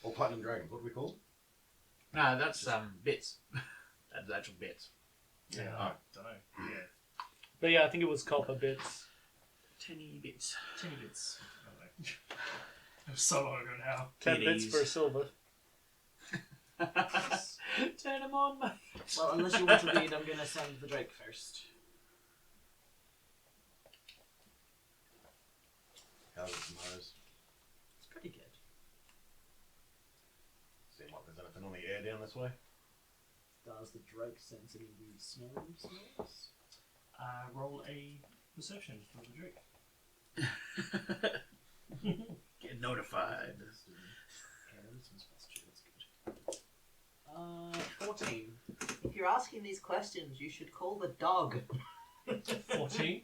Or platinum dragons, what do we call them? stuff. No, that's bits. That's actual bits. Yeah, Oh. I don't know. Yeah, But yeah, I think it was copper bits. Tiny bits. teeny bits. I don't know. It was so long ago now. 10 bits Biddies. for a silver. Turn them on, mate. Well, unless you want to read, I'm going to send the Drake first. How's it tomorrow's? It's pretty good. Seem like there's anything on the air down this way? Does the Drake sense any weird smells? Roll a perception for the Drake. Get notified. That's good. 14. If you're asking these questions, you should call the dog. 14.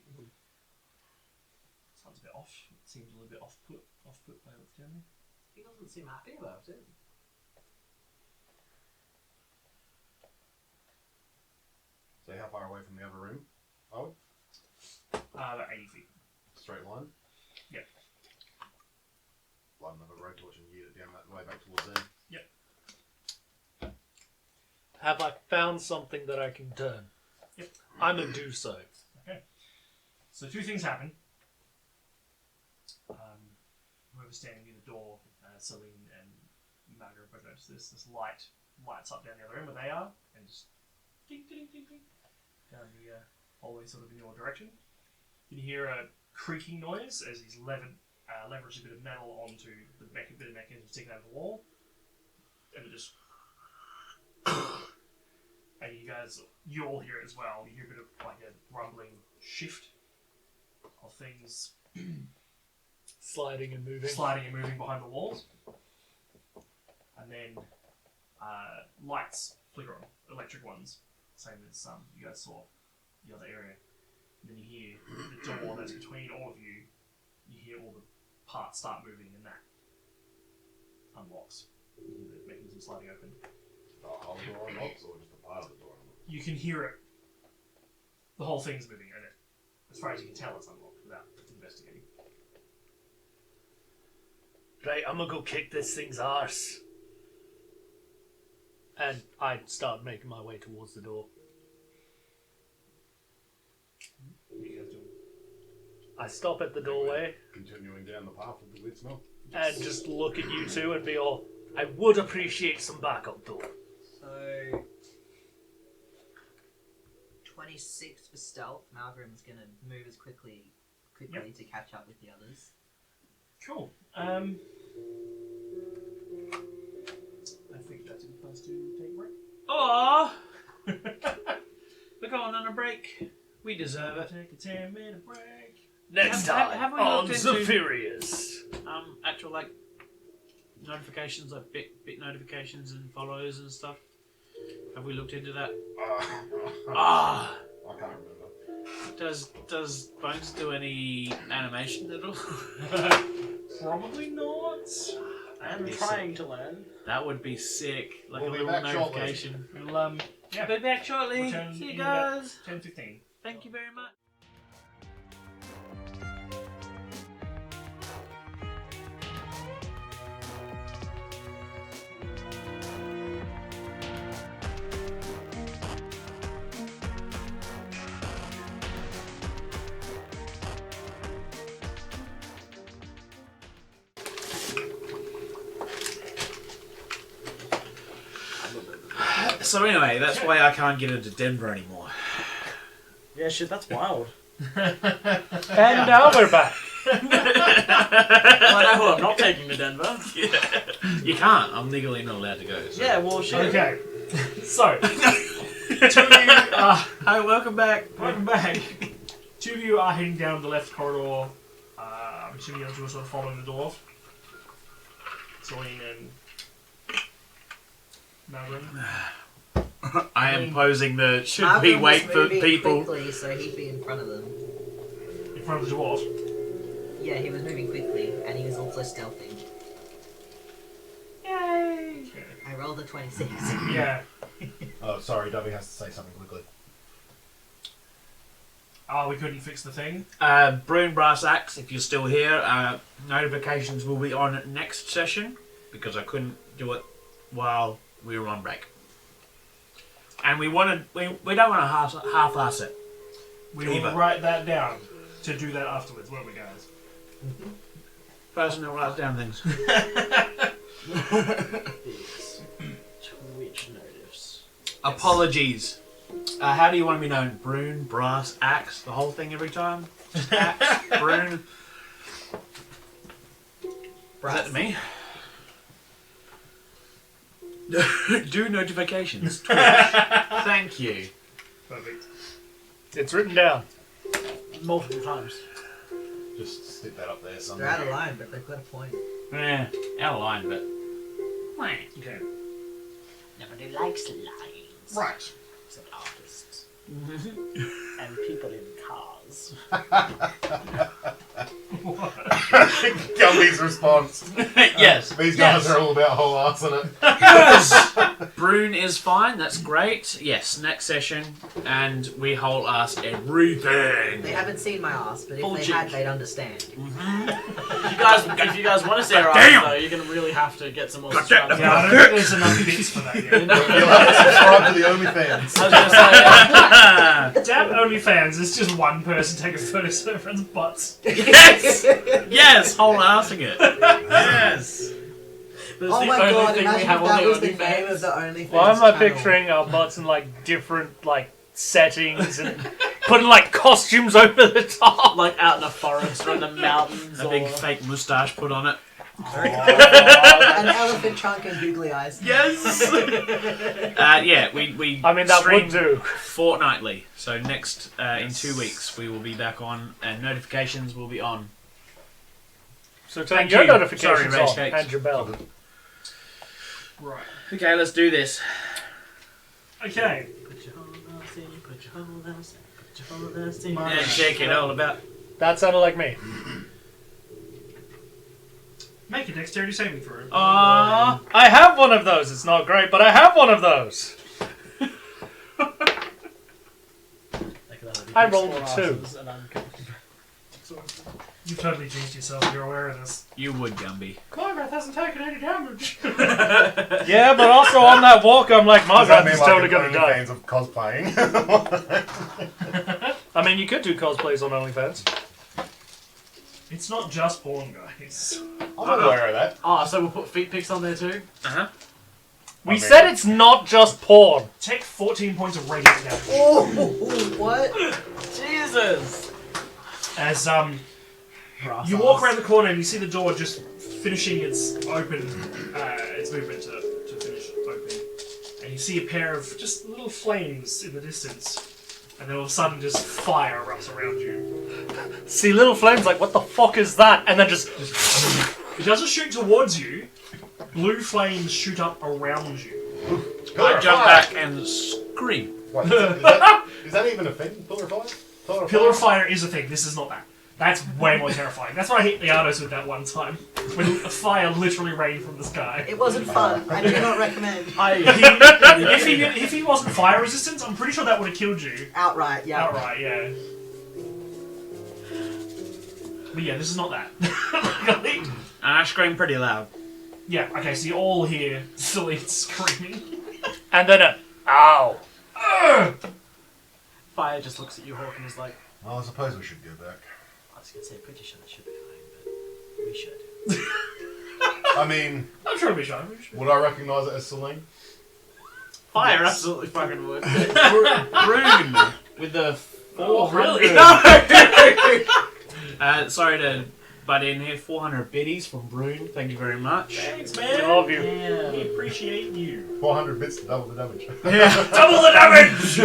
Sounds a bit off. It seems a little bit off-put by what's down there. He doesn't seem happy about it. So how far away from the other room are we? About 80 feet. Straight line? Yep. Light another road torch and yeet it down that way back towards them. Have I found something that I can turn? Yep. I'm gonna do so. So two things happen. Whoever's standing near the door, Celine and Margaret both notice this. This light lights up down the other end where they are, and just ding, ding, ding, ding, down the hallway, sort of in your direction. You can hear a creaking noise as he's leveraged a bit of metal onto the bit of mechanism sticking out of the wall, and it just. And you all hear it as well. You hear a bit of like a rumbling shift of things Sliding and moving. sliding and moving behind the walls. And then lights flicker on, electric ones, same as you guys saw the other area. And then you hear the door that's between all of you, you hear all the parts start moving and that unlocks. You hear the mechanism sliding open. The whole door unlocks or just a part of the door unlocks? You can hear it. The whole thing's moving and it As far as you can tell, it's unlocked without investigating. Right, I'm gonna go kick this thing's arse. And I start making my way towards the door. What are you guys doing? I stop at the doorway Continuing down the path of the wits now. and just look at you two and be all, I would appreciate some backup though. So 26 for stealth. Malgrim's gonna move as quickly to catch up with the others. Cool. I think that's a good place to take a break. Aww! We're going on a break. We deserve it. Take a 10-minute break. Next Have- time have we on looked into- Zephyrus. Actual like notifications, like bit notifications and follows and stuff. Have we looked into that? Ah, I can't remember. does Bones do any animation at all? Probably not. I'm Yes, trying to learn. That would be sick. Like We'll a be little back shortly. notification. We'll, yeah. Be back shortly. Return See you in about guys. 10:15. Thank you very much. So anyway, that's why I can't get into Denver anymore. Yeah, shit, that's wild. And now we're back. Well, I know who I'm not taking to Denver. You can't. I'm legally not allowed to go. So. Yeah, well, shit. Okay. So, two of you are Hi, welcome back. welcome back. Two of you are heading down the left corridor. I'm assuming you're sort of following the dwarf. Celine and Malgrim. I am posing the should Malgrim we was wait for moving people? quickly, so he'd be in front of them. In front of the dwarf. Yeah, he was moving quickly, and he was also stealthing. Yay! I rolled a 26. Yeah. Oh, sorry, Dovey has to say something quickly. Oh, we couldn't fix the thing. Brune Brass Axe, if you're still here, notifications will be on next session because I couldn't do it while we were on break. And we don't want to half-ass it. We will Eva. write that down to do that afterwards, won't we, guys? Person who writes down things. Twitch notice. Apologies. How do you want to be known? Brune, Brass, Axe, the whole thing every time? Just Axe, Brune. Is that to me? Do notifications. Twitch. Thank you. Perfect. It's written down. Multiple times. Just stick that up there They're somewhere. out of line, but they've got a point. Yeah, out of line, but... Okay. Nobody likes lines. Right. Except artists. And people in cars. Gumby's response. Yes. These guys Yes. are all about whole ass in it. Yes! Brune is fine, that's great. Yes, next session. And we whole ass everything. They haven't seen my ass, but if Full they cheek. had, they'd understand. If you guys want to see our eyes, Damn! though, you're gonna really have to get some more Got subscribers. Yeah, I don't think there's enough bits for that yet. You'll have to subscribe to the OnlyFans. I was gonna say, Damn OnlyFans, it's just one person taking photos of their friends' butts. Yes! Yes, whole assing it. Yes! that's Oh the my only god, thing we imagine have if on that the was the OnlyFans. name of the OnlyFans Why am I channel. picturing our butts in like different like settings and putting like costumes over the top? Like out in the forest or in the mountains. A big or... fake moustache put on it. An elephant trunk and googly eyes. Yes! Yeah, we I mean, that stream would do. fortnightly. So next, in 2 weeks, we will be back on and notifications will be on. So turn Thank your you. notifications Sorry, Rage on Cakes. and your bell. Right. Okay, let's do this. Okay. Put your whole ass in, put your whole ass in, put your whole ass in. And shake it all about. That sounded like me. Make a dexterity saving throw. I have one of those. It's not great, but I have one of those. Like that, I rolled four a 2. asses and I'm confused. You've totally jinxed yourself. You're aware of this. You would, Gumby. Margaret hasn't taken any damage. Yeah, but also on that walk, I'm like, Does that Margaret mean is like totally an gonna die. OnlyFans of cosplaying? I mean, you could do cosplays on OnlyFans. It's not just porn, guys. I'm aware of that. Oh, so we'll put feet pics on there too? Uh-huh. We said it's not just porn. Take 14 points of radiant damage. Oh, what? Jesus! As you walk around the corner and you see the door just finishing its movement to finish open, and you see a pair of just little flames in the distance, and then all of a sudden just fire erupts around you. See little flames like, what the fuck is that? And then just... It doesn't shoot towards you. Blue flames shoot up around you. I jump back and scream. Wait, is that even a thing? Pillar of fire? Pillar of fire is a thing. This is not that. That's way more terrifying. That's what I hit the Ardos with that one time. When a fire literally rained from the sky. It wasn't fun. I do not recommend. If he wasn't fire resistant, I'm pretty sure that would have killed you. Outright, yeah. Outright, yeah. But yeah, this is not that. Luckily. And I scream pretty loud. Yeah, okay, so you all hear Celine screaming. And then a... Ow. Fire just looks at you, Hawk, and is like, Well, I suppose we should go back. I was going to say, pretty sure that should be fine, but we should. I mean, I'm sure it'll be shy. would I recognise it as Celine? Fire absolutely fucking would. Brune with the Oh, 400. really? Sorry to butt in here. 400 biddies from Brune. Thank you very much. Thanks, We man. love you. We appreciate you. 400 bits to double the damage. Double the damage!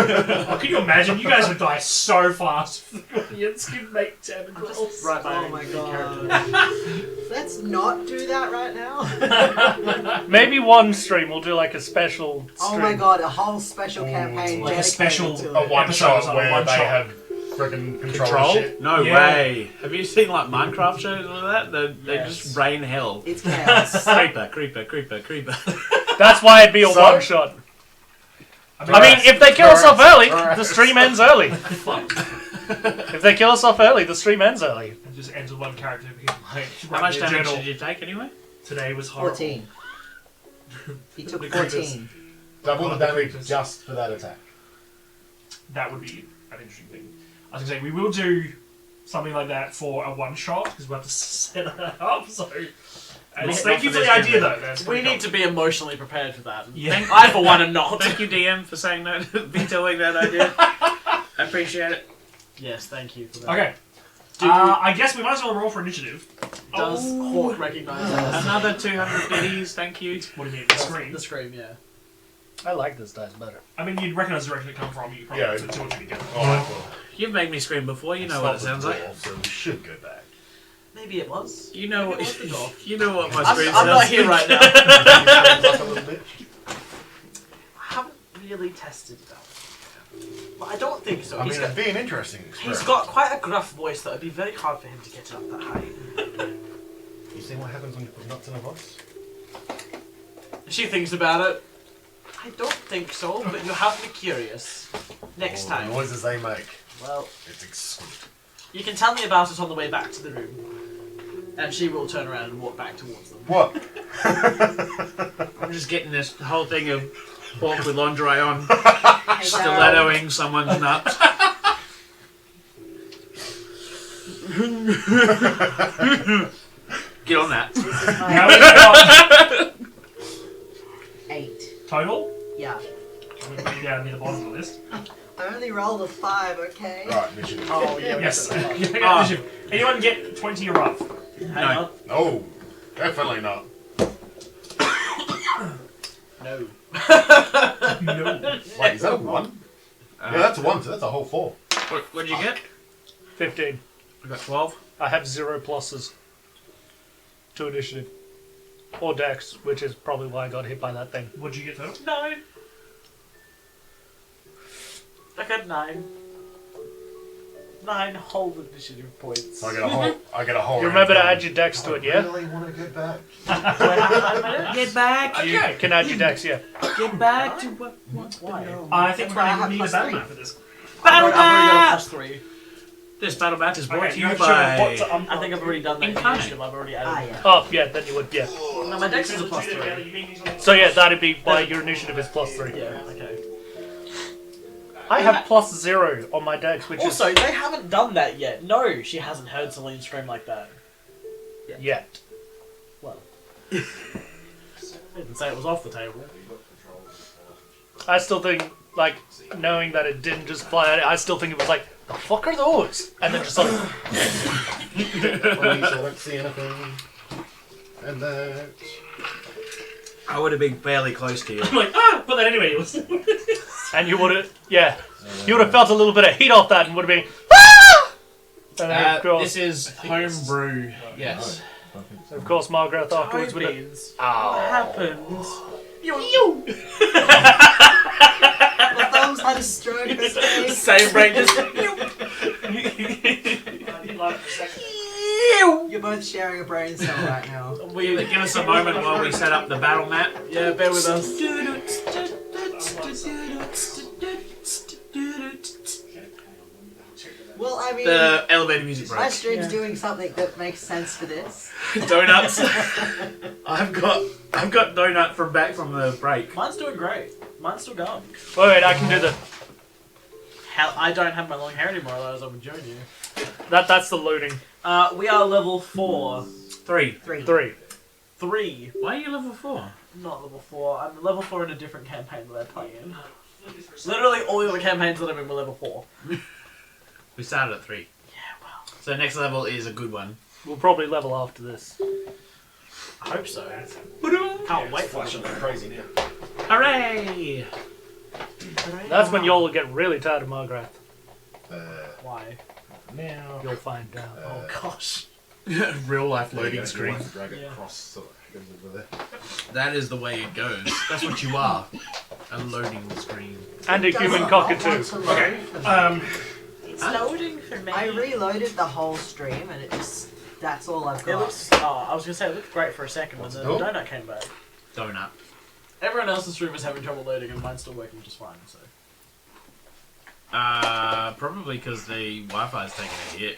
Oh, can you imagine? You guys would die so fast. The audience can make damage rolls. Right by Oh my the god. character. Let's not do that right now. Maybe one stream we'll do like a special stream. Oh my god, a whole special campaign Like a dedicated special- to A it. one shot Episodes on where one they shot. have freaking control, Control? shit. No Yeah. way. Have you seen like Minecraft shows and all that? They Yes. just rain hell. It's chaos. Creeper. That's why it'd be a So- one shot. I I mean, if they kill us off early, Alright. the stream ends early. fuck. If they kill us off early, the stream ends early. It just ends with one character being like, How much writing a damage journal. did you take anyway? Today was horrible. 14. He took The creepers. 14. Double the Oh, the damage creepers. just for that attack. That would be an interesting thing. I was going to say, we will do something like that for a one shot, because we'll have to set it up, so... And Not thank you for for the this idea, game. though. That's We pretty need to be emotionally prepared for that. Yeah. I, for one, am not. Thank you, DM, for saying that, vetoing that idea. I appreciate it. Yes, thank you for that. Okay. Do I guess we might as well roll for initiative. Does Hawk recognise us? Another 200 biddies, thank you. What do you mean? The screen? The scream, yeah. I like this dice better. I mean, you'd recognise the direction it come from. You probably Yeah. put two and two together. Alright, well. You've made me scream before, you know what it sounds like. So we should go back. Maybe it was. You know what Maybe it was the dog. you know what my I'm scream not sounds here like. right now. Like a little bitch. I haven't really tested that. But I don't think so. I mean, He's it'd got, be an interesting he's experiment. got quite a gruff voice that would be very hard for him to get up that high. You see what happens when you put nuts in a voice? She thinks about it. I don't think so, but you have me curious. Next Oh, time. The noises they make. Well, It's exquisite. you can tell me about it on the way back to the room. And she will turn around and walk back towards them. What? I'm just getting this whole thing of Hawk with lingerie on, Hey, Daryl. stilettoing someone's nuts. Get on that. How many got 8. total? Yeah. I'm going to put you down near the bottom of the list. I only rolled a 5, okay? Right, mission. Oh, yeah. Yes. Ah. Anyone get 20 or up? Hang on. No, definitely not. No. No. Wait, is that a 1? Yeah, that's a 1, so that's a whole 4. What'd you get? 15. I got 12. I have 0 pluses to initiative. Or dex, which is probably why I got hit by that thing. What'd you get total? 9. I got 9. 9 whole initiative points. So I get a whole. You remember to round add your dex to it, I yeah? really want to get back. Get back! You can add your dex, yeah. Get back to what? Why? I think That's we're why I going to have need a plus battle three. map for this. Battle I've already got a map! +3. This battle match is brought Okay, to you're you not sure by. what to I think I've already done that Incarnate. initiative. I've already added. Ah, yeah. Oh, yeah, then you would, yeah. No, my dex is a +3. So yeah, that'd be why your initiative is +3. Yeah. Okay. I have +0 on my dex, which Also, they haven't done that yet. No, she hasn't heard Celine scream like that. is yet. Well, I didn't say it was off the table. I still think, like, knowing that it didn't just fly out, I still think it was like, the fuck are those? And then just like, Police, I don't see anything. And that. I would have been fairly close to you. I'm like, but then anyway, it was. and you would have, yeah, you would have felt a little bit of heat off that and would have been, ah! And then of course, This is homebrew. Yes. of course, Margaret afterwards would have. Tobies, Oh. what happened? My thumbs had a stroke. Okay? Same brain just. You're both sharing a brain cell right now. Give us a moment while we set up the battle map. Yeah, bear with us. Well, I mean, The elevator music my break. stream's doing something that makes sense for this. Donuts. I've got donut from back from the break. Mine's doing great. Mine's still going. Wait, I can do the. Hell, I don't have my long hair anymore, otherwise I would join you. That's the loading. We are level 4. 3. 3. 3. Why are you level 4? Not level 4. I'm level 4 in a different campaign that I play in. Literally all the other campaigns that I'm in were level 4. We started at 3. Yeah, well. So next level is a good one. We'll probably level after this. I hope so. Can't wait for Flashing it. like crazy now. Hooray! That's when y'all will get really tired of Margaret. Why? Now. You'll find out. Oh gosh. Real life There you loading go, screen. you want to drag it Yeah. across so it goes over there. That is the way it goes. That's what you are. A loading screen. And a human cockatoo. Okay. It's loading for me. I reloaded the whole stream and it just, that's all I've It got. looks. Oh, I was gonna say it looked great for a second, but What's then it the called? donut came back. Donut. Everyone else's stream is having trouble loading, and mine's still working just fine. So. Probably because the Wi-Fi is taking a hit.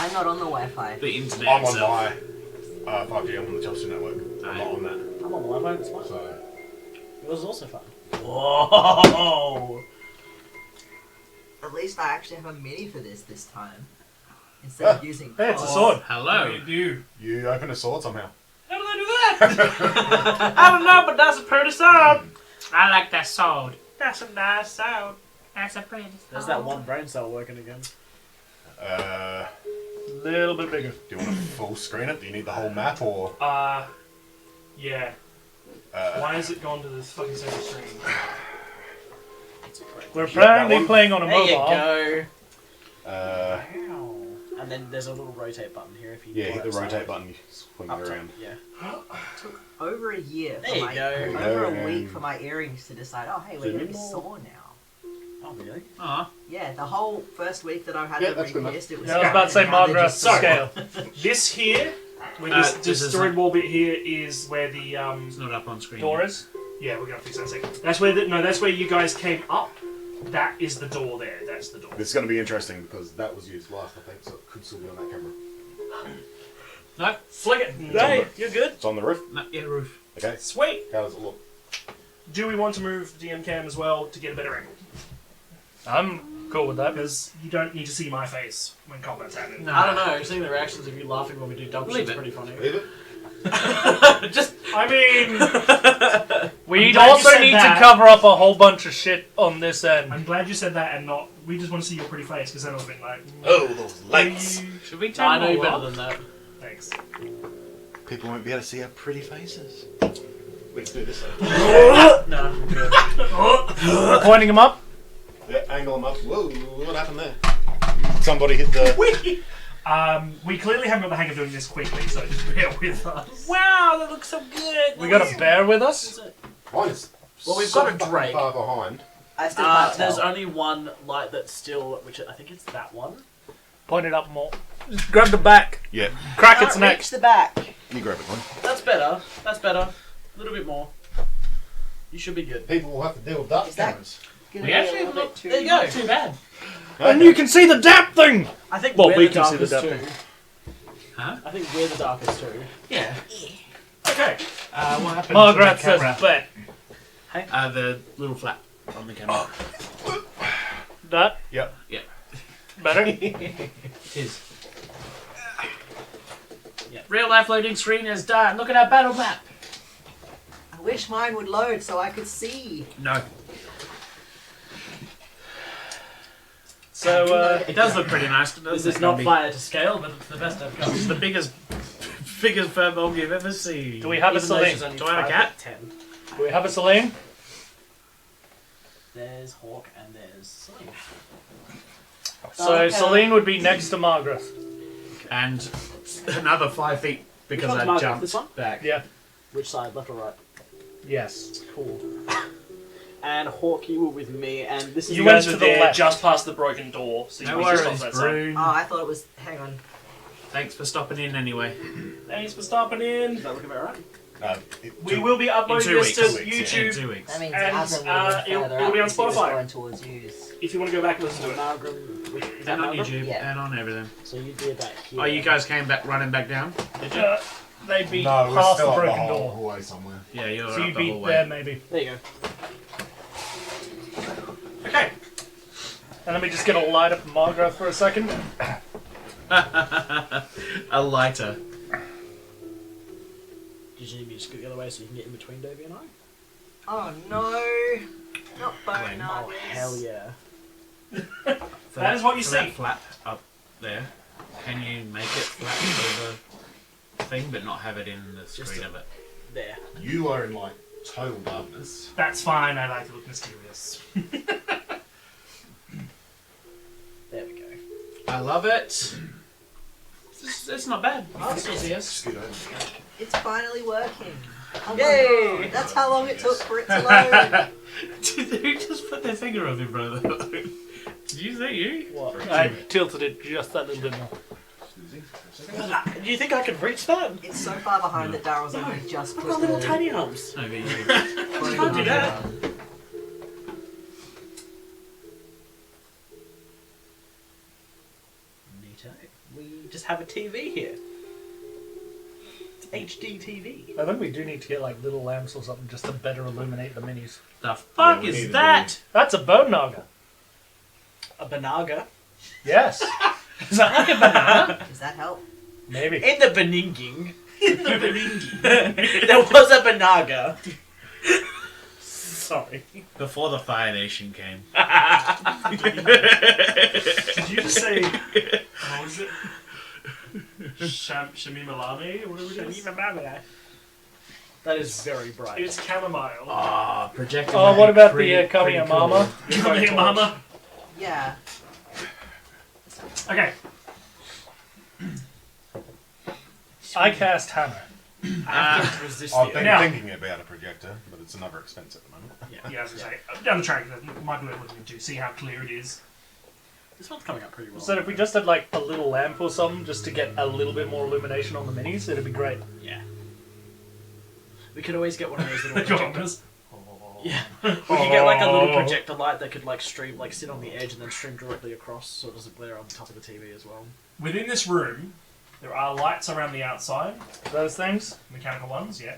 I'm not on the Wi-Fi. The internet I'm on itself. my 5G, I'm on the Chelsea network. I'm not on that. I'm on the Wi-Fi. It's fine. So, It was also fun. Whoa! At least I actually have a mini for this time. Instead of using Hey, it's a cards. sword. Hello. You. you open a sword somehow. How did I do that? I don't know, but that's a pretty sword. I like that sword. That's a nice sword. That's a pretty There's that one brain cell working again. Little bit bigger. Do you want to full screen it? Do you need the whole map or? Yeah. Why has it gone to this fucking second screen? We're that apparently one. playing on a There you mobile. go. Uh, Wow. And then there's a little rotate button here if you. yeah, hit the pull that rotate side. button, you swing Up it top, around. Yeah. Over a year There for you my, go. over a Yeah. week for my earrings to decide, oh hey, we're Zoom getting in. sore now. Oh really? Aw. Yeah, the whole first week that I had Yeah, them that's good enough. repierced, it was Yeah, I was about to say fine, and now they're Margaret's just scale. This here, with Uh, this this is destroyed wall bit here, is where the It's not up on screen. Door is. yeah, we're gonna fix that in a second. That's where that's where you guys came up. That is the door there. That's the door. This is going to be interesting because that was used last, I think, so it could still be on that camera. No, Flick it. Hey, you're good. It's on the roof. not yet roof. Okay. Sweet. How does it look? Do we want to move DM cam as well to get a better angle? I'm cool with that. Because you don't need to see my face when combat's happening. No. I don't know. Seeing the reactions of you laughing when we do dumb Leave shit's it. pretty funny. Leave it. Just. I mean, We'd glad you also said need that. to cover up a whole bunch of shit on this end. I'm glad you said that and not. We just want to see your pretty face because then it would have been like. Oh, those lights. Should we No, turn I know you them all better off? than that. Thanks. People won't be able to see our pretty faces. We can do this. No. We're pointing them up. Yeah, angle them up. Whoa, what happened there? Somebody hit the... We clearly haven't got the hang of doing this quickly, so just bear with us. Wow, that looks so good. We got a bear with us. Mine is Well, we've so got a fucking Drake. far behind. I still can't There's tell. only one light that's still, which I think it's that one. Point it up more. Just grab the back. Yeah. Crack Can't its neck. reach the back. You grab it, one. That's better. That's better. A little bit more. You should be good. People will have to deal with dark Is that- cameras. Gonna We be a actually little bit look- too- There you go. Too bad. And you can see the D.A.P thing! I think Well, we're we the can see the darkest depth. too. Huh? I think we're the darkest too. Yeah. Okay. What happened Margaret to the says camera? bet. The little flap on the camera. That? Yep. Better? It is. Real life loading screen is done. Look at our battle map. I wish mine would load so I could see. No. So, It does look pretty nice. This is not fire to scale, but it's the best I've got. This is the biggest furball you've ever seen. do we have a Even though Celine? she's only Do I have a 5 cat? foot 10. Do we have a Celine? There's Hawk and there's Celine. So Okay. Celine would be next to Margaret. And another 5 feet because one's I Margaret? jumped This one? back. Yeah. Which side, left or right? Yes. Cool. And Hawk, you were with me, and this is You guys went to to the there left. just past the broken door, so you No can just worries, stop that side. Brune. Oh, I thought it was. Hang on. Thanks for stopping in anyway. Thanks for stopping in. Does that look about right? We will be In uploading 2 this weeks. to In YouTube 2 weeks. That means And, Avia will it'll- further it'll up be on because he was Spotify. going towards yous. if you want to go back and listen to it. Margaret, is that And on Margaret? YouTube Yeah. and on everything. So you'd be about here. Oh, you guys came back running back down? Did you? They'd be No, we're past still the up the broken whole door. hallway somewhere. Yeah, you're So up you'd the be hallway. there maybe. There you go. Okay. And let me just get a light up Margaret for a second. A lighter. Did you need me to scoot the other way so you can get in between Davey and I? Oh no! Not bone Oh, hell yeah. So That is what you so see. That flap up there. Can you make it flap over the thing, but not have it in the screen of it? There. You are in like total darkness. That's fine, I like to look mysterious. There we go. I love it. It's not bad. Oh, still see us. Scoot over. It's finally working. Oh my Yay! God. That's how long it took for it to load. Who just put their finger on him, brother? Did you say you? What? I tilted it just that little bit more. Do you think I could reach that? It's so far behind that Daryl's only just I've put got little the tiny arms. No, but you. can't do that. Neato. We just have a TV here. It's HD TV. I think we do need to get like little lamps or something just to better illuminate the minis. The fuck we need is to that? That's a bone naga. A Banaga. Yes. Is that like a banana? Does that help? Maybe. In the Beninging, there was a Banaga. Sorry. Before the Fire Nation came. Did you just say, how was it? Shamimalame or whatever it is? That is very bright. It's chamomile. Ah, projector. Oh, would what be about pretty- the pretty Kamiya cool. Mama? Hey, mama. Yeah. Okay. I cast hammer. I have to resist I've the been Now- thinking about a projector, but it's another expense at the moment. Yeah, as I say, down the track, that might be worth looking into, see how clear it is. This one's coming up pretty well. So if we just had like a little lamp or something just to get a little bit more illumination on the minis, it'd be great. Yeah. We could always get one of those little Go on, projectors. Miss. Yeah. We could get like a little projector light that could like stream, like sit on the edge and then stream directly across so it doesn't glare on the top of the TV as well. Within this room, there are lights around the outside, Those things. mechanical ones, yeah.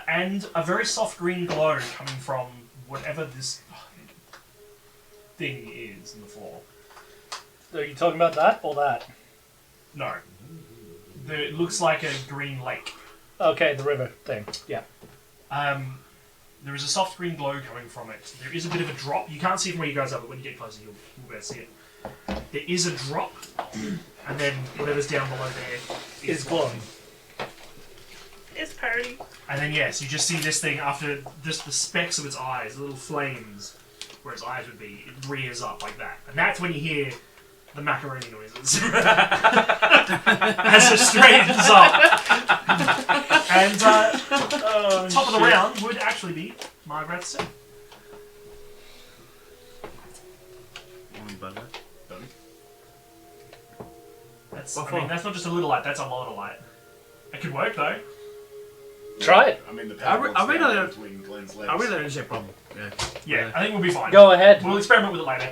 And a very soft green glow coming from whatever this thing is in the floor. Are you talking about that or that? No. It looks like a green lake. Okay, the river thing. Yeah. There is a soft green glow coming from it. There is a bit of a drop. You can't see it from where you guys are, but when you get closer, you'll be able to see it. There is a drop, and then whatever's down below there Is glowing. It's party. And then yes, you just see this thing after just the specks of its eyes, little flames where its eyes would be. It rears up like that, and that's when you hear the macaroni noises as it straightens up. And top of the round would actually be Margaret's Sim. That's, I mean, that's not just a little light, that's a lot of light. It could work though. Try it. I mean, the I power re- I really down don't- between Glenn's legs. I really don't see a problem. Yeah. Yeah, I think we'll be fine. Go ahead. We'll experiment with it later.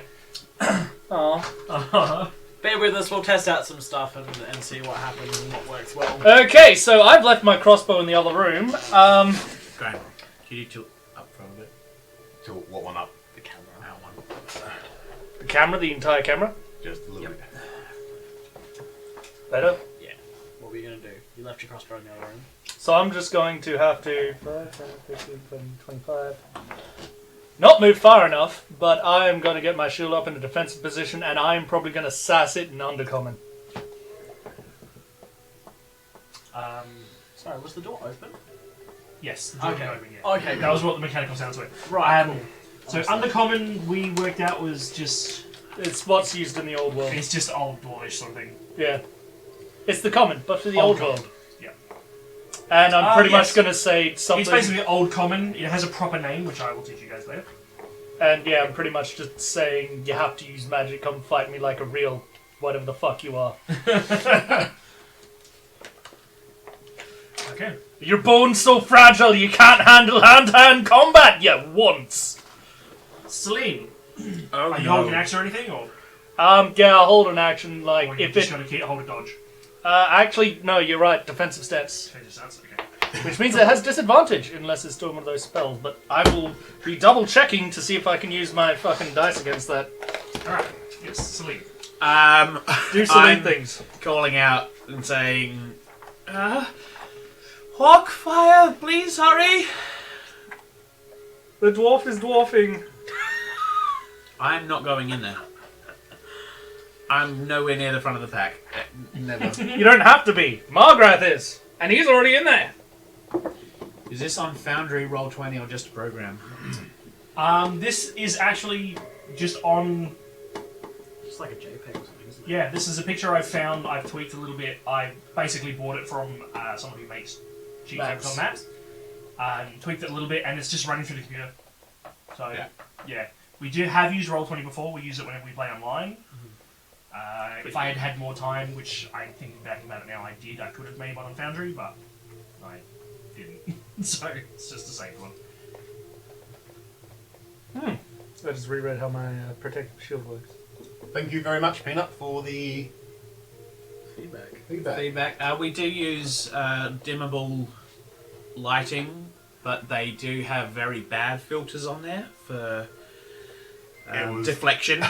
Oh. Bear with us, we'll test out some stuff and see what happens and what works well. Okay, so I've left my crossbow in the other room. Graham, can you tilt up for a bit? To what one up? The camera. That one. The camera, the entire camera. Just a little bit. Better. What were you going to do? You left your crossbow in the other room. So I'm just going to have to 5, 10, 15, 20, 25. Not move far enough, but I am going to get my shield up in a defensive position, and I'm probably going to sass it in undercommon. Sorry, was the door open? Yes, the door Okay. open, yeah. Okay, That was what the mechanical sounds were. Right, Um, So uncommon, we worked out was just It's what's used in the old world. it's just old dwarvish sort of thing. Yeah. It's the common, but for the Old old world. common, yeah. And I'm pretty yes. much going to say something. It's basically old common. It has a proper name, which I will teach you guys later. And yeah, I'm pretty much just saying you have to use magic. Come fight me like a real whatever the fuck you are. Okay. Your bone's so fragile you can't handle hand-to-hand combat yet once. Celine, Oh are you holding an axe or anything, or Yeah, I'll hold an action or like you if just it. going to hold a dodge? Actually, no, you're right. Defensive stance, Change the stance. Okay. which means it has disadvantage unless it's doing one of those spells. But I will be double checking to see if I can use my fucking dice against that. All right. Yes, Celine. Do silly I'm things. calling out and saying, Hawk fire, please hurry. The dwarf is dwarfing. I'm not going in there. I'm nowhere near the front of the pack. Never. You don't have to be. Margrath is, and he's already in there. Is this on Foundry Roll20 or just a program? This is actually just on. It's like a JPEG or something, isn't it? Yeah, this is a picture I found. I've tweaked a little bit. I basically bought it from someone who makes cheat codes on maps. Tweaked it a little bit, and it's just running through the computer. So yeah. We do have used Roll20 before. We use it whenever we play online. If I had had more time, which I think back about it now, I did. I could have made one on Foundry, but I didn't. So it's just a safe one. I just reread how my protective shield works. Thank you very much, Peanut, for the Feedback. Feedback. We do use dimmable lighting, but they do have very bad filters on there for deflection.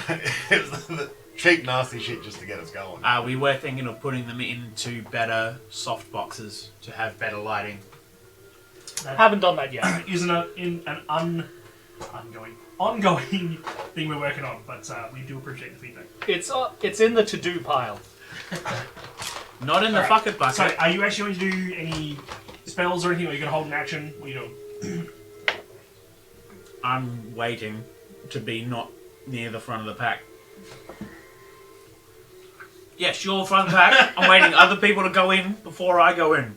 It was the cheap, nasty shit just to get us going. We were thinking of putting them into better soft boxes to have better lighting. Haven't done that yet. Isn't an ongoing thing we're working on, but we do appreciate the feedback. It's in the to-do pile. Not in the Alright. fucking bucket. So, are you actually going to do any spells or anything, or are you going to hold an action? What are you doing? I'm waiting to be not near the front of the pack. Yes, you're front of the pack. I'm waiting other people to go in before I go in.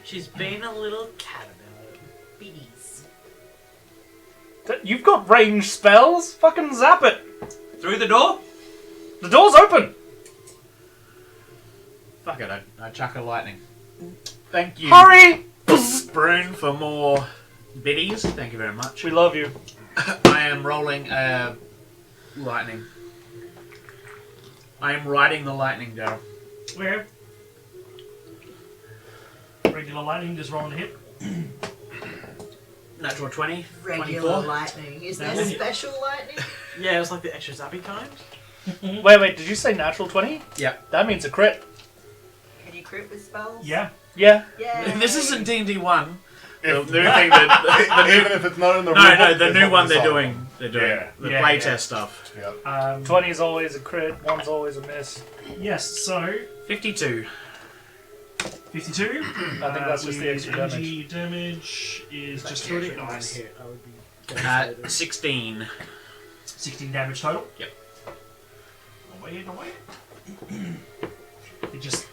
She's being a little cat about it. Bees. You've got range spells. Fucking zap it. Through the door? The door's open. Fuck it, I chuck a lightning. Thank you, Hurry! Brune, for more biddies. Thank you very much. We love you. I am rolling lightning. I am riding the lightning, Daryl. Where? Regular lightning, just rolling a hit. Natural 20. Regular 24. lightning. Is there That's- special lightning? Yeah, it was like the extra zappy kind. Wait, did you say natural 20? Yep. That means a crit. Can you crit with spells? Yeah. Yeah. Yeah. This isn't D&D 1. The If- new thing that... Even if it's not in the No, rulebook, the it's new not one they're inside. doing. They're doing Yeah. the Yeah, playtest yeah. stuff. Yep. 20 is always a crit. 1's always a miss. Yes, so 52. 52. I think that's just the with extra damage. energy damage is just the extra dice. hit, I would be devastated. 16. 16 damage total. Yep. No way. It just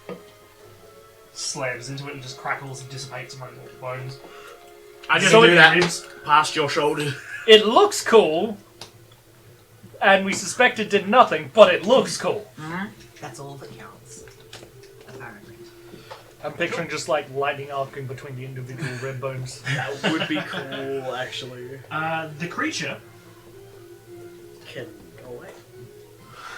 slams into it and just crackles and dissipates among all the bones. I just So do many that ribs. past your shoulder. It looks cool, and we suspect it did nothing, but it looks cool. That's all that counts. Apparently. I'm picturing just like lightning arcing between the individual red bones. That would be cool, actually. The creature Can go away.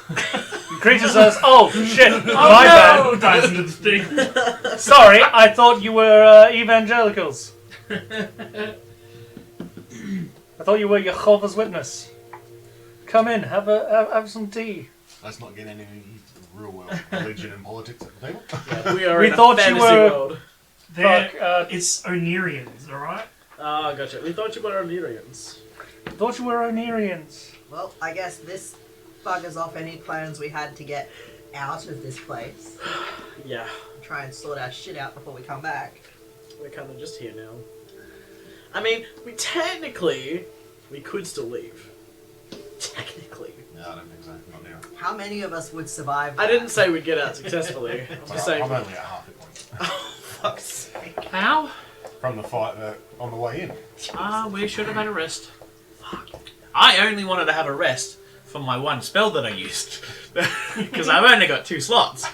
The creature says, "Oh shit, my Oh, dives into the thing. bad. Sorry, I thought you were evangelicals. I thought you were Jehovah's Witness. Come in, have some tea." Let's not get any real world religion and politics at the table. Yeah, we are We in thought a you fantasy were- world. They're- it's Onirians, alright? Ah, gotcha. We thought you were Illyrians. Thought you were Onirians. Well, I guess this buggers off any plans we had to get out of this place. Yeah, Try and sort our shit out before we come back. we're kind of just here now. I mean, we could still leave. Technically. No, I don't think so. Not now. How many of us would survive I that? didn't say we'd get out successfully. I'm But just saying. I'm only at half hit points Oh, fuck's sake. How? from the fight on the way in. We should have had a rest. I only wanted to have a rest for my one spell that I used. Because I've only got 2 slots.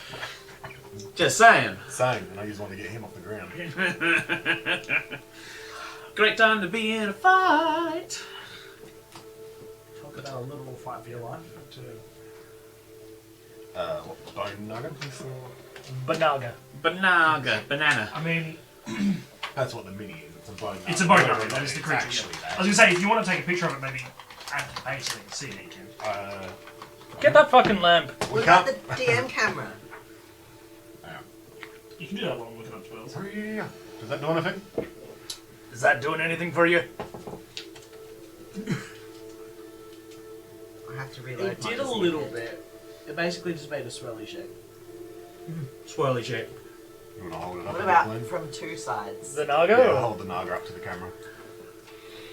Just saying. Same, and I just want to get him off the ground. Great time to be in a fight. Talk about a literal fight for your life. What, bone nugget? Banaga. Banana. I mean, That's what the mini is. It's a bone nugget. it's a bone Whether or nugget, not that is the it's creature. actually Yeah. that. I was gonna say, if you want to take a picture of it, maybe add to the page so you can see it, you can. Get that fucking lamp. We What can't. about the DM camera? You can do that while I'm looking up spells. Yeah. Does that do anything? Is that doing anything for you? I have to reload. It mine did a to see little it. bit. It basically just made a swirly shape. Swirly shape. You want to hold it up What a about bit, Glenn? from two sides? The Naga? Yeah, or- hold the naga up to the camera.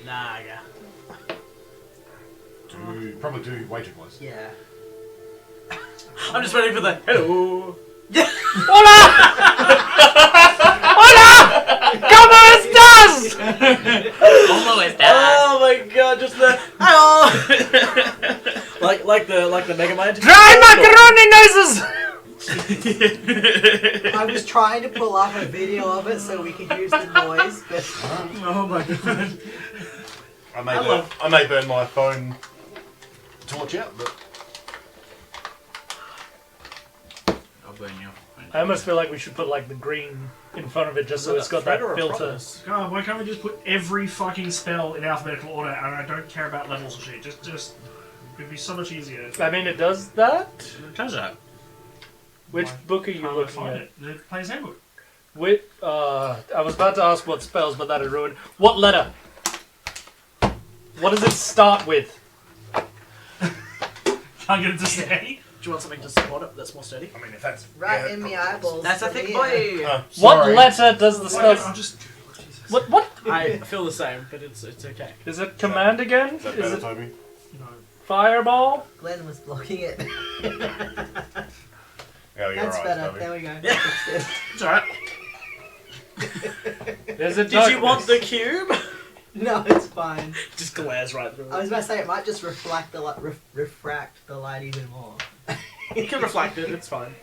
Naga. Probably do way too close. Yeah. I'm just waiting for the hello. Como estas? Almost Oh my god, just the hello. like the Mega Mind. Dry macaroni noises! I was trying to pull up a video of it so we could use the noise, but Oh my god. I may burn my phone torch out, but I'll burn you. I almost feel like we should put like the green in front of it just so it's got that filter. God, why can't we just put every fucking spell in alphabetical order and I don't care about levels or shit? Just it'd be so much easier. I mean, it does that? Does that? Which book are you Can't I looking find at? it? The player's handbook. I was about to ask what spells, but that had ruined. What letter? What does it start with? Can't get it to stay. Do you want something to support it that's more sturdy? I mean, if that's right in the eyeballs. That's a for thick me, boy. What sorry. letter does the Why spell? don't I just Jesus. What? I feel the same, but it's okay. Is it command again? Is that Is better, it Toby? No. fireball? Glenn was blocking it. Yeah, you're That's right, better. Toby. There we go. Yeah. Fixed It's alright. Is it Did you want the cube? it. No, it's fine. Just glares right through I was it. about to say it might just refract the light, refract the light even more. You can reflect it, it's fine.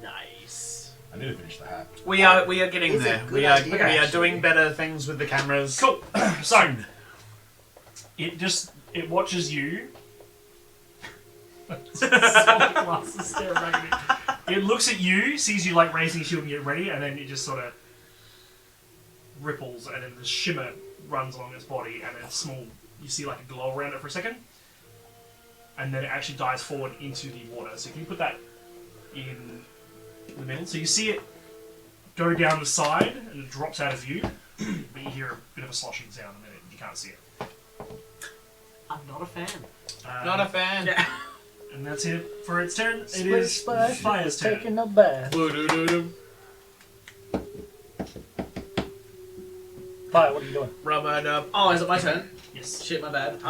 Nice. I need to finish the hat. We are getting Is a there. good We are idea, we are actually. doing better things with the cameras. Cool. So it watches you. It looks at you, sees you like raising your shield and get ready, and then it just sort of ripples, and then the shimmer runs along its body, and then small. You see like a glow around it for a second, and then it actually dives forward into the water. So can you put that in the middle? So you see it go down the side, and it drops out of view, but you hear a bit of a sloshing sound, and then you can't see it. I'm not a fan. Not a fan. Yeah. And that's it for its turn. It Splish is splash, Fire's turn. taking a bath. Fire, what are you doing? Rubber up. Oh, is it my turn? Yes. Shit, my bad.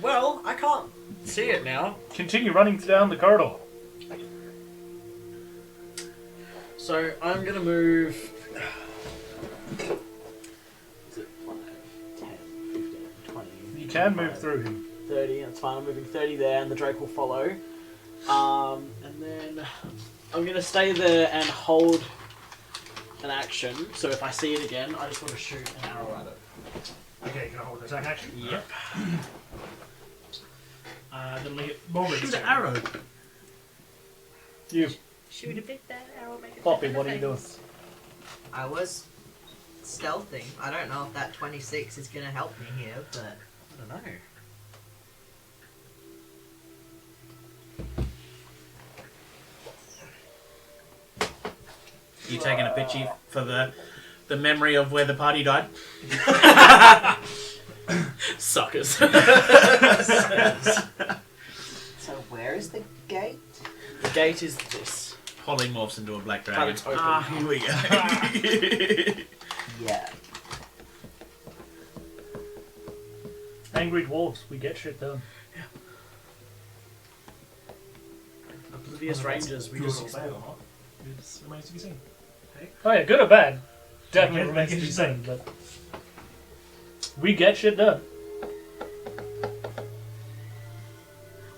Well, I can't see it now. Continue running down the corridor. So I'm gonna move. Is it 5, 10, 15, 20? You can move 25, through him. 30, that's fine. I'm moving 30 there, and the Drake will follow. And then I'm gonna stay there and hold an action. So if I see it again, I just want to shoot an arrow at it. Okay, can I hold the attack action? Yep. Moment. Shoot an arrow. You, Shoot a bit that arrow, make it Poppy, bit what are you doing? I was stealthing. I don't know if that 26 is going to help me here, but I don't know. You taking a picture for the memory of where the party died? Suckers. So where is the gate? The gate is this. Polymorphs into a black But dragon. it's open. Ah, here we go. Yeah. Angry dwarves, we get shit done. Oblivious Rangers, we Good just or bad or explore. not. It remains to be seen. Oh yeah, good or bad? Definitely Yeah, remains to I be guess seen, but we get shit done.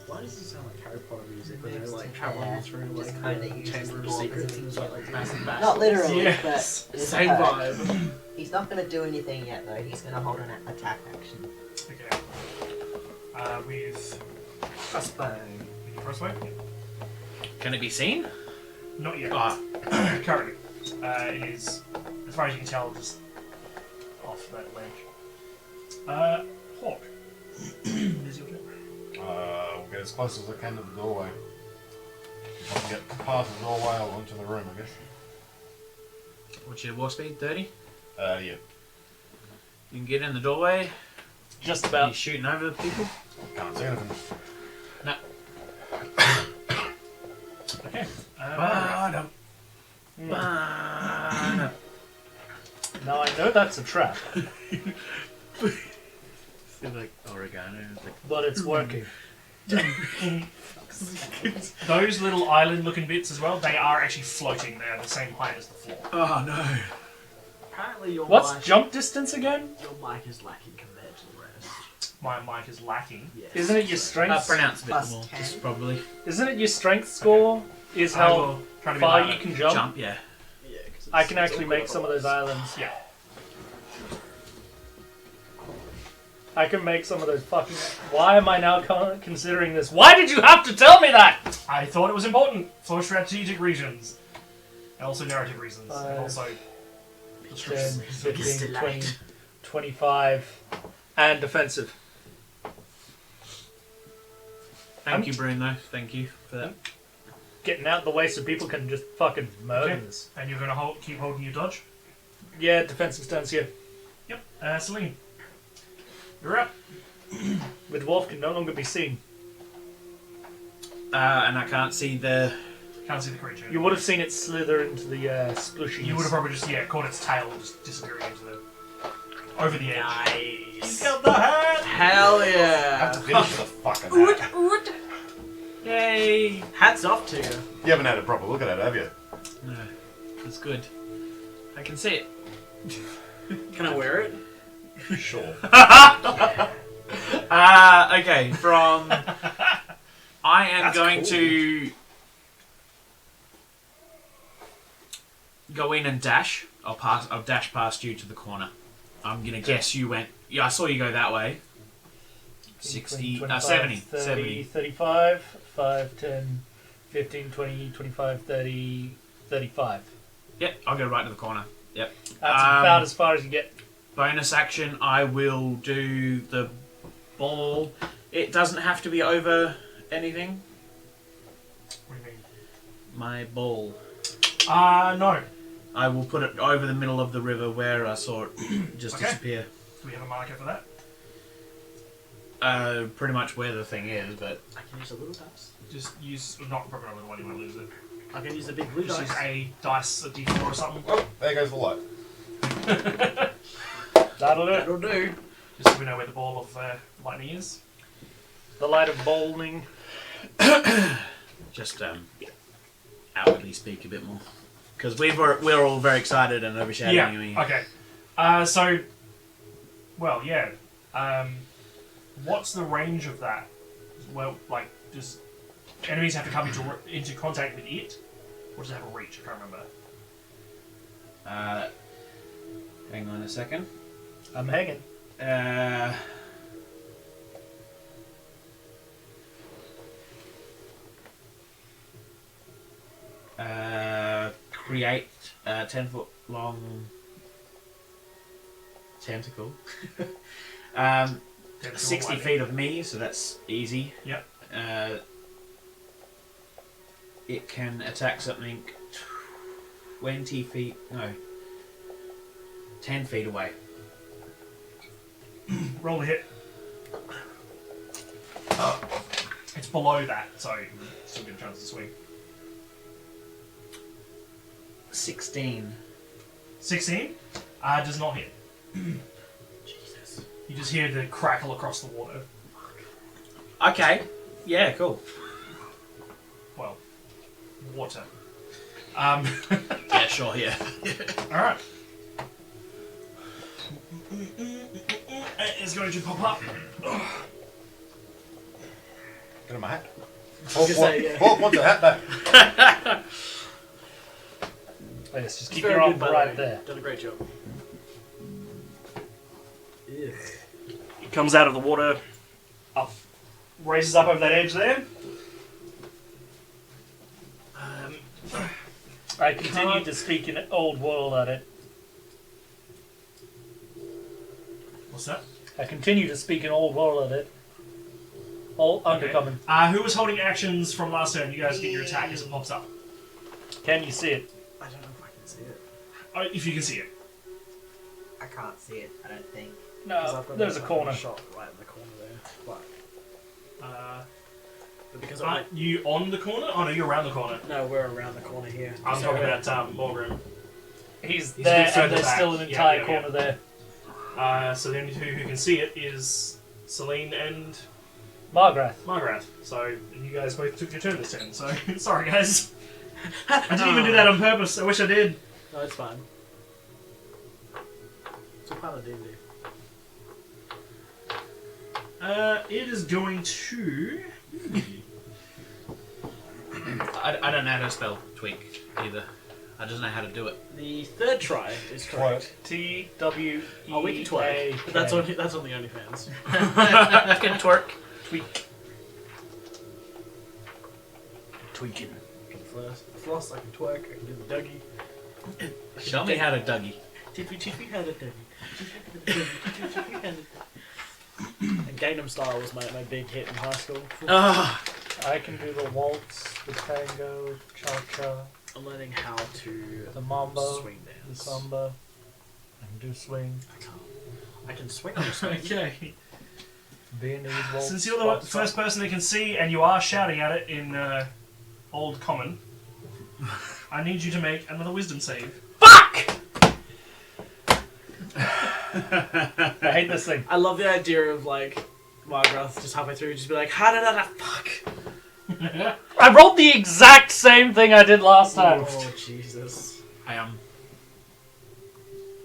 Why does it sound like Harry Potter music when they're Moves like to traveling there. through Just like kinda the uses Chamber the of door Secrets as and a there's like massive bats? Not literally, Yes. but there's Same a- vibe. He's not going to do anything yet, though. He's going to hold an attack action. Okay. With Crossbow. your crossbow? Can it be seen? Not yet. Ah, Currently. It is, as far as you can tell, just off that ledge. Hawk. Is your turn? We'll get as close as I can to the doorway. If I can get past the doorway or into the room, I guess. what's your walk speed? 30? Yeah. You can get in the doorway. Just Are you about. shooting over the people? Can't see anything. No. Okay. Bottom. Hmm. Bottom. Now I know that's a trap, They're like oregano. Like, but it's working. Those little island-looking bits as well, they are actually floating. They're the same height as the floor. oh no. Apparently your What's mic, jump distance again? your mic is lacking compared to the rest. My mic is lacking. Yes. Isn't it your strength? Pronounce a bit Plus more. 10. Just probably. Isn't it your strength score? Is I how will try to be far louder. you can jump? Jump, yeah. Yeah, 'cause I it's- can it's actually awkward make some of those otherwise. islands. Yeah. I can make some of those fucking. Why am I now considering this? Why did you have to tell me that? I thought it was important for strategic reasons. And also narrative reasons. And 5, also 10, 15, Delight. 20, 25, and defensive. Thank you, Bruno. Thank you for that. Getting out of the way so people can just fucking murder Okay. this. And you're going to keep holding your dodge? Yeah, defensive stance here. Yep. Celine. You're up. The dwarf can no longer be seen. And I can't see the. Can't see the creature. You would have seen it slither into the splushy. You would have probably just, caught its tail just disappearing into the... over the edge. Nice. Got the hat! Hell I have yeah! to finish the fucking hat. Yay! Hats off to you. You haven't had a proper look at it, have you? No, it's good. I can see it. Can I wear it? Sure. Okay, from. I am That's going cool. to go in and dash. I'll dash past you to the corner. I'm gonna guess you went. Yeah, I saw you go that way. 60, 25, 70, 30, 70. 35, 5, 10, 15, 20, 25, 30, 35. Yep, I'll go right to the corner. Yep. That's about as far as you get. Bonus action, I will do the ball. It doesn't have to be over anything. What do you mean? My ball. No. I will put it over the middle of the river where I saw it just Okay. disappear. Do we have a marker for that? Pretty much where the thing is, but I can use a little dice. Just use... Not probably not the one you want to lose it. I can use the big blue Just dice. use a dice, a d4 or something. Oh, there goes the light. That'll do it. That'll do. Just so we know where the ball of lightning is. The light of bowling. just outwardly speak a bit more. Because we're all very excited and overshadowing you. Okay. So... Well, yeah. What's the range of that? Well, like, does enemies have to come into contact with it? Or does it have a reach? I can't remember. Hang on a second. I'm hanging. create a 10-foot long tentacle. 60 feet of me, so that's easy. Yep. It can attack something 20 feet, no, 10 feet away. Roll a hit. It's below that, so you can still get a chance to swing. 16. 16? Does not hit. Jesus. You just hear the crackle across the water. Okay. Yeah, cool. Well, water. Yeah, sure, yeah. Alright. It's going to pop up. Get in my hat. gonna say, yeah. What's a hat back? Oh, yes, just keep Very your arm good, by the right way. there. Done a great job. Ugh. It comes out of the water, up, raises up over that edge there. I continue to speak in Old World at it. What's that? I continue to speak in Old World at it. All undercommon. Who was holding actions from last turn? You guys get your attack as it pops up. Can you see it? I don't know if I can see it. If you can see it. I can't see it, I don't think. 'Cause No, I've got there's a I've got corner. shot right in the corner there. But because Are you on the corner? Oh no, you're around the corner. no, we're around the corner here. I'm So talking we're- about Morgrim. He's a there, bit further and there's back. still an Yeah, entire yeah, corner there. So the only two who can see it is Celine and Margrath. Margaret. So you guys both took your turn this turn. So sorry guys. I didn't even do that on purpose. I wish I did. No, it's fine. It's a part of D&D. It is going to. I don't know how to spell tweak either. I just know how to do it. The third try is correct. TWE. Oh, we can twerk. But that's on the OnlyFans. I can twerk. Tweak. Tweaking. I can floss, I can twerk, I can do the Dougie. Show me how to Dougie. Teach me how to Dougie. And Gangnam Style was my big hit in high school. Ah, I can do the waltz, the tango, cha-cha, I'm learning how to the mambo, swing the dance. samba. I can do swing. I can't. I can swing on a swing. Okay. Viennese waltz. Since you're the foxtrot. first person that can see and you are shouting at it in Old Common, I need you to make another wisdom save. I hate this thing. I love the idea of like Margrath just halfway through just be like, how did I fuck? I rolled the exact same thing I did last time. Oh Jesus. I am.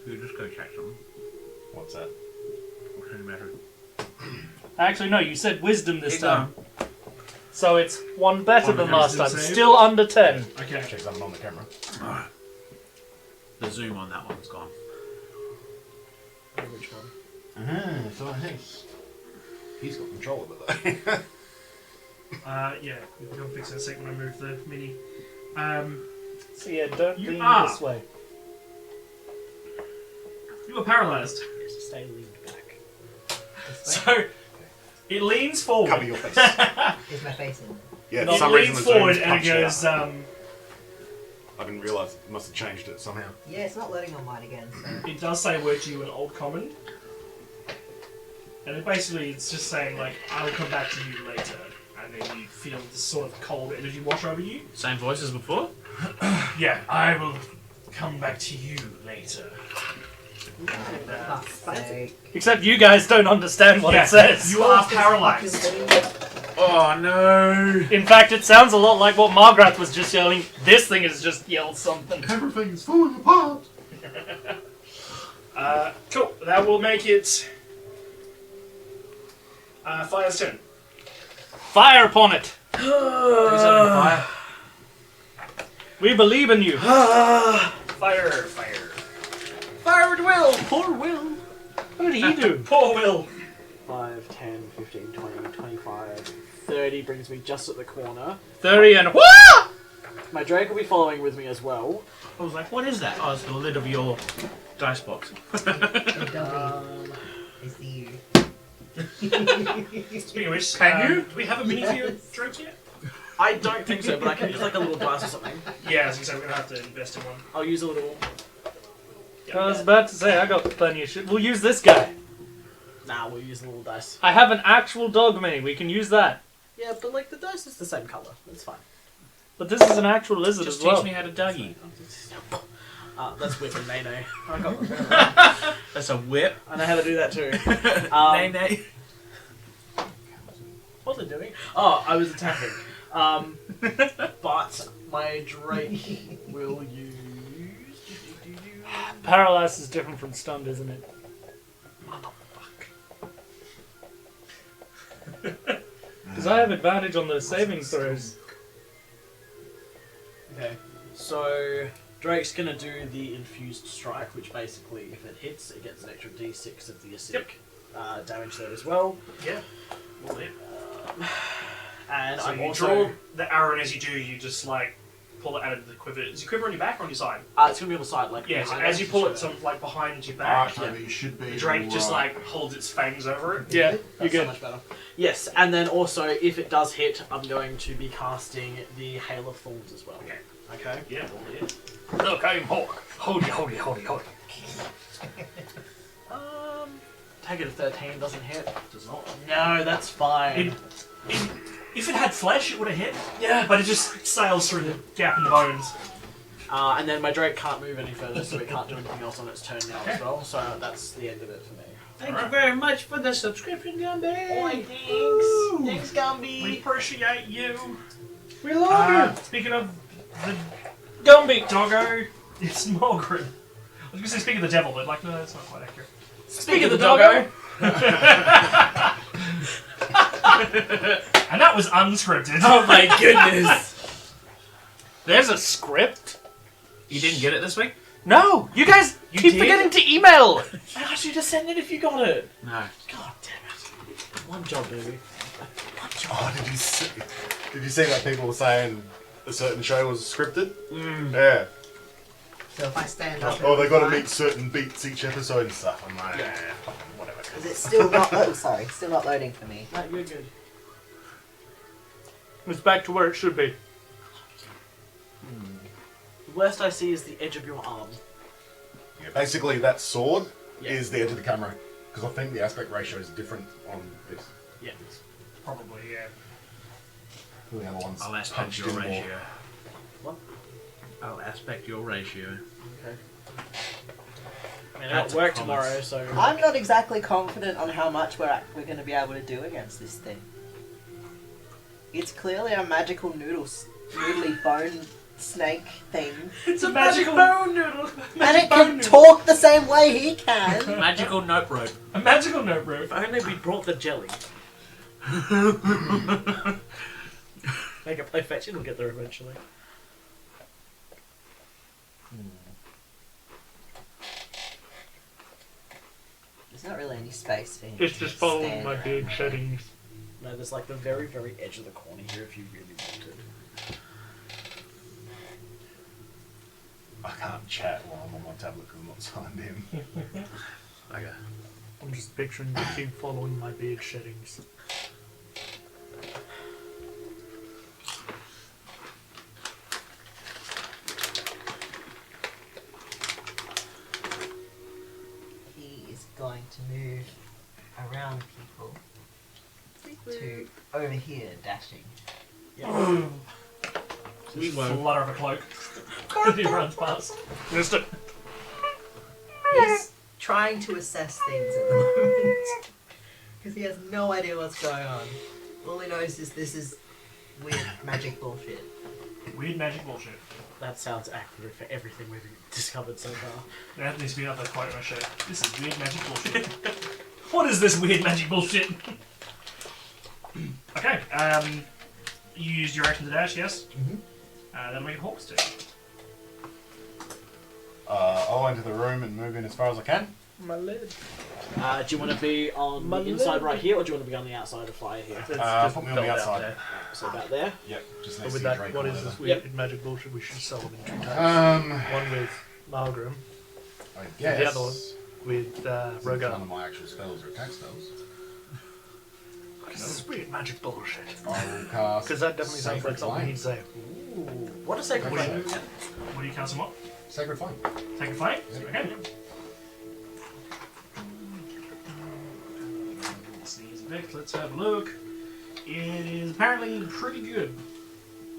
Who just go check something? What's that? What's the matter? Actually, no, you said wisdom this Keep time. So it's one better On than the last wisdom time. save? Still under 10. Okay. Check something on the camera. Alright. The zoom on that one's gone. Which one? So I think he's got control of it though. Yeah, we can go and fix it in a sec when I move the mini. So yeah, don't You lean are. this way. You are paralyzed. Yes, stay leaned back. So, it leans forward. Cover your face. Is my face in? Yeah, It for some reason leans the forward zoom's and it punched goes, out. I didn't realise it must have changed it somehow. Yeah, it's not loading on mine again, so. it does say a word to you in Old Common. And it basically, it's just saying, like, I will come back to you later. And then you feel this sort of cold energy wash over you. Same voice as before? Yeah, I will come back to you later. Fuck's sake. Except you guys don't understand what Yeah, it says. You are paralyzed. Oh no! In fact, it sounds a lot like what Margrath was just yelling. This thing has just yelled something. Everything's falling apart. Cool. That will make it Fire's turn. Fire upon it. Fire. We believe in you. Fire. Fire at will! Poor Will! What did he do? Poor Will. 5, 10, 15, 20, 25, 30 brings me just at the corner. 30 and... Wah! My Drake will be following with me as well. I was like, what is that? Oh, it's the lid of your dice box. I see you. Speaking of which, Can you? do we have a mini for your drink yet? I don't think so, but I can use like a little glass or something. Yeah, as you said, we're gonna have to invest in one. I'll use a little. I was about to say, I got plenty of shit. We'll use this guy. Nah, we'll use a little dice. I have an actual dog mini. We can use that. Yeah, but like the dice is the same color. That's fine. But this is an actual lizard Just as well. teach me how to Dougie. That's whip and nay nay. I got. That's a whip. I know how to do that too. Nay nay. What was I doing? Oh, I was attacking. But my Drake will use. Paralyzed is different from stunned, isn't it? Because I have advantage on those saving throws. Okay, so Drake's gonna do the infused strike, which basically, if it hits, it gets an extra d6 of the acidic damage there as well. Yeah. We'll hit. And So I'm you also. draw the arrow, and as you do, you just like pull it out of the quiver. Is your quiver on your back or on your side? It's gonna be on the side, like. Yeah. So behind as us, you pull it, so some like behind your back, Maybe you should be. the Drake just right. like holds its fangs over it. Yeah, you're that's so good. much better. Yes, and then also, if it does hit, I'm going to be casting the Hail of Thorns as well. Okay. Okay. Yeah. Well, yeah. Look, I'm Hawk. Hold you. Take it if 13 doesn't hit. Does not. No, that's fine. If it had flesh, it would have hit. Yeah. But it just sails through the gap in the bones. And then my Drake can't move any further, so it can't do anything else on its turn now as well. So that's the end of it for me. Thank you very much for the subscription, Gumby. Thanks. Thanks, We Gumby. appreciate you. We love Speaking of the you. Gumby. doggo, it's Morgren. I was going to say speaking of the devil, but like, no, that's not quite accurate. Speak of the doggo. And that was unscripted. Oh my goodness. There's a script? You didn't get it this week? No, you guys keep did? forgetting to email. I asked you to send it if you got it. No. God damn it. One job, baby. Oh, did you see that people were saying a certain show was scripted? Yeah. So if I stand up. Oh, they got to and meet certain beats each episode and stuff. I'm like, whatever. Is it still not? Oh, sorry, still not loading for me. No, you're good. It's back to where it should be. The worst I see is the edge of your arm. Yeah, basically, that sword Yeah. is the edge of the camera because I think the aspect ratio is different on this. Yeah. Probably, yeah. The other one's I'll aspect punched your in more. ratio. What? I'll aspect your ratio. Okay. I mean, I That's got work a tomorrow, promise. so. I'm not exactly confident on how much we're going to be able to do against this thing. It's clearly a magical noodly bone snake thing, It's a magical bone noodle. and it can talk the same way he can. Magical note rope. A magical note, bro. If only we brought the jelly. Make it play fetch, it'll get there eventually. There's not really any space for him. It's to just following stand my around. big settings. No, there's like the very, very edge of the corner here if you really wanted. I can't chat while I'm on my tablet because I'm not signed in. Okay. I'm just picturing the keep following my beard settings. He is going to move around people to over here, dashing. Yeah. We Just won't. flutter of a cloak. As he runs past. Missed it. He's trying to assess things at the moment because he has no idea what's going on. All he knows is this is weird magic bullshit. Weird magic bullshit. That sounds accurate for everything we've discovered so far. That needs to be another quote on my shirt. This is weird magic bullshit. What is this weird magic bullshit? Okay, you used your action to dash, yes? Mhm. That'll make it Hawk's turn. I'll enter the room and move in as far as I can. My lid. Do you want to be on the inside right here, or do you want to be on the outside of fire here? It's just put me on the built out outside. there. So about there. Yep, just But next with to the that, Drake what or is this whatever. weird magic bullshit? We should sell them in 2 types. One with Malgrim, I and guess. the other one with None Rogar. of my actual spells or attack spells. This is weird magic bullshit. I will cast. Because that definitely sounds like Sacred something Flame. he'd say. What a sacred What do flame. you, what do you cast him what? Sacred Flame. Take a flame? Yep. Okay. Sneeze effect, let's have a look. It is apparently pretty good.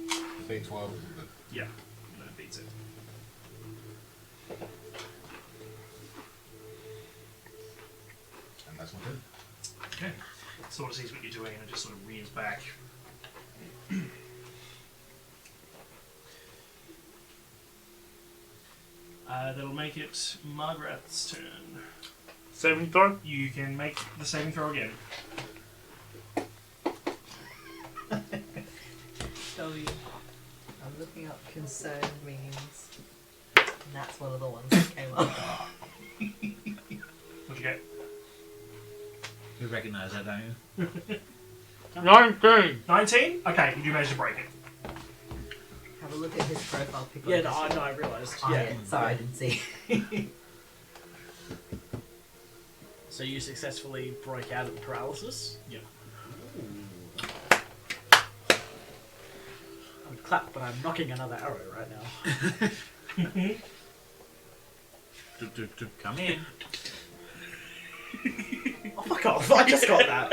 The B12 is good. Yeah, that beats it. And that's my turn. Okay. Sort of sees what you're doing and it just sort of rears back. That'll make it Margaret's turn. Saving throw? You can make the saving throw again. I'm looking up concerned meanings. And that's one of the ones that came up. What'd you get? You recognise that, don't you? 19! 19? Okay, you do manage to break it. Have a look at his profile pic. Yeah, no, I realised. Oh, Yeah. yeah. Sorry, I didn't see. So you successfully broke out of the paralysis? Yeah. I would clap, but I'm knocking another arrow right now. Come in. Oh, fuck off. I just got that.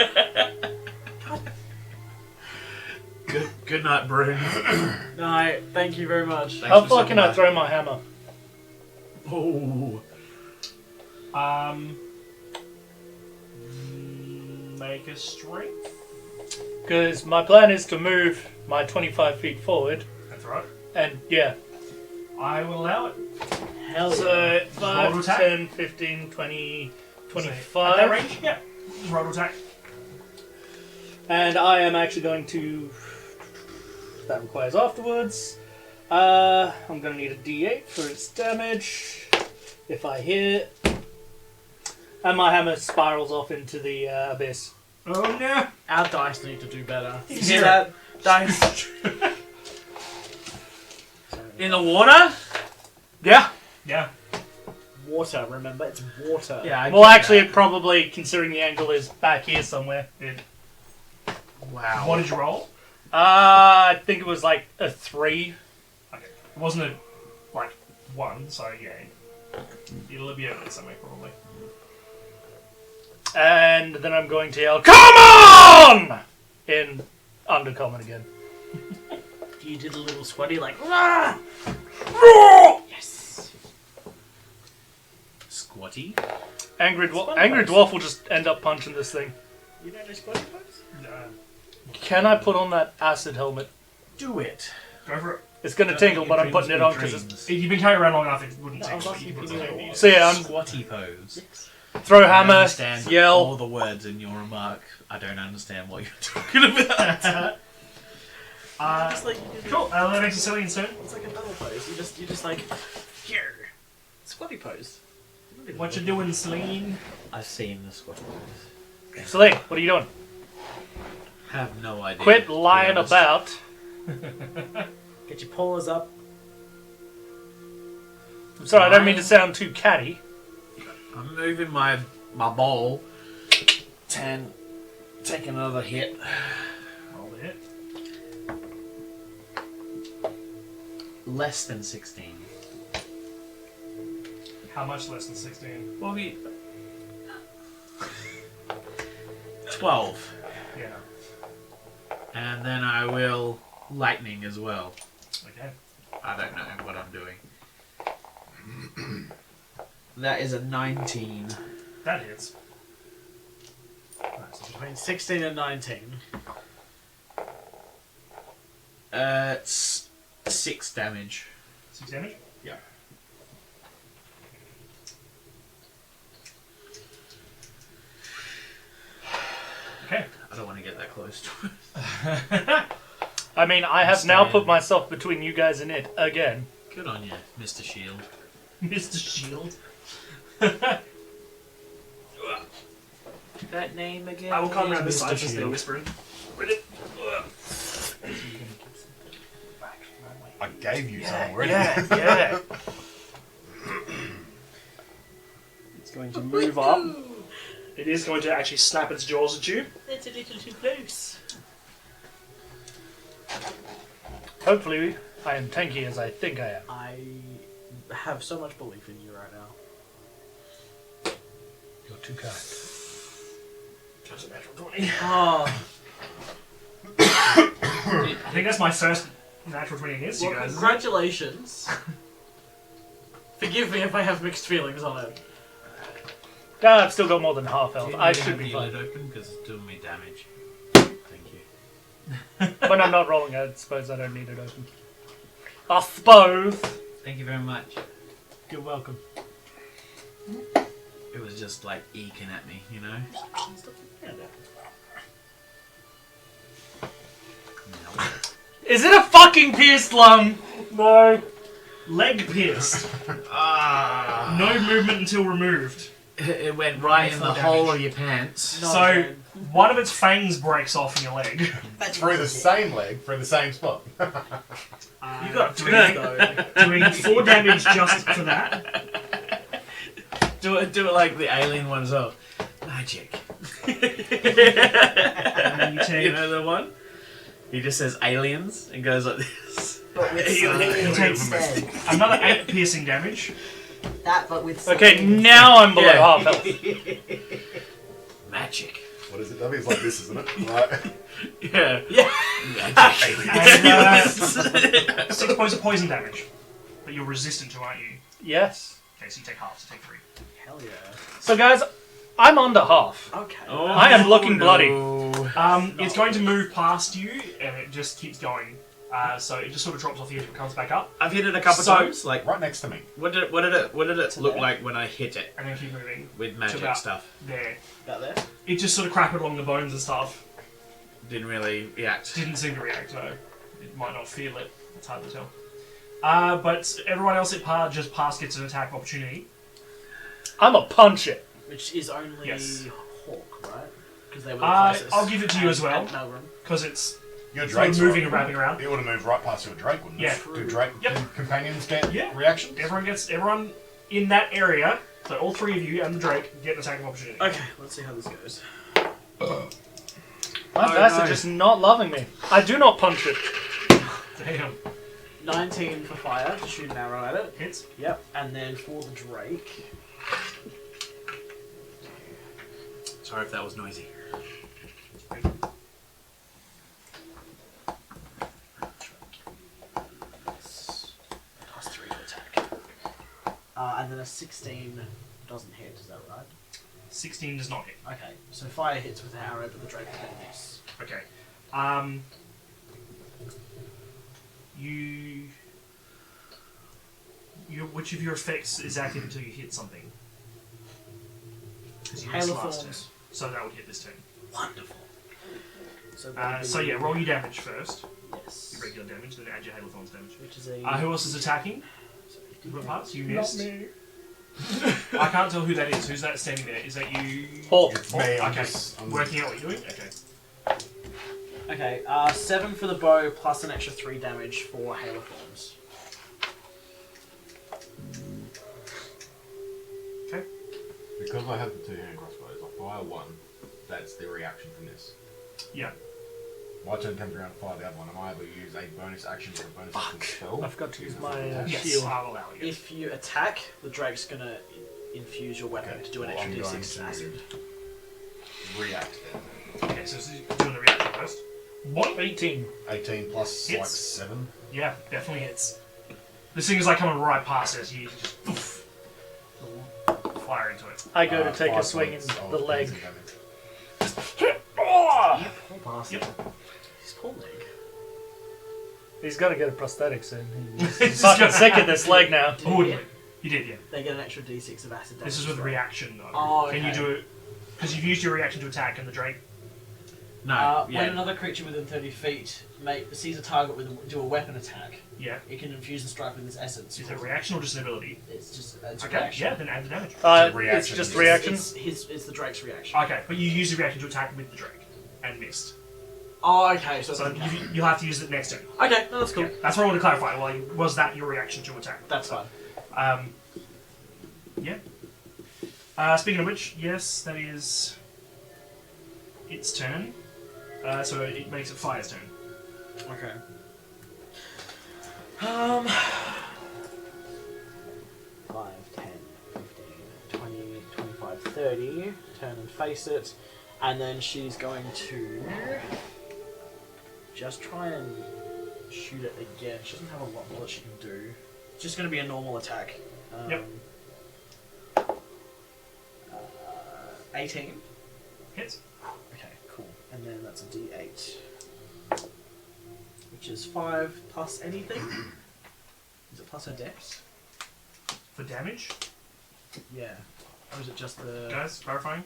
Good night, Brune. No, thank you very much. How far can I throw my hammer? Oh. Make a strength. Because my plan is to move my 25 feet forward, That's right. and yeah. I will allow it. Hell yeah. So roll to 5, attack. 10, 15, 20, At that 25. range? Yeah. Just roll to attack. And I am actually going to... That requires afterwards. I'm going to need a D8 for its damage. If I hit... And my hammer spirals off into the abyss. Oh no! Our dice need to do better. You see Zero. that? Dice. In the water? Yeah. Yeah. Water, remember? It's water. Yeah. I Well, get actually, that. it probably, considering the angle, is back here somewhere. Wow. What did you roll? I think it was like a 3. Okay. It wasn't a, like, 1, so yeah. It'll be over there somewhere, probably. And then I'm going to yell, "Come on!" in Undercommon again. You did a little sweaty, like, "Rah!" Yes. Squatty. Angry Spell Dwarf will just end up punching this thing. You don't know sweaty pose? No. Can I put on that acid helmet? Do it. Go for it. It's going to tingle, but I'm putting it on because it's... If you've been carrying around long enough, it wouldn't No, take. I was But asking you if put you it knew. on. So yeah, I'm Squatty pose. throw I hammer, understand all yell. the words in your remark. I don't understand what you're talking about. Just like you did. Cool. That makes a Cillian's turn. It's like a battle pose. You just like, here. Squatty pose. What you doing, Celine? I've seen the squatty pose. Celine, what are you doing? Have no idea. Quit to be lying honest. about. Get your paws up. I'm sorry, I don't mean to sound too catty. I'm moving my ball. 10. Take another hit. Roll the hit. Less than 16. How much less than 16? Well, 12. Yeah. And then I will lightning as well. Okay. I don't know what I'm doing. That is a 19. That hits. Right, so between 16 and 19. It's 6 damage. 6 damage? Yeah. Okay. I don't want to get that close to it. I mean, I have now Stand. put myself between you guys and it again. Good on you, Mr. Shield. Mr. Shield. That name again. I will come around this Mr. side just there Shield. whispering. I gave you some already. Yeah. It's going to move up. It is going to actually snap its jaws at you. That's a little too close. Hopefully, I am tanky as I think I am. I have so much belief in you right now. You're too kind. That's a natural 20. Oh, I think that's my first natural 20 against you well, guys. congratulations. Forgive me if I have mixed feelings on it. I've still got more than half health. I should be fine. open because it's doing me damage. Thank you. When I'm not rolling, I suppose I don't need it open. I suppose. Thank you very much. You're welcome. It was just like eking at me, you know? No. Is it a fucking pierced lung? No. Leg pierced. Ah. No movement until removed. It went right in the Full hole damage. of your pants. No, So, man. one of its fangs breaks off in your leg. Through the same leg, through the same spot. You got two doing- though. Doing 4 damage just for that. Do it like the alien one as well. Magic. And then you take... You know the one? He just says aliens and goes like this. But with You sling take instead. another 8 piercing damage. That, but with sling Okay, instead. now I'm below Yeah. half health. Magic. What is it, Dummy? It's like this, isn't it? Right. Yeah. Yeah. Magic. And 6 points of poison damage. But you're resistant to, aren't you? Yes. Okay, so you take half, so take 3. Hell yeah. So, guys, I'm under half. Okay. Oh, I am looking bloody. It's going to move past you, and it just keeps going. So it just sort of drops off the edge and comes back up, I've hit it a couple So- times. Like, Right next to me. what did it To look there? like when I hit it and then keep moving with magic about- stuff? there. About there. It just sort of crackled along the bones and stuff. Didn't really react. Didn't seem to react, no. It might not feel it. It's hard to tell. But everyone else at par just past gets an attack opportunity. I'm a punch it. Which is only Yes. Hawk, right? Because they were the closest. I'll give it to you as well. And Melbourne. Because it's Your sort of Drake's moving right. and wrapping around. It would have moved right past your Drake, wouldn't Yeah. it? Do Drake Yep. do companions get Yeah. reactions? Everyone in that area, so all 3 of you and the Drake, get an attack of opportunity. Okay, let's see how this goes. My Oh, dice no. are just not loving me. I do not punch it. Damn. 19 for fire to shoot an arrow at it. Hits. Yep. And then for the Drake. Sorry if that was noisy. +3 to attack. And then a 16 doesn't hit, is that right? 16 does not hit. Okay, so fire hits with an arrow, but the Drake can miss. Okay. Which of your effects is active until you hit something? Because you missed Hail of last turn. Thorns. So that would hit this turn. Wonderful. So, that would So be- yeah, roll your damage first. Yes. Your regular damage, then add your Hail of Thorns damage. Which is a. Who else is attacking? You got parts? You missed. me. I can't tell who that is. Who's that standing there? Is that you? Hawk. It's me. I'm Okay. just. I'm Working out what you're doing? Okay. Okay, 7 for the bow, plus an extra 3 damage for Hail of Thorns. Okay. Because I have the 2 hand crossbows, I fire one. That's the reaction from this. Yeah. My turn comes around to fire the other one. Am I able to use a bonus action for a bonus action spell? I forgot to use my Yes, shield. I'll allow you. If you attack, the Drake's gonna infuse your weapon Okay, to do an well, extra I'm going d6 to- acid. React then. Okay, so you're doing the reaction first. What? 18. 18 plus like Hits. 7. Yeah, definitely hits. This thing is like coming right past us. You just poof, fire into it. I go to take a 5 swing in points of the leg. piercing damage. Oh! Poor bastard. Yep. His poor leg. He's got to get a prosthetic soon. He's He's fucking gonna- sick of this leg now. Did Oh, you hit? you did, yeah. They get an extra d6 of acid damage. This is with as well. reaction though. Oh, Can you okay. do it? Because you've used your reaction to attack and the Drake. No. When another creature within 30 feet sees a target do a weapon attack, Yeah. it can infuse the strike with its essence. Is it a reaction or just an ability? It's just a Okay, reaction. yeah, then add the damage. It's reaction. just It's- reaction. It's the Drake's reaction. Okay, but you use the reaction to attack with the Drake and missed. Oh, okay. So, So it doesn't count. you'll have to use it next turn. Okay, no, that's cool. Yeah, that's what I want to clarify. Well, was that your reaction to attack? That's fine. Yeah. Speaking of which, yes, that is its turn. So it makes it Fire's turn. Okay. 5, 10, 15, 20, 25, 30. Turn and face it. And then she's going to just try and shoot it again. She doesn't have a lot more that she can do. It's just going to be a normal attack. Yep. 18. Hits. Okay, cool. And then that's a D8. Which is 5 plus anything. Is it plus her dex? For damage. Yeah. Or is it just the... Guys, clarifying.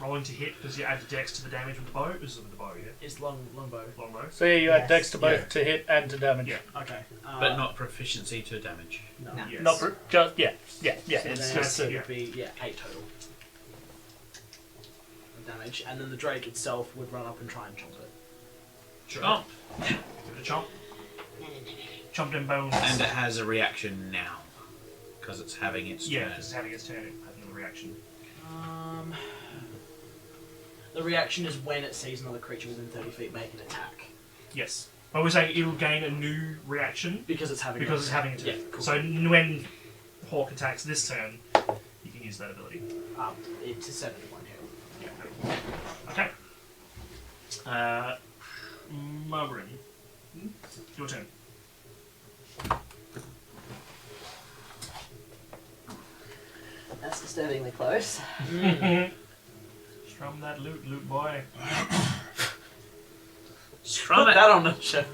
Rolling to hit because you add the dex to the damage with the bow. This is with the bow, yeah? It's longbow. Longbow. So yeah, you add Yes. dex to both Yeah. to hit and to damage. Yeah. Okay. But not proficiency to damage. No. No. Yes. Not just yeah. So It's then just it would be 8 total. Damage. And then the Drake itself would run up and try and chomp it. Sure. Oh. Give it a chomp. Chomp them bones. And it has a reaction now. Because it's having its yeah, turn. because it's having its turn, it has another reaction. The reaction is when it sees another creature within 30 feet make an attack. Yes. But we're saying it'll gain a new reaction Because it's having because it's having a turn. Yeah, cool. So when Hawk attacks this turn, you can use that ability. It's a 71 hit. Yeah. Okay. Margaret. Your turn. That's disturbingly close. Strum that loot boy. Strum Put it! that on the shirt.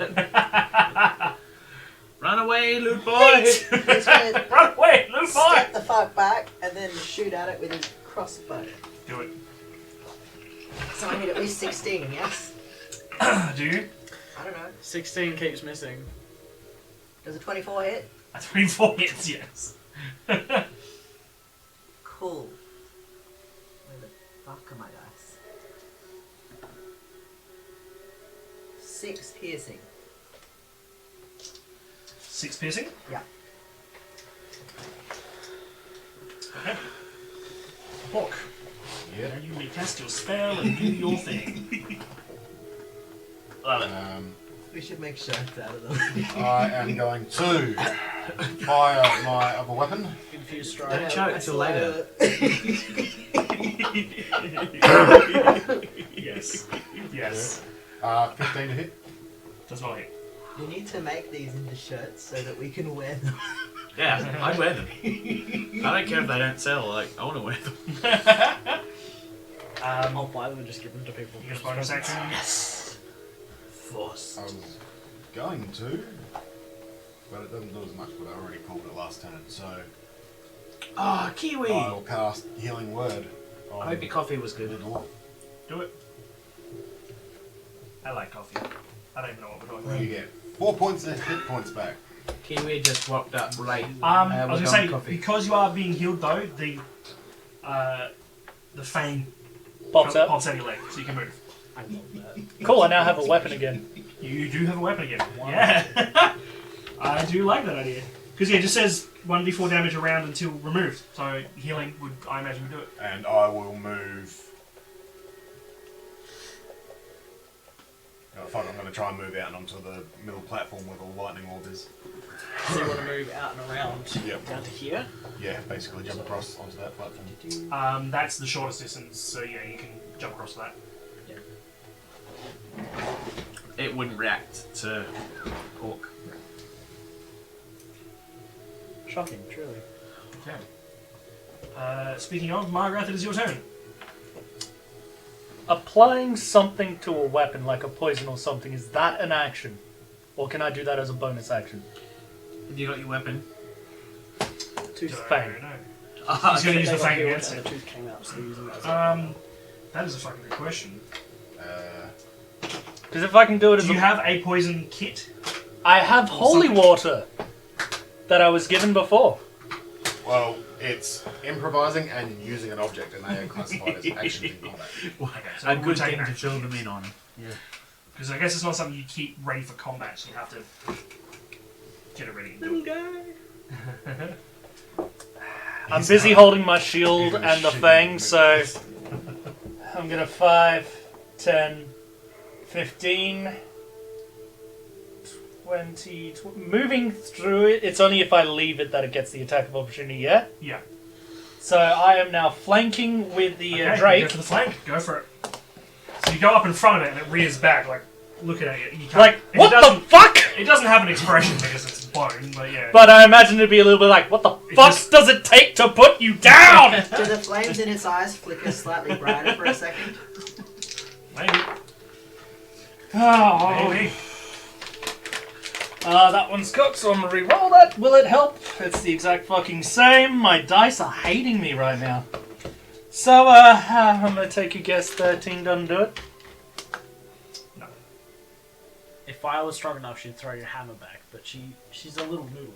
Run away, loot boy! He's gonna Run away, loot boy! step the fuck back and then shoot at it with his crossbow. Do it. So I need at least 16, yes? Do you? I don't know. 16 keeps missing. Does a 24 hit? A 24 hits, yes. Cool. Where the fuck are my dice? 6 piercing. 6 piercing? Yeah. Okay. Hawk. Yeah. Now you may cast your spell and do your thing. Love it. We should make shirts out of them. I am going to fire my other weapon. Confused Don't strike. choke till later. Yes. Yes. 15 to hit. Does not hit. We need to make these into shirts so that we can wear them. Yeah, I'd wear them. I don't care if they don't sell, like, I want to wear them. I'll buy them and just give them to people. You get a bonus action. Yes! Force. I was going to, but it doesn't do as much, but I already called it last turn, so Oh, Kiwi! I will cast Healing Word on I hope your coffee was the good. dwarf. Do it. I like coffee. I don't even know what we're talking You get 4 points of hit points back. Kiwi just walked up late. I was we're gonna say going coffee. because you are being healed though, the fang Pops up. pops out your leg, so you can move. I love that. Cool. I now have a weapon again. You do have a weapon again. Yeah, I do like that idea because yeah, it just says 1d4 damage around until removed. So healing would, I imagine, would do it. And I will move. Oh, fuck, I'm going to try and move out and onto the middle platform where the lightning orb is. So you want to move out and around Yep. down to here? Yeah, basically jump across onto that platform. That's the shortest distance, so yeah, you can jump across that. It wouldn't react to Hawk. Shocking, truly. Okay. Speaking of, Margaret, it is your turn. Applying something to a weapon, like a poison or something, is that an action? Or can I do that as a bonus action? Have you got your weapon? Tooth Don't fang. know. He's going to use the fang against and it. the tooth came out, so they're using that as a... That is a fucking good question. Because if I can do it as Do you have a poison kit? I have holy water that I was given before. Well, it's improvising and using an object, and they are classified as actions in combat. Okay, so A we'll good take thing an to action. fill them in on. Because I guess it's not something you keep ready for combat, so you have to get it ready and do it. I'm busy holding my shield and the fang, so I'm gonna 5, 10, 15, 20, moving through it. It's only if I leave it that it gets the attack of opportunity, yeah? Yeah. So I am now flanking with the Okay, Drake. go for the flank. Go for it. So you go up in front of it and it rears back, like, looking at you. You can't, Like, it what the doesn't- fuck? It doesn't have an expression because it's bone, but yeah. But I imagine it'd be a little bit like, what the fuck just- does it take to put you down? Do the flames in its eyes flicker slightly brighter for a second? Maybe. Oh, Maybe. that one's cooked, so I'm gonna re-roll that. Will it help? It's the exact fucking same. My dice are hating me right now. So, I'm gonna take a guess. 13 doesn't do it. If I was strong enough, she'd throw your hammer back, but she's a little noodle.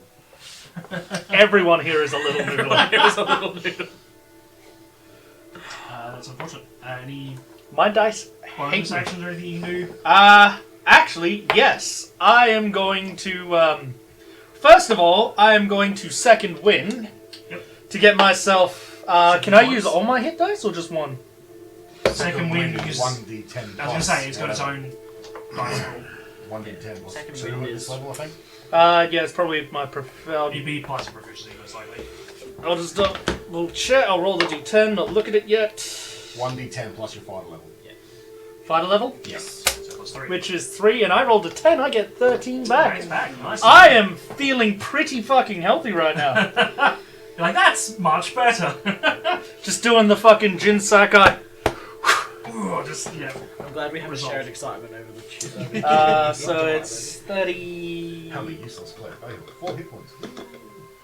Everyone here is a little noodle. It's a little noodle. That's unfortunate. Any My dice hate bonus me. actions or anything you can do? Actually, yes. I am going to, first of all, I am going to second win. Yep. To get myself, can I use all my hit dice or just one? Second win is is... 1d10. I was going to say, it's got its own dice roll. 1d10 plus Second 2 win at is- this level, I think. Yeah, it's probably my preferred. You'd be plus your proficiency, most likely. I'll just we'll check. I'll roll the d10. Not look at it yet. 1d10 plus your fighter level. Fighter level, Yes. So plus 3. which is 3, and I rolled a 10. I get 13 back. Nice back. Nice. I am feeling pretty fucking healthy right now. You're like, that's much better. Just doing the fucking Jin Sakai. Ooh, just, yeah. I'm glad we have Resolve. a shared excitement over the shit. So it's 30. How many useless player? Oh, you got 4 hit points.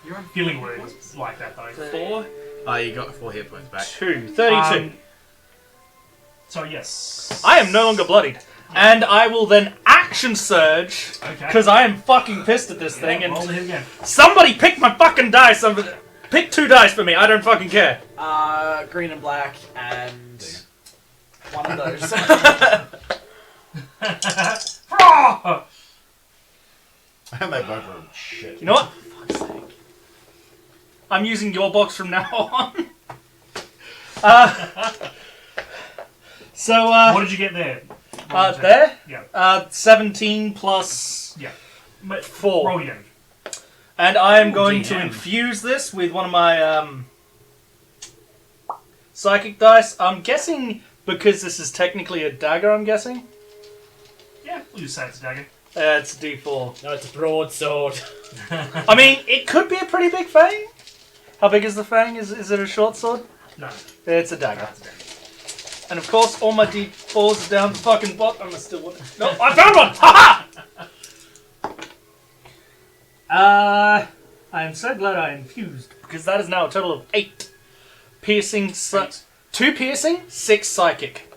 You're on Healing words like that, though. 4? Oh, you got 4 hit points back. 32. So, yes. I am no longer bloodied. And I will then action surge, Okay. because I am fucking pissed at this thing, and Roll to hit again. somebody pick my fucking dice. Pick 2 dice for me, I don't fucking care. green and black and one of those. Ah! And they both rolled shit. You know what? Fuck's sake. I'm using your box from now on. What did you get there? There? Yeah. 17 plus Yeah. 4. Roll your damage. And I am going to DM. infuse this with one of my psychic dice. I'm guessing because this is technically a dagger, I'm guessing. Yeah, we'll just say it's a dagger. It's a d4. No, it's a broadsword. I mean, it could be a pretty big fang. How big is the fang? Is it a short sword? No. It's a dagger. That's a dagger. And of course, all my d4s are down the fucking bottom. I still want. No, I found one! Ha ha! I am so glad I infused because that is now a total of 8 piercing. 2 piercing, 6 psychic.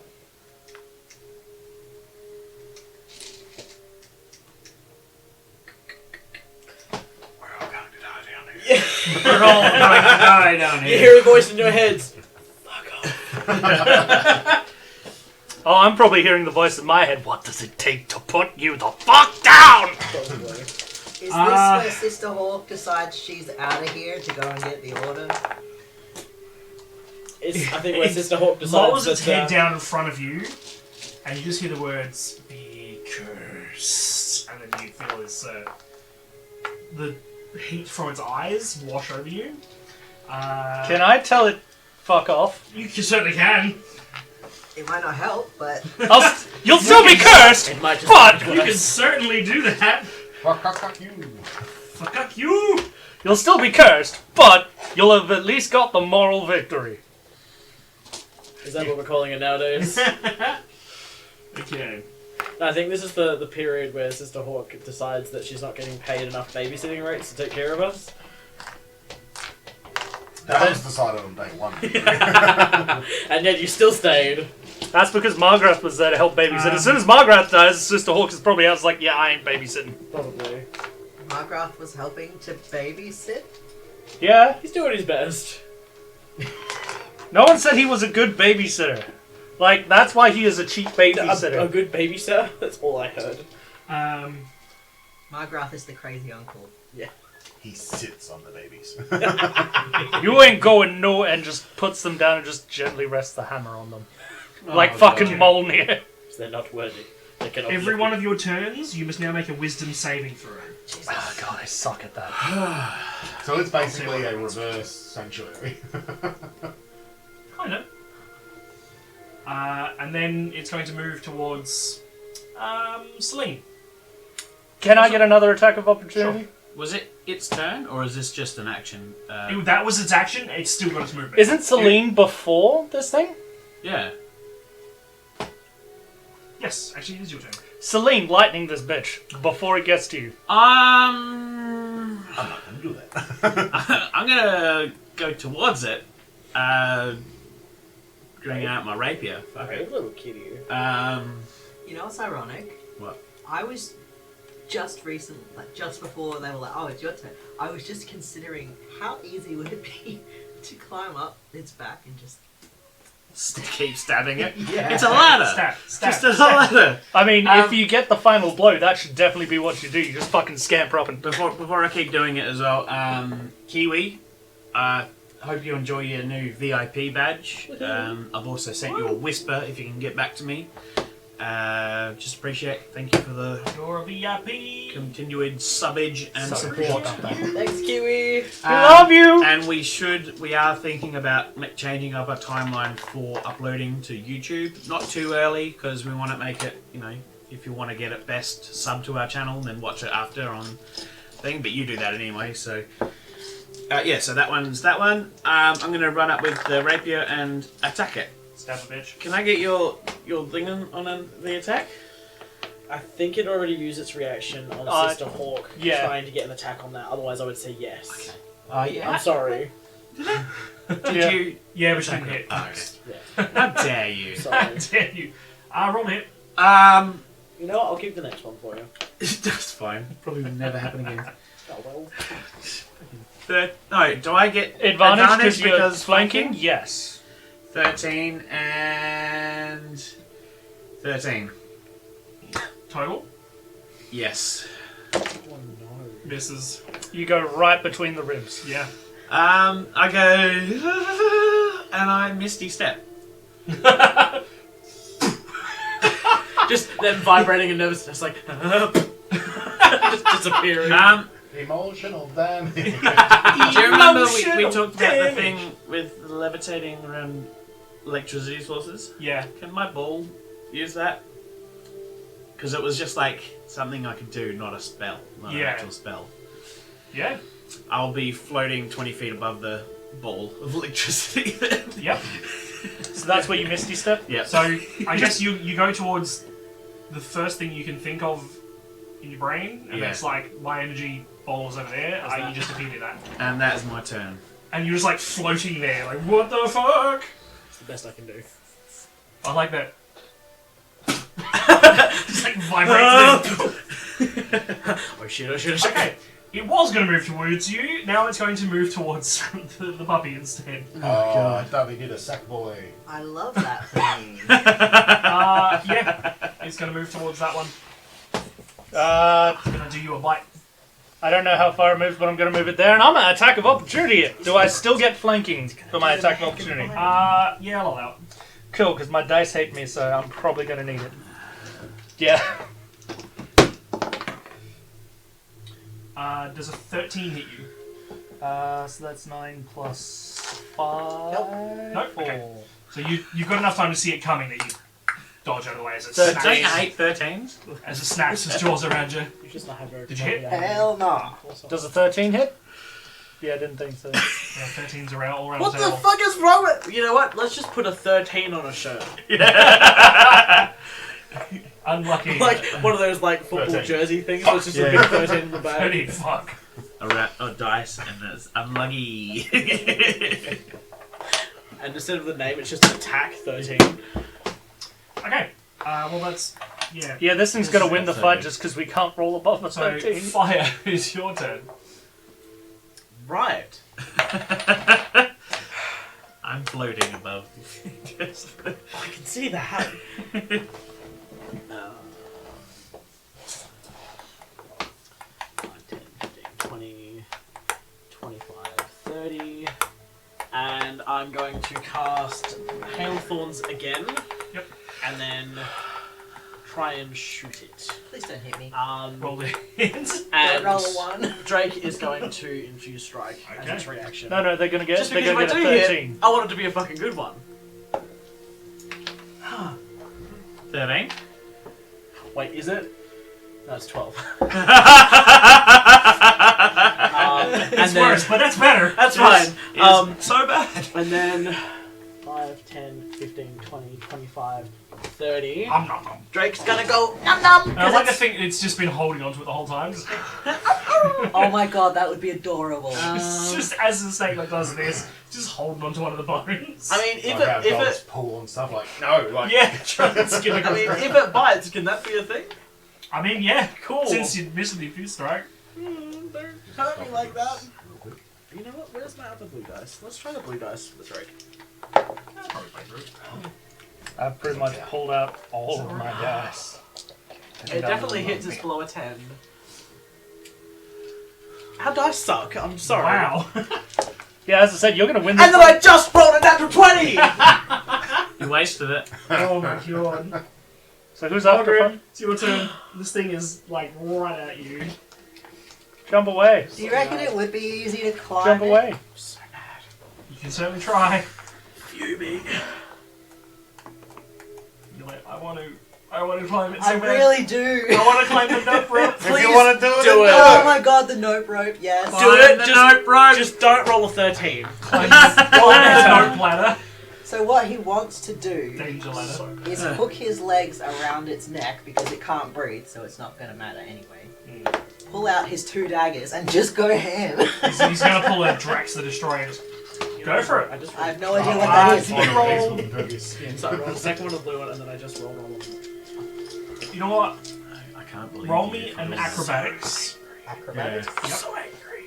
We're all going to die down here. We're all going to die down You here. hear a voice in your heads. Fuck off. Oh, I'm probably hearing the voice in my head. What does it take to put you the fuck down? Is this where Sister Hawk decides she's out of here to go and get the order? I think when Sister Hawk Lowers decides its that, head down in front of you, and you just hear the words, "Be cursed," and then you feel this, the heat from its eyes wash over you. Can I tell it fuck off? You certainly can. It might not help, but You'll still be cursed, it might just but You can certainly do that. Fuck you. Fuck you. you'll still be cursed, but you'll have at least got the moral victory. Is that what we're calling it nowadays? Okay. I think this is the period where Sister Hawk decides that she's not getting paid enough babysitting rates to take care of us. That was decided on day 1. And yet you still stayed. That's because Margrath was there to help babysit. As soon as Margrath dies, Sister Hawk is probably out like, yeah, I ain't babysitting. Probably. Margrath was helping to babysit? Yeah. He's doing his best. No one said he was a good babysitter. Like, that's why he is a cheap babysitter. A good babysitter? That's all I heard. Margrath is the crazy uncle. He sits on the babies. You ain't going no and just puts them down and just gently rests the hammer on them. Like Oh, fucking God. Mjolnir. They're not worthy. They cannot Every one of your turns, you must now make a wisdom saving throw. Oh god, I suck at that. So it's basically what a happens. reverse sanctuary. Kind of. And then it's going to move towards Celine. Can I get another attack of opportunity? Was it its turn, or is this just an action? That was its action. It's still got its movement. Isn't Celine before this thing? Yeah. Yes, actually, it is your turn. Celine, lightning this bitch before it gets to you. I'm not going to do that. I'm gonna go towards it, bringing out my rapier. Fuck Okay, it. little kitty. You know what's ironic? What? I was just recently, like just before they were like, oh, it's your turn. I was just considering how easy would it be to climb up its back and just... Keep stabbing it. Yeah. It's a ladder. Stab, stab, Just a stab. ladder. I mean, Um, if you get the final blow, that should definitely be what you do. You just fucking scamper up and... Before I keep doing it as well, Kiwi, hope you enjoy your new VIP badge. I've also sent you a whisper if you can get back to me. Just appreciate it. Thank you for the You're a VIP. continued subbage and So support. Thanks, Kiwi. Love you! And we are thinking about changing up our timeline for uploading to YouTube. Not too early, because we want to make it, if you want to get it best, sub to our channel and then watch it after on thing. But you do that anyway, so... so that one's that one. I'm going to run up with the rapier and attack it. Stab a bitch. Can I get your thing on the attack? I think it already used its reaction on Sister Hawk yeah. trying to get an attack on that. Otherwise, I would say yes. Yeah. I'm sorry. Did you? Yeah, which didn't hit. Oh, Yeah. how dare you? Sorry. Dare you? Roll hit. You know what? I'll keep the next one for you. That's fine. Probably would never happen again. Oh well. No, do I get Advantage because you're because flanking? Yes. 13 and 13. Total. Yes. Oh no. Misses. You go right between the ribs. Yeah. I go and I misty step. Just them vibrating and nervousness, like just disappearing. Emotional damage. Do you remember we Emotional talked about the damage. thing with levitating around electricity sources? Yeah. Can my ball use that? Because it was just like something I could do, not a spell, not an Yeah. actual spell. Yeah. I'll be floating 20 feet above the ball of electricity then. Yep. So that's where you misty step? Yep. So I guess you go towards the first thing you can think of in your brain, and Yeah. it's like my energy ball is over there. You just appear near that, And that is my turn. and you're just like floating there, like what the fuck? It's the best I can do. I like that. Just like vibrates. Oh shit! Oh shit! Oh shit! Okay, it was going to move towards you. Now it's going to move towards the puppy instead. Oh, Davy did a sack boy. I love that thing. Yeah, it's going to move towards that one. It's going to do you a bite. I don't know how far it moves, but I'm going to move it there, and I'm an attack of opportunity it. Do I still get flanking for my attack of opportunity? Yeah, I'll allow it. Cool, because my dice hate me, so I'm probably going to need it. Yeah. Does a 13 hit you? So that's 9 plus 5. Nope, 4. okay. So you've got enough time to see it coming that you dodge out of the way as it 13. Don't you snaps. hate 13s? As it snaps its jaws around you. You just not have very. Did you hit? Hell no. Does a 13 hit? Yeah, I didn't think so. Yeah, 13's around all around What the the table. fuck is wrong with? You know what? Let's just put a 13 on a shirt. Unlucky. Like one of those like football 13. jersey things. It's just a Yeah. big 13 in the back. 13, fuck. A dice, and it's unlucky. And instead of the name, it's just attack 13. Okay. Well, that's Yeah, this thing's gonna win the fight just because we can't roll above a So 13. fire is your turn. Right. I'm floating above. I can see that. 10, 15, 20, 25, 30. And I'm going to cast Hail Thorns again. Yep. And then try and shoot it. Please don't hit me. Roll the hit. And Roll a 1. Drake is going to infuse strike as Okay. its reaction. No, they're gonna get. Just They're because gonna if I get a do hit, 13. I want it to be a fucking good one. 13. Wait, is it? No, it's 12. It's worse, but that's better. That's fine. So bad. And then 5, 10, 15, 20, 25, 30. Nom, nom, nom. Drake's gonna go nom nom. And I like to think it's just been holding onto it the whole time. Oh my god, that would be adorable. It's just as the snake like does this, just holding onto one of the bones. I mean, if Like how it, if dogs it, pull and stuff like no, like yeah, try and skin I across mean, the- if it bites, can that be a thing? I mean, yeah, Cool. Since you missed the infuse strike. Don't hurt me like that. You know what? Where's my other blue dice? Let's try the blue dice for the Drake. I've pretty much pulled out all of my dice. It definitely hits us below a 10. Our dice suck. I'm sorry. Wow. Yeah, as I said, you're gonna win this. And then I just rolled a natural 20. You wasted it. Oh my god. So who's after Margaret, fun? it's your turn. This thing is like right at you. Jump away. Do you reckon it would be easy to climb? Jump it? away. So mad. You can certainly try. Fuming. You're like, I want to climb it so I bad. really do. I want to climb the nope rope. Please you want to do it, do it. Oh my god, the nope rope, yes. Do it. the Just, note, bro. just don't roll a 13. Climb the nope ladder. So what he wants to do Danger ladder. is hook his legs around its neck because it can't breathe, so it's not going to matter anyway. Pull out his 2 daggers and just go ham. He's gonna pull a Drax the Destroyer and just go for it. I just I rolled. have no idea what that is. So I rolled the second one of blue one, and then I just rolled all of them. You know what? I can't believe Roll you me did an this. acrobatics. Acrobatics. Yep. So angry.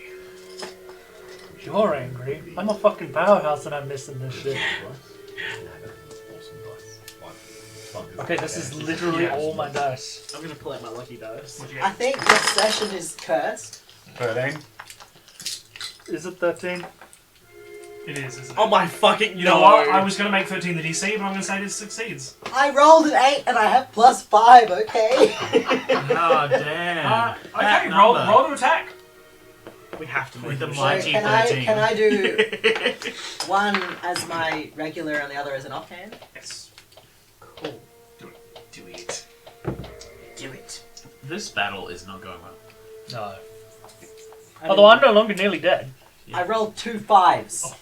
You're angry. I'm a fucking powerhouse and I'm missing this shit. Okay, this is literally Yeah. all my dice. I'm gonna pull out my lucky dice. What'd you I get? think this session is cursed. 13. Is it 13? It is, isn't it? Oh my fucking! You know what? I was gonna make 13 the DC, but I'm gonna say this succeeds. I rolled an 8 and I have +5, okay? Oh, damn. Okay, That roll number. to attack. We have to With make the them. So mighty can I 13. do one as my regular and the other as an offhand? Yes. Cool. Do it. Do it. This battle is not going well. No. Although I'm no longer nearly dead. I rolled 2 5s. Oh,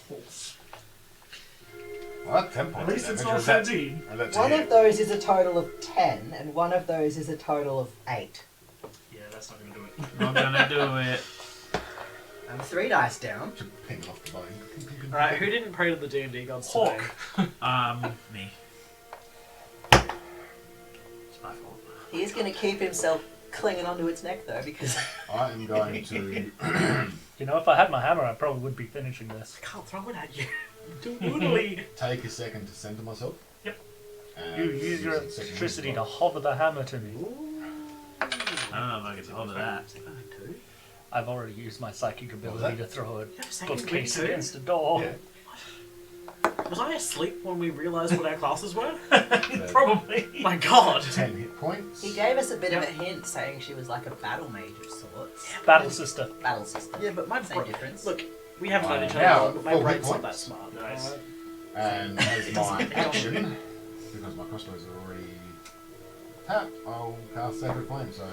Well, 10 points. at least it's damage. not Was that- 13. and that's One it. of those is a total of 10, and one of those is a total of 8. Yeah, that's not gonna do it. Not gonna do it. I'm 3 dice down. Ping off the bone. Alright, who didn't pray to the D&D gods today? Hawk. Me. It's my fault. He is going to keep himself clinging onto its neck, though, because I am going to. You know, if I had my hammer, I probably would be finishing this. I can't throw it at you. Doodly. Take a second to center myself. Yep. And You use your a second electricity to to hover the hammer to me. I don't know if I can hold that. I've already used my psychic was ability that? to throw a You have a second bookcase wing too? against a door. Yeah. Was I asleep when we realised what our classes were? Probably. My god. 10 hit points. he gave us a bit of a hint saying she was like a battle mage of sorts. Battle sister. Battle system. Yeah, but my Same brain. difference. Look, we haven't known each other Now, long, but my full hit brain's not that points. smart. Nice. alright? And as my action, because my crossbows are already tapped, I'll cast Sacred Flame. So,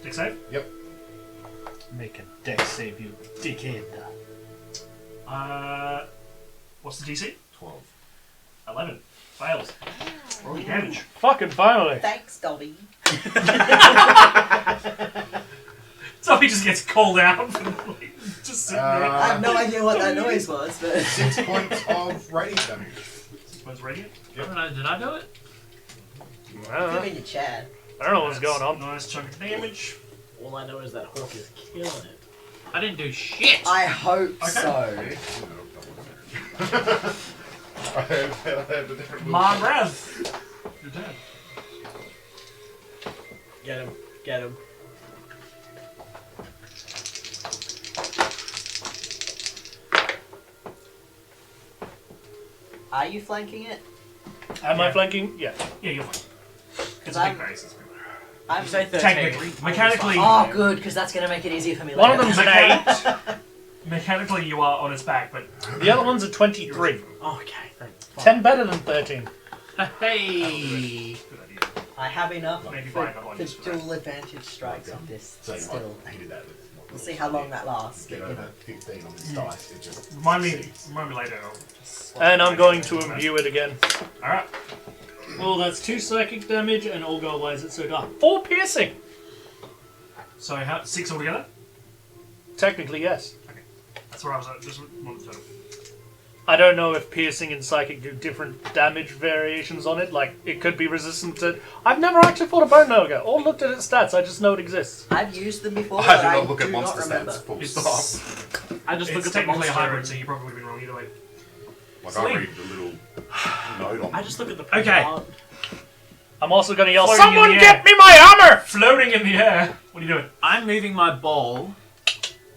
Dick save. Make a dex save, you dickhead. What's the DC? 12. 11. Fails. Roll your damage. Fucking finally. Thanks, Dobby. So he just gets called out. Just sitting there. I have no idea what that noise was, but 6 points of radiant damage. 6 points radiant. I don't know, did I do it? I don't Give know. me your Chad. I don't know what's going on. Nice chunk of damage. All I know is that Hawk is killing it. I didn't do shit. I hope Okay. so. I have a different Margrath. You're dead. Get him. Get him. Are you flanking it? Am I flanking? Yeah. Yeah, you're fine. It's I'm- a big base. I'm You say 13. Technically, mechanically, Oh, good, because that's going to make it easier for me One later. of them's an 8. mechanically you are on its back, but The other one's a 23. Oh, okay, thanks. 10 better than 13. Hey. good idea. I have enough Maybe for, buy another one for just for that. dual advantage strikes on this. So Still, he did that with. we'll see how long that lasts. Get But, you over know. 15 on this dice. It just Remind me later. And I'm going to imbue it again. All right. Well, that's 2 psychic damage, and all go why is it so dark? 4 piercing! So how 6 altogether? Technically, yes. That's where I was at. Just one total. I don't know if piercing and psychic do different damage variations on it. Like, it could be resistant to... I've never actually fought a bone ogre or looked at its stats. I just know it exists. I've used them before, I but do I not look at do monster not remember. stats. Full It's, stop. I just look it's at the technically monster. a hybrid, so you probably would have been wrong either way. Like Sling. I read the little note on. I just look at the Okay. art. I'm also going to yell, Floating in "Someone the get air." me my hammer!" Floating in the air. What are you doing? I'm moving my ball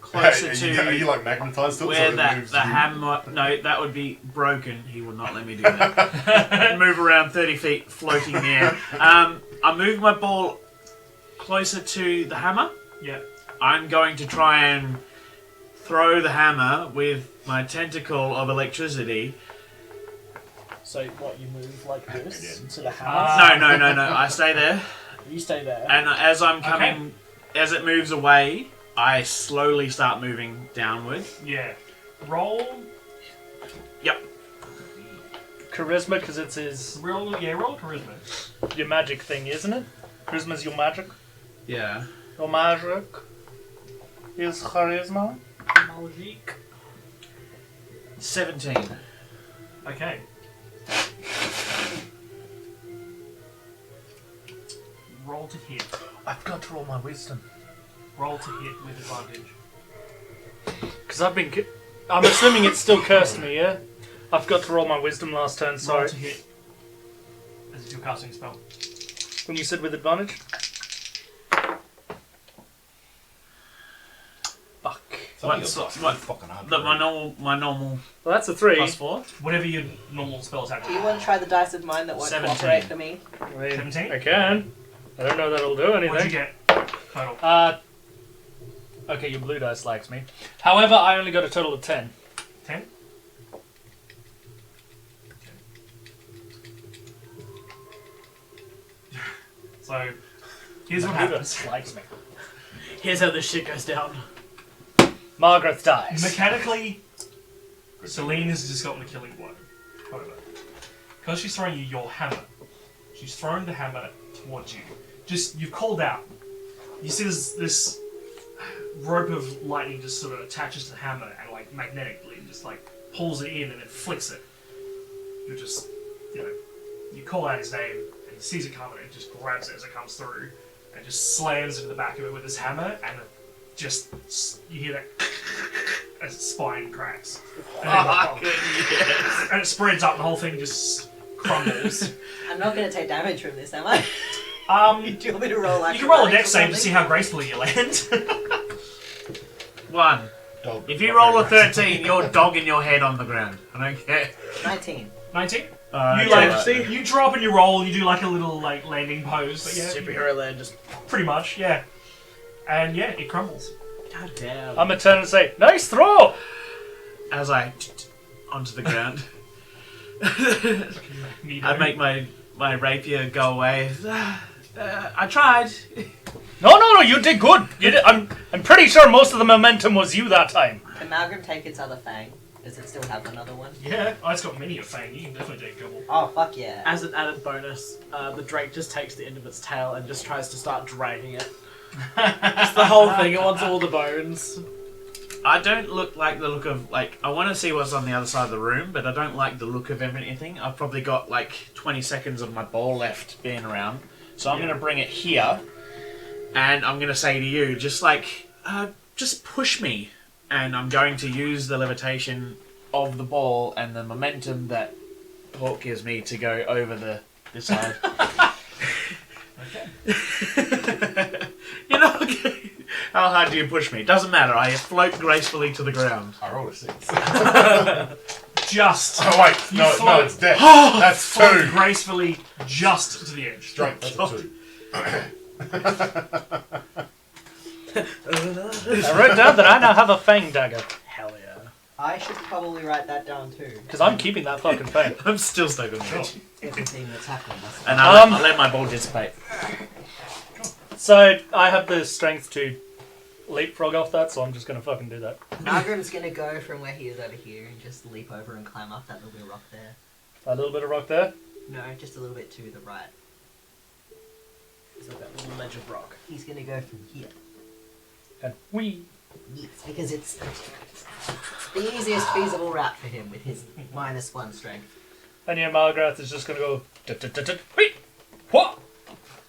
closer Are you to like magnetized to it? where so it that moves the you? hammer. No, that would be broken. He would not let me do that. Move around 30 feet, floating in the air. I'm moving my ball closer to the hammer. Yeah. I'm going to try and throw the hammer with my tentacle of electricity. So what, you move like this Again. to the hammer? No. I stay there, You stay there. and as I'm coming, as it moves away, I slowly start moving downward. Yeah. Roll. Charisma, because it's his Roll charisma. your magic thing, isn't it? Charisma's your magic. Yeah. Your magic is charisma. Magic. 17. Okay. Roll to hit. I've got to roll my wisdom. Roll to hit with advantage. Because I've been... I'm assuming it still cursed me, yeah? I've got to roll my wisdom last turn, Roll sorry. to hit. As it's your casting spell. When you said with advantage? Fuck. Some of your What's- stuff's what- fucking hard. Look, my normal Well, that's a 3. +4. Whatever your normal spell attack. Do you want to try the dice of mine that won't 17. cooperate for me? I mean, 17? I can. I don't know that'll do What'd you anything. get? Total. Okay, your blue dice likes me. However, I only got a total of 10. 10? So, here's what My blue happens. dice likes me. Here's how this shit goes down. Margaret dies. Mechanically, Celine has just gotten a killing blow. However, because she's throwing you your hammer, she's throwing the hammer towards you. Just, you've called out. You see this rope of lightning just sort of attaches to the hammer and like magnetically just like pulls it in and then flicks it. You're just, you call out his name and he sees it coming and just grabs it as it comes through and just slams into the back of it with his hammer and just, you hear that as its spine cracks. And it spreads up and the whole thing just crumbles. I'm not going to take damage from this, am I? Do you want me to roll You can roll a acrobatics dex or save to something? see how gracefully you land. 1. Dog. If you roll a 13, you're dogging your head on the ground. I don't care. 19. 19? You okay. you drop and you roll, you do like a little like landing pose, but yeah, Superhero land just... pretty much, yeah. And yeah, it crumbles. God damn. I'm gonna turn and say, "Nice throw!" As I onto the ground, Neato. I make my rapier go away. I tried. No, you did good. You did. I'm pretty sure most of the momentum was you that time. Can Malcolm take its other fang? Does it still have another one? Yeah, it's got many a fang. You can definitely take a couple. Oh, fuck yeah. As an added bonus, the drake just takes the end of its tail and just tries to start dragging it. Just the whole thing, it wants all the bones. I don't like the look of, like, I want to see what's on the other side of the room, but I don't like the look of anything. I've probably got like 20 seconds of my ball left being around. So I'm going to bring it here, and I'm going to say to you, just push me. And I'm going to use the levitation of the ball and the momentum that Hawk gives me to go over this side. Okay. You know, okay. How hard do you push me? Doesn't matter. I float gracefully to the ground. I rolled a 6. Just. Oh wait, You no, float- it's death. That's Float 2. gracefully just to the edge. Strength, that's a 2. I wrote down that I now have a fang dagger. Hell yeah. I should probably write that down too. Because I'm keeping that fucking fang. I'm still stuck on the edge. Everything that's happened. And I'll let my ball dissipate. So I have the strength to leapfrog off that, so I'm just going to fucking do that. Margaret's gonna go from where he is over here and just leap over and climb up that little bit of rock there. A little bit of rock there. No, just a little bit to the right. It's like that little ledge of rock. He's gonna go from here. And whee. Yes, because it's the easiest feasible route for him with his -1 strength. And yeah, Margrath is just going to go... Whee! What?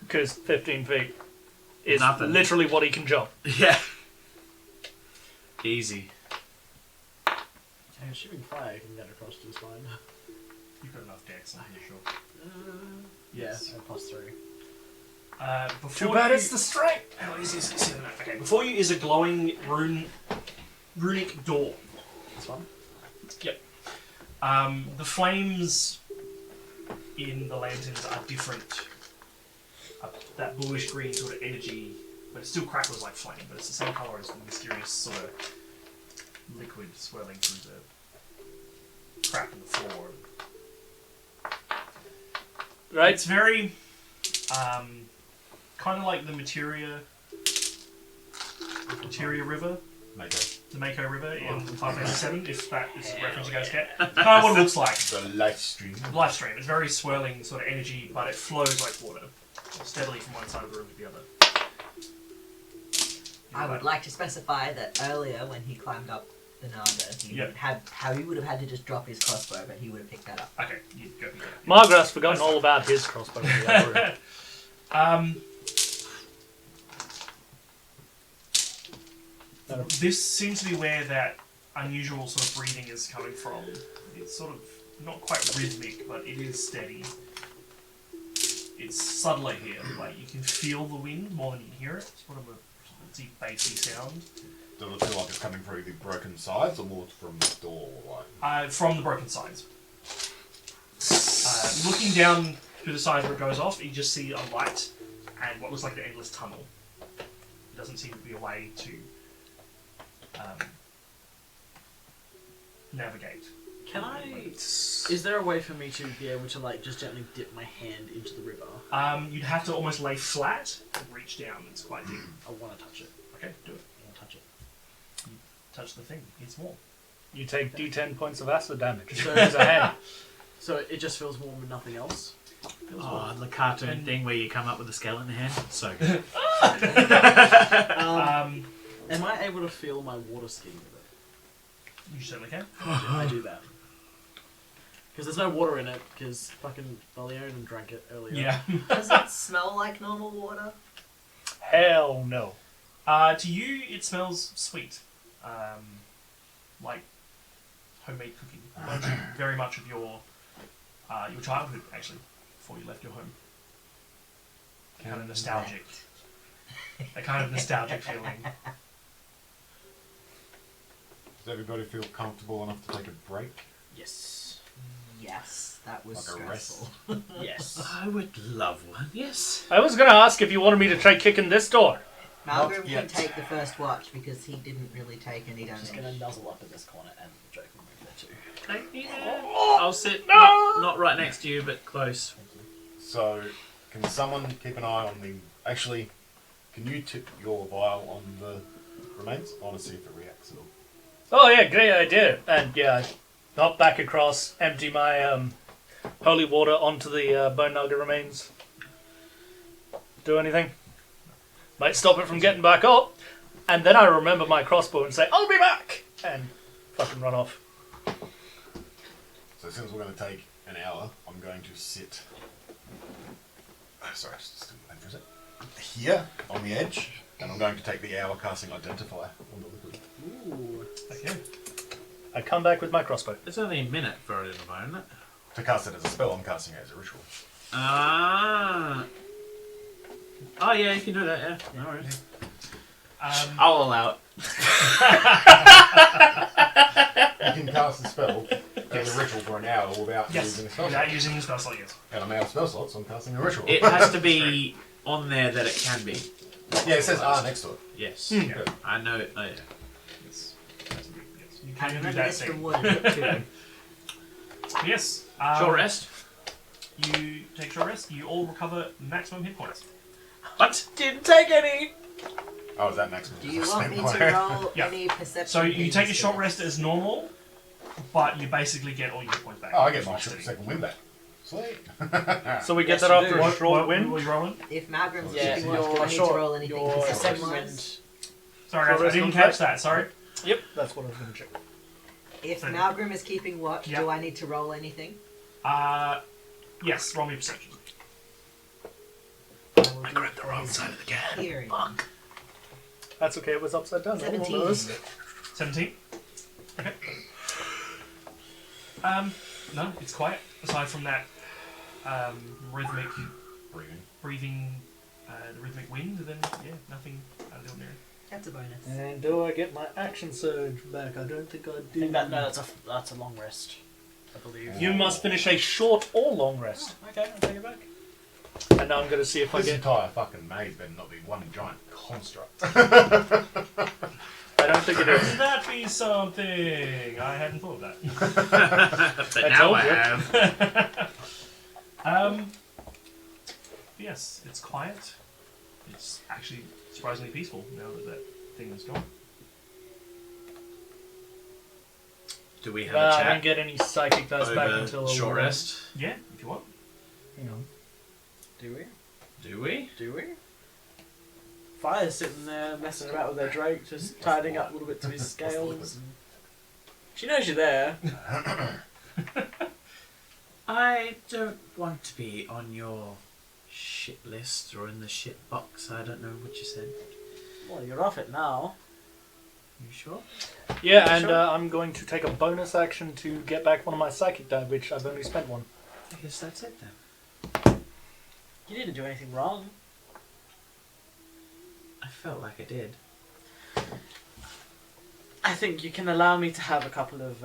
Because 15 feet is Nothing. literally what he can jump. Yeah. Easy. I'm shooting fire, I can get across to his line. You've got enough dex, I'm pretty sure. Yes. Yeah, +3. Before Too bad you- it's the strength. How easy is it? Okay, before you is a glowing runic door. This one? Yep. The flames in the lanterns are different. That bluish green sort of energy, but it still crackles like flame, but it's the same colour as the mysterious sort of liquid swirling through the crack in the floor. Right? It's very kind of like the Materia River, Mako. the Mako River in Final Fantasy VII, if that is a reference you guys get. Kind of what it looks like. The life stream. Live stream. It's very swirling sort of energy, but it flows like water, steadily from one side of the room to the other. I would like to specify that earlier when he climbed up the Naga, he Yep. had how he would have had to just drop his crossbow, but he would have picked that up. Okay, you go. Margrath's forgotten all about his crossbow. in the other room. This seems to be where that unusual sort of breathing is coming from. It's sort of not quite rhythmic, but it is steady. It's subtler here. Like you can feel the wind more than you can hear it. It's sort of a deep, bassy sound. Does it feel like it's coming through the broken sides or more from the door? Like? From the broken sides. Looking down through the sides where it goes off, you just see a light and what looks like an endless tunnel. It doesn't seem to be a way to navigate. Can I... Is there a way for me to be able to, like, just gently dip my hand into the river? You'd have to almost lay flat and reach down. It's quite deep. I want to touch it. Okay, do it. I want to touch it. Touch the thing. It's warm. You take D10 points of acid damage. So use a hand. So it just feels warm and nothing else? Oh, the cartoon And- thing where you come up with a skeleton hand. So good. Am I able to feel my water skiing with it? You certainly can. I do that. Because there's no water in it, because fucking Leon drank it earlier. Yeah. Does it smell like normal water? Hell no. To you, it smells sweet. Like homemade cooking. Reminds you very much of your childhood, actually, before you left your home. Kind of nostalgic. A kind of nostalgic feeling. Does everybody feel comfortable enough to take a break? Yes. Yes, that was Like a stressful. Yes. I would love one. Yes. I was going to ask if you wanted me to try kicking this door. Malcolm Not can yet. take the first watch because he didn't really take any I'm damage. just going to nuzzle up in this corner and Joke will move there too. I'll sit No! not right next to you, but close. So, can someone keep an eye on the... Actually, can you tip your vial on the remains? I want to see if it reacts at all. Oh yeah, great idea. And yeah, I hop back across, empty my holy water onto the bone nugget remains. Do anything? Might stop it from getting back up. And then I remember my crossbow and say, I'll be back! And fucking run off. So since we're going to take an hour, I'm going to sit... sorry, just think for a sec. Here, on the edge, and I'm going to take the hour casting Identify on the liquid. Ooh. Okay. I come back with my crossbow. It's only a minute for it, isn't it? To cast it as a spell, I'm casting it as a ritual. Ah. Oh yeah, you can do that. Yeah, no worries. I'll allow it. You can cast the spell as a ritual for an hour without using a spell slot. Without using the spell slot, yes. And I'm out of spell slots, so I'm casting a ritual. It has to be on there that it can be. Yeah, it says R next to it. Yes. Yeah. I know it. Oh yeah. Yes. Yes. You I can do remember that this thing. from what it too. Yes. Short rest. You take short rest. You all recover maximum hit points. What? Didn't take any. Oh, is that maximum? Do you want me to roll Yeah. any perception? So you take a things short for rest this? as normal, but you basically get all your hit points back. Oh, I get my Lost second win back. Sweet. So we get Yes, that you after do. a What short win? What are you rolling? If Malgrim's Yeah, keeping watch, do I your need to short, roll anything your perception second wise? wind. Sorry, Short I rest didn't on catch track? that. Sorry. Yep, that's what I was going to check. If So- Malgrim is keeping watch, Yeah. do I need to roll anything? Yes. Roll me a perception. I grabbed the wrong side of the can. Hearing. That's okay, it was upside down. 17. 17. Okay. No, it's quiet. Aside from that rhythmic breathing, the rhythmic wind, then yeah, nothing out of the ordinary. That's a bonus. And do I get my action surge back? I don't think I I do. think that's a long rest, I believe. You must finish a short or long rest. Okay, I'll take it back. And now I'm going to see if I This get... entire fucking maze better not be one giant construct. I don't think it is. Would that be something? I hadn't thought of that. But I now told I you. have. Yes, it's quiet. It's actually surprisingly peaceful now that that thing is gone. Do we have I a don't chat get any psychic dice back over until... short rest? Yeah, if you want. Hang on. Do we? Do we? Do we? Fire's sitting there messing about with her Drake, just tidying up a little bit to his scales. She knows you're there. I don't want to be on your shit list or in the shit box. I don't know what you said. Well, you're off it now. You sure? Yeah, and Sure. I'm going to take a bonus action to get back one of my psychic die, which I've only spent one. I guess that's it then. You didn't do anything wrong. I felt like I did. I think you can allow me to have a couple of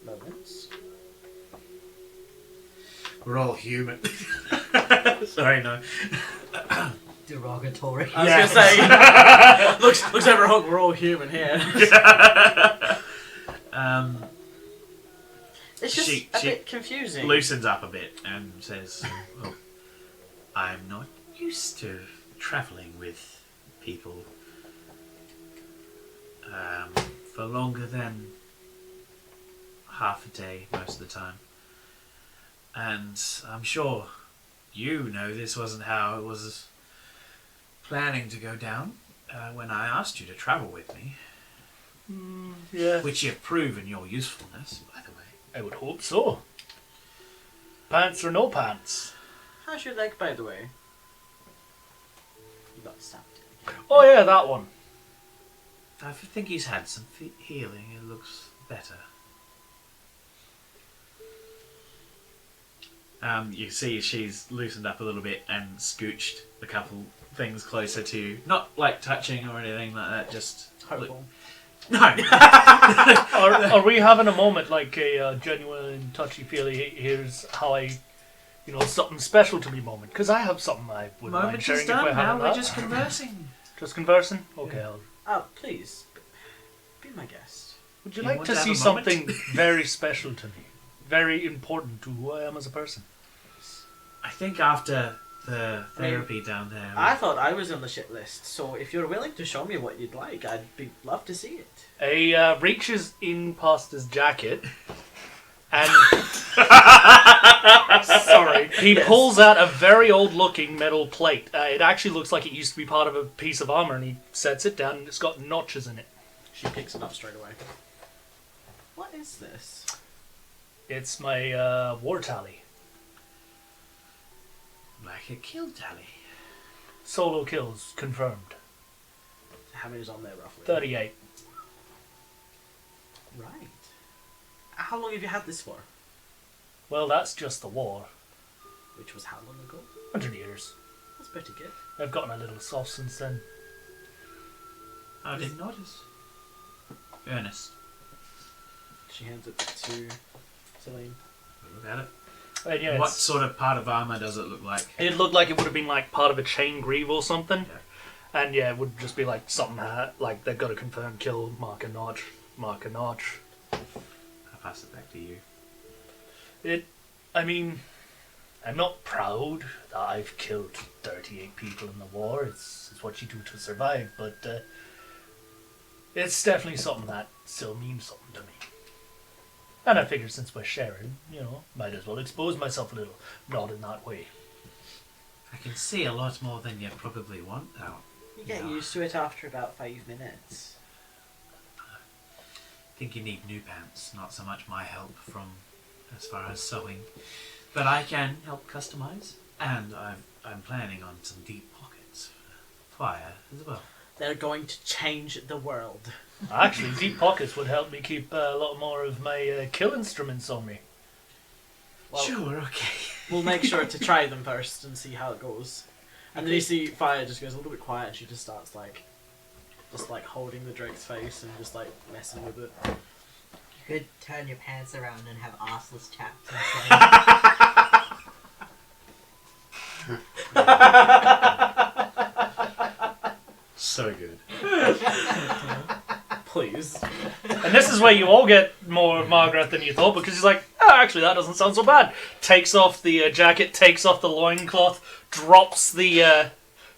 moments. We're all human. Sorry, no. Derogatory. I was gonna say, looks over Hulk, we're all human here. It's just She- a she bit confusing. Loosens up a bit and says, well, I'm not used to travelling with people for longer than half a day most of the time. And I'm sure you know this wasn't how it was planning to go down when I asked you to travel with me, Yeah. which you've proven your usefulness, by the way. I would hope so. Pants or no pants. How's your leg, by the way? You got stabbed. Oh yeah, that one. I think he's had some healing. It looks better. You see she's loosened up a little bit and scooched a couple things closer to you. Not like touching or anything like that, just... Hopeful. No! Are we having a moment like a genuine touchy-feely, here's how I, something special to me moment? Because I have something I wouldn't mind Moment sharing is if we're done, now having we're that. just conversing. Just conversing? Okay, Please, be my guest. would you You like want to to have see a moment? something very special to me? Very important to who I am as a person? I think after the therapy down there... I thought I was on the shit list, so if you're willing to show me what you'd like, I'd love to see it. He reaches in past his jacket And Sorry. he Yes. pulls out a very old-looking metal plate. It actually looks like it used to be part of a piece of armor, and he sets it down, and it's got notches in it. She picks it up straight away. What is this? It's my war tally. Like a kill tally. Solo kills confirmed. How many's on there roughly? 38. Right. How long have you had this for? Well, that's just the war. Which was how long ago? 100 years. That's pretty good. I've gotten a little soft since then. I didn't notice. Ernest, She hands it to Celine. look at it. And yeah, What sort of part of armor does it look like? it looked like it would have been like part of a chain greave or something. Yeah. And yeah, it would just be like something like they've got a confirmed kill, mark a notch, mark a notch. I'll pass it back to you. I mean, I'm not proud that I've killed 38 people in the war. It's what you do to survive, but it's definitely something that still means something to me. And I figured since we're sharing, might as well expose myself a little. Not in that way. I can see a lot more than you probably want now. You get Yeah. used to it after about 5 minutes. I think you need new pants, not so much my help from as far as sewing. But I can help customize, and I'm planning on some deep pockets for fire as well. They're going to change the world. Actually, deep pockets would help me keep a lot more of my kill instruments on me. Well, Sure, okay. we'll make sure to try them first and see how it goes. And then you see Fire just goes a little bit quiet and she just starts just holding the Drake's face and just messing with it. You could turn your pants around and have arseless chaps instead. So good. Please. And this is where you all get more of Margaret than you thought, because he's like, oh, actually, that doesn't sound so bad. Takes off the jacket, takes off the loincloth, drops the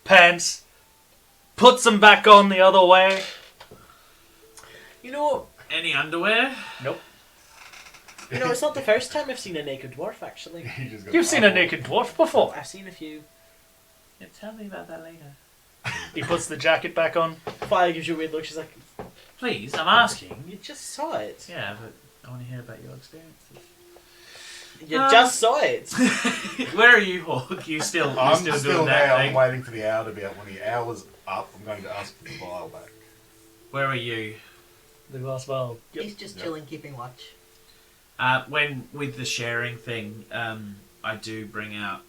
pants, puts them back on the other way. You know, Any underwear? Nope. it's not the first time I've seen a naked dwarf, actually. He just goes, You've seen a "Oh." naked dwarf before. I've seen a few. Yeah, tell me about that later. He puts the jacket back on. Fire gives you a weird look. She's like, Please, I'm asking. you just saw it. Yeah, but I want to hear about your experiences. You just saw it. Where are you, Hawk? You still I'm still still doing there. that I'm thing? waiting for the hour to be up. When the hour's up, I'm going to ask for the vial back. Where are you? The glass vial. Yep. He's just chilling, keeping watch. When with the sharing thing, I do bring out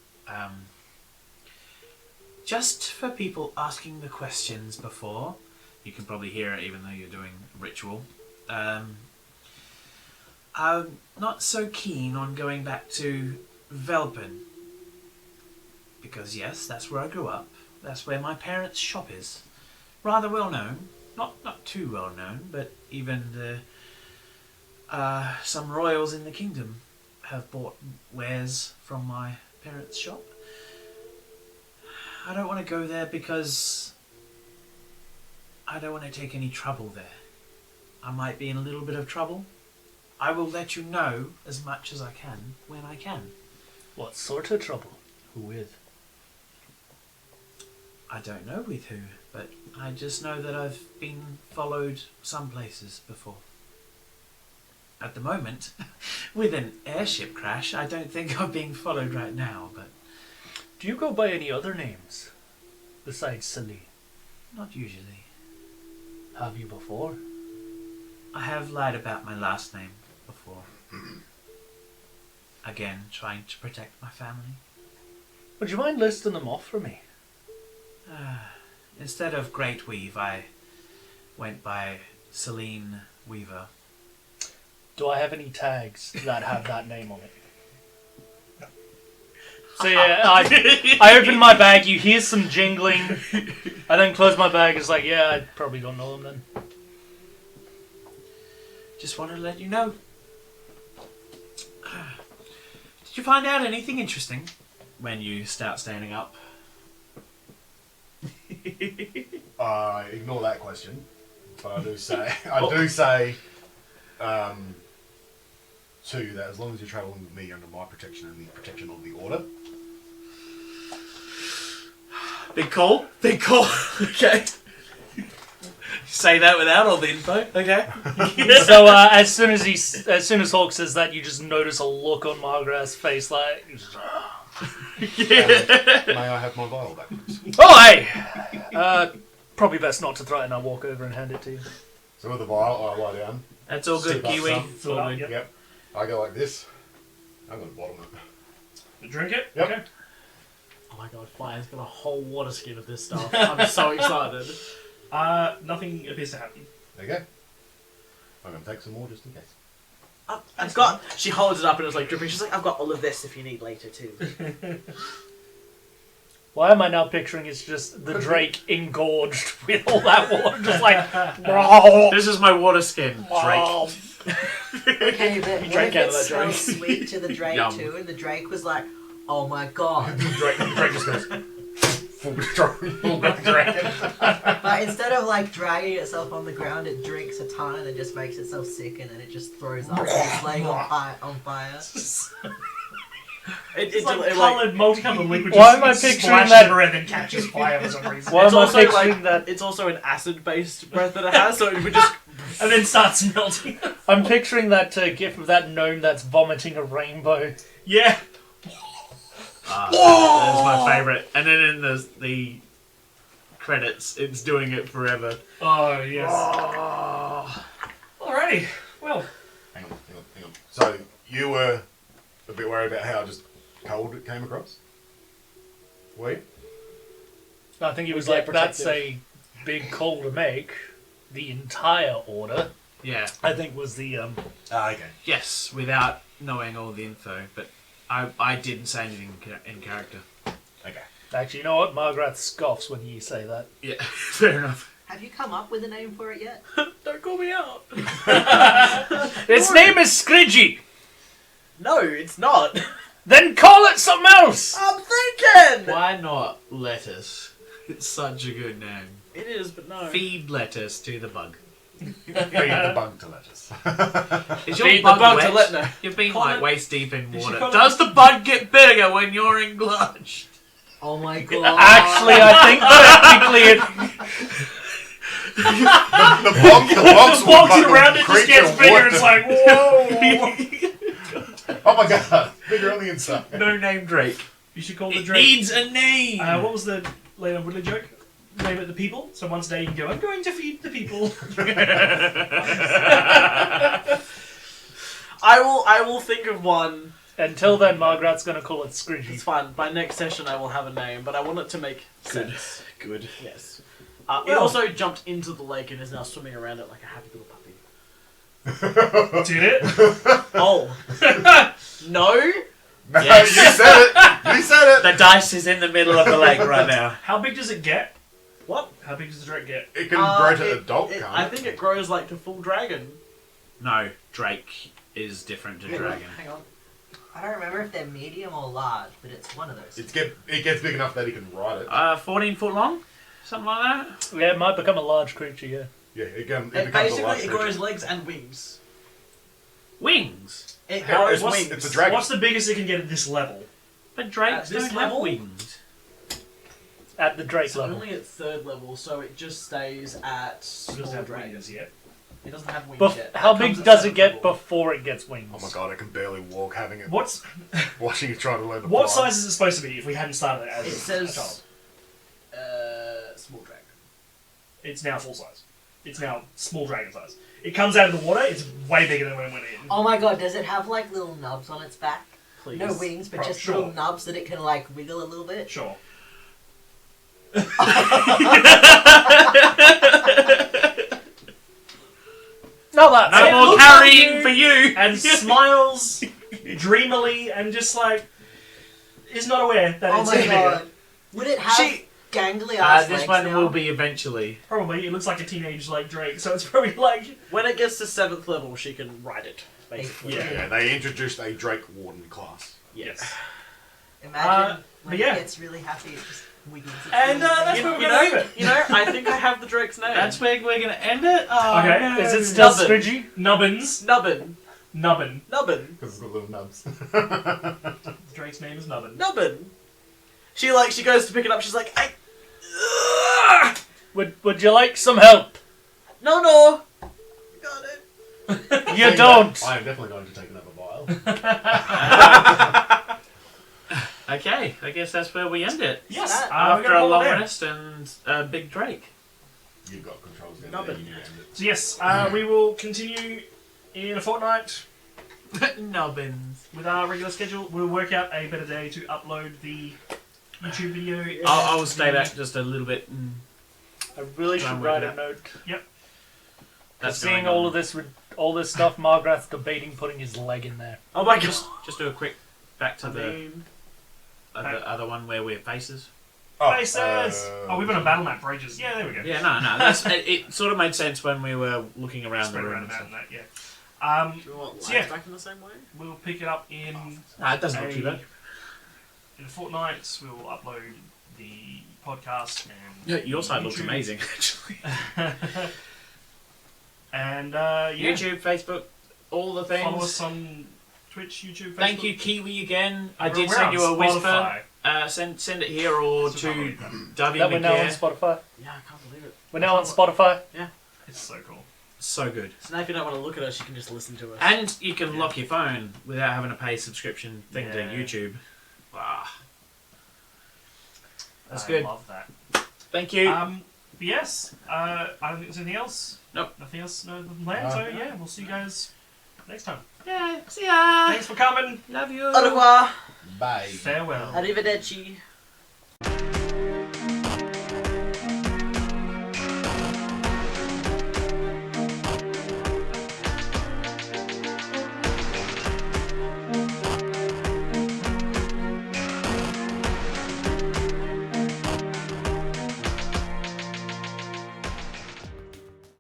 just for people asking the questions before. You can probably hear it even though you're doing ritual. I'm not so keen on going back to Velpen. Because yes, that's where I grew up. That's where my parents' shop is. Rather well known. Not too well known, but even some royals in the kingdom have bought wares from my parents' shop. I don't want to go there because I don't want to take any trouble there. I might be in a little bit of trouble. I will let you know as much as I can when I can. What sort of trouble? Who with? I don't know with who, but I just know that I've been followed some places before. At the moment, with an airship crash, I don't think I'm being followed right now, but Do you go by any other names besides Celine? not usually. Have you before? I have lied about my last name before. Again, trying to protect my family. Would you mind listing them off for me? Instead of Great Weave, I went by Celine Weaver. Do I have any tags that have that name on it? So yeah, I open my bag, you hear some jingling, I then close my bag, it's like, yeah, I probably don't know them then. Just wanted to let you know. Did you find out anything interesting when you start standing up? Ignore that question, but I do say, 2, that as long as you're travelling with me under my protection and the protection of the Order. Big call. Big call. Okay. Say that without all the info. Okay. So as soon as Hawk says that, you just notice a look on Margrath's face, like, May I have my vial back, please? oh hey, probably best not to threaten. I'll walk over and hand it to you. So with the vial, I lie down. That's all good, Step up Kiwi. some. It's all good. Yep. I go like this. I'm going to bottom it. Drink it? Yep. Okay. Oh my god, Fire's got a whole water skin of this stuff. I'm so excited. Nothing appears to happen. There you go. I'm going to take some more just in case. I've got. She holds it up and it's like dripping. She's like, I've got all of this if you need later too. Why am I now picturing it's just the Drake engorged with all that water, just like, This is my water skin, Drake. Okay, but what drank if out it of that drink. smells sweet to the Drake Yum. too, and the Drake was like, oh my god. Drake just goes full dragon. But instead of like dragging itself on the ground, it drinks a ton and then just makes itself sick and then it just throws up and it's laying on fire. It's like coloured, multicolored liquid. Why just am I splashes picturing that- everywhere and then catches fire for some reason. Why It's am I also picturing like that? it's also an acid-based breath that it has, so it would just. And then starts melting. I'm picturing that gif of that gnome that's vomiting a rainbow. Yeah. That's my favourite. And then in the credits, it's doing it forever. Oh, yes. Alrighty. Well, Hang on. So, you were a bit worried about how just cold it came across? Were you? I think he was We like, get that's a big call to make. The entire order, Yeah. I think, was the Okay. Yes, without knowing all the info, but I didn't say anything in character. Okay. Actually, you know what? Margrath scoffs when you say that. Yeah, fair enough. Have you come up with a name for it yet? Don't call me out. Its name is Scridgy! No, it's not. Then call it something else! I'm thinking. Why not lettuce? It's such a good name. It is, but no. Feed lettuce to the bug. Feed the bug to lettuce. Is Feed the bug bug wet? to let no. You've been Call like it- waist deep in you should water. call it- Does the bug get bigger when you're engulfed? Oh my god. Actually, I think technically the box walking around it just gets bigger. It's like, whoa. Oh my god, bigger on the inside. No name Drake. You should call the It Drake. needs a name. What was the Lena Woodley joke? Name it the people. So once a day you can go, I'm going to feed the people. I will think of one. until then, Margrath's gonna call it It's Scridgy. fine. By next session, I will have a name, but I want it to make Good. sense. Good. Yes. It Well- also jumped into the lake and is now swimming around it like a happy little puppy. Did it? Oh. No? No, Yes. you said it. You said it. The dice is in the middle of the lake right now. How big does it get? What? How big does the Drake get? It can grow to It- adult, it- can't I it? think it grows like to full dragon. No, Drake is different to dragon. Hang on. I don't remember if they're medium or large, but it's one of those. It gets big enough that he can ride it. 14 foot long? Something like that? Yeah, it might become a large creature, yeah. Yeah, it becomes Basically, a large it creature. grows legs and wings. Wings? It How- grows what's- wings. It's a dragon. What's the biggest it can get at this level? But drakes At this don't level? have wings. At the Drake It's level. only at 3rd level, so it just stays at It small doesn't have dragon. wings yet. It doesn't have wings Bef- yet. how That big comes at does it 7th get level. before it gets wings? Oh my god, I can barely walk having it. What's Watching it try to learn the what fly. size is it supposed to be if we hadn't started it as It a says child? Small dragon. It's now full size. It's now small dragon size. It comes out of the water, it's way bigger than when it went in. Oh my god, does it have like little nubs on its back? Please. No wings, but just Sure. little nubs that it can like wiggle a little bit? Sure. No, that's No it. more looks carrying like for you! And smiles dreamily and just like is not aware that Oh it's my getting bigger. god. Would it have She- gangly ass This legs one now? will be eventually. Probably it looks like a teenage like Drake, so it's probably like When it gets to 7th level, she can ride it, basically. Yeah. They introduced a Drake Warden class. Yes. Imagine when but yeah. it gets really happy, it just wiggles its And wings. that's You, where we're you gonna know, leave it. you know, I think I have the Drake's name. That's where we're gonna end it? Oh, Okay. no. Is it still Nubbin. Scridgy? Nubbins. Nubbin. Nubbin. Nubbin. Because it's got little nubs. Drake's name is Nubbin. Nubbin. She goes to pick it up. She's like, Would you like some help? no. Got it. You don't. I am definitely going to take another vial. Okay, I guess that's where we end it. Yes. That- we're After gonna a call it long there. rest and a big Drake. You've got controls down Nubbin. there. You can end it. So yes, we will continue in a fortnight Nubbins. with our regular schedule. We'll work out a better day to upload the YouTube video. I will stay back just a little bit. And I really Try and should work write it a out. note. that's Seeing going all on. of this stuff, Margrath's debating putting his leg in there. Oh my god. Just do a quick back to the other one where we're faces. Faces! We've been on battle map for ages. Yeah, there we go. Yeah, no. That's, it sort of made sense when we were looking around Spread the room. around and about stuff. that, yeah. Do you want So lights yeah. back in the same way? We'll pick it up in Nah, it doesn't look too bad. in a fortnight. We'll upload the podcast and Yeah, your side looks YouTube. amazing, actually. And yeah, YouTube, Facebook, all the things. follow us on Twitch, YouTube, Facebook. Thank you, Kiwi, again. I We're did send on you a whisper. Spotify. Send it here or So to can't believe that. W That we're now on McGear. Spotify. Yeah, I can't believe it. We're now on Spotify. It's so cool. So good. So now if you don't want to look at us, you can just listen to us. And you can Yeah. lock your phone without having to pay a subscription thing to Yeah. YouTube. Wow. That's I good. love that. Thank you. But yes, I don't think there's anything else. Nope. Nothing else, no planned. So yeah, we'll see you guys next time. Yeah, see ya. Thanks for coming. Love you. Au revoir. Bye. Farewell. Arrivederci.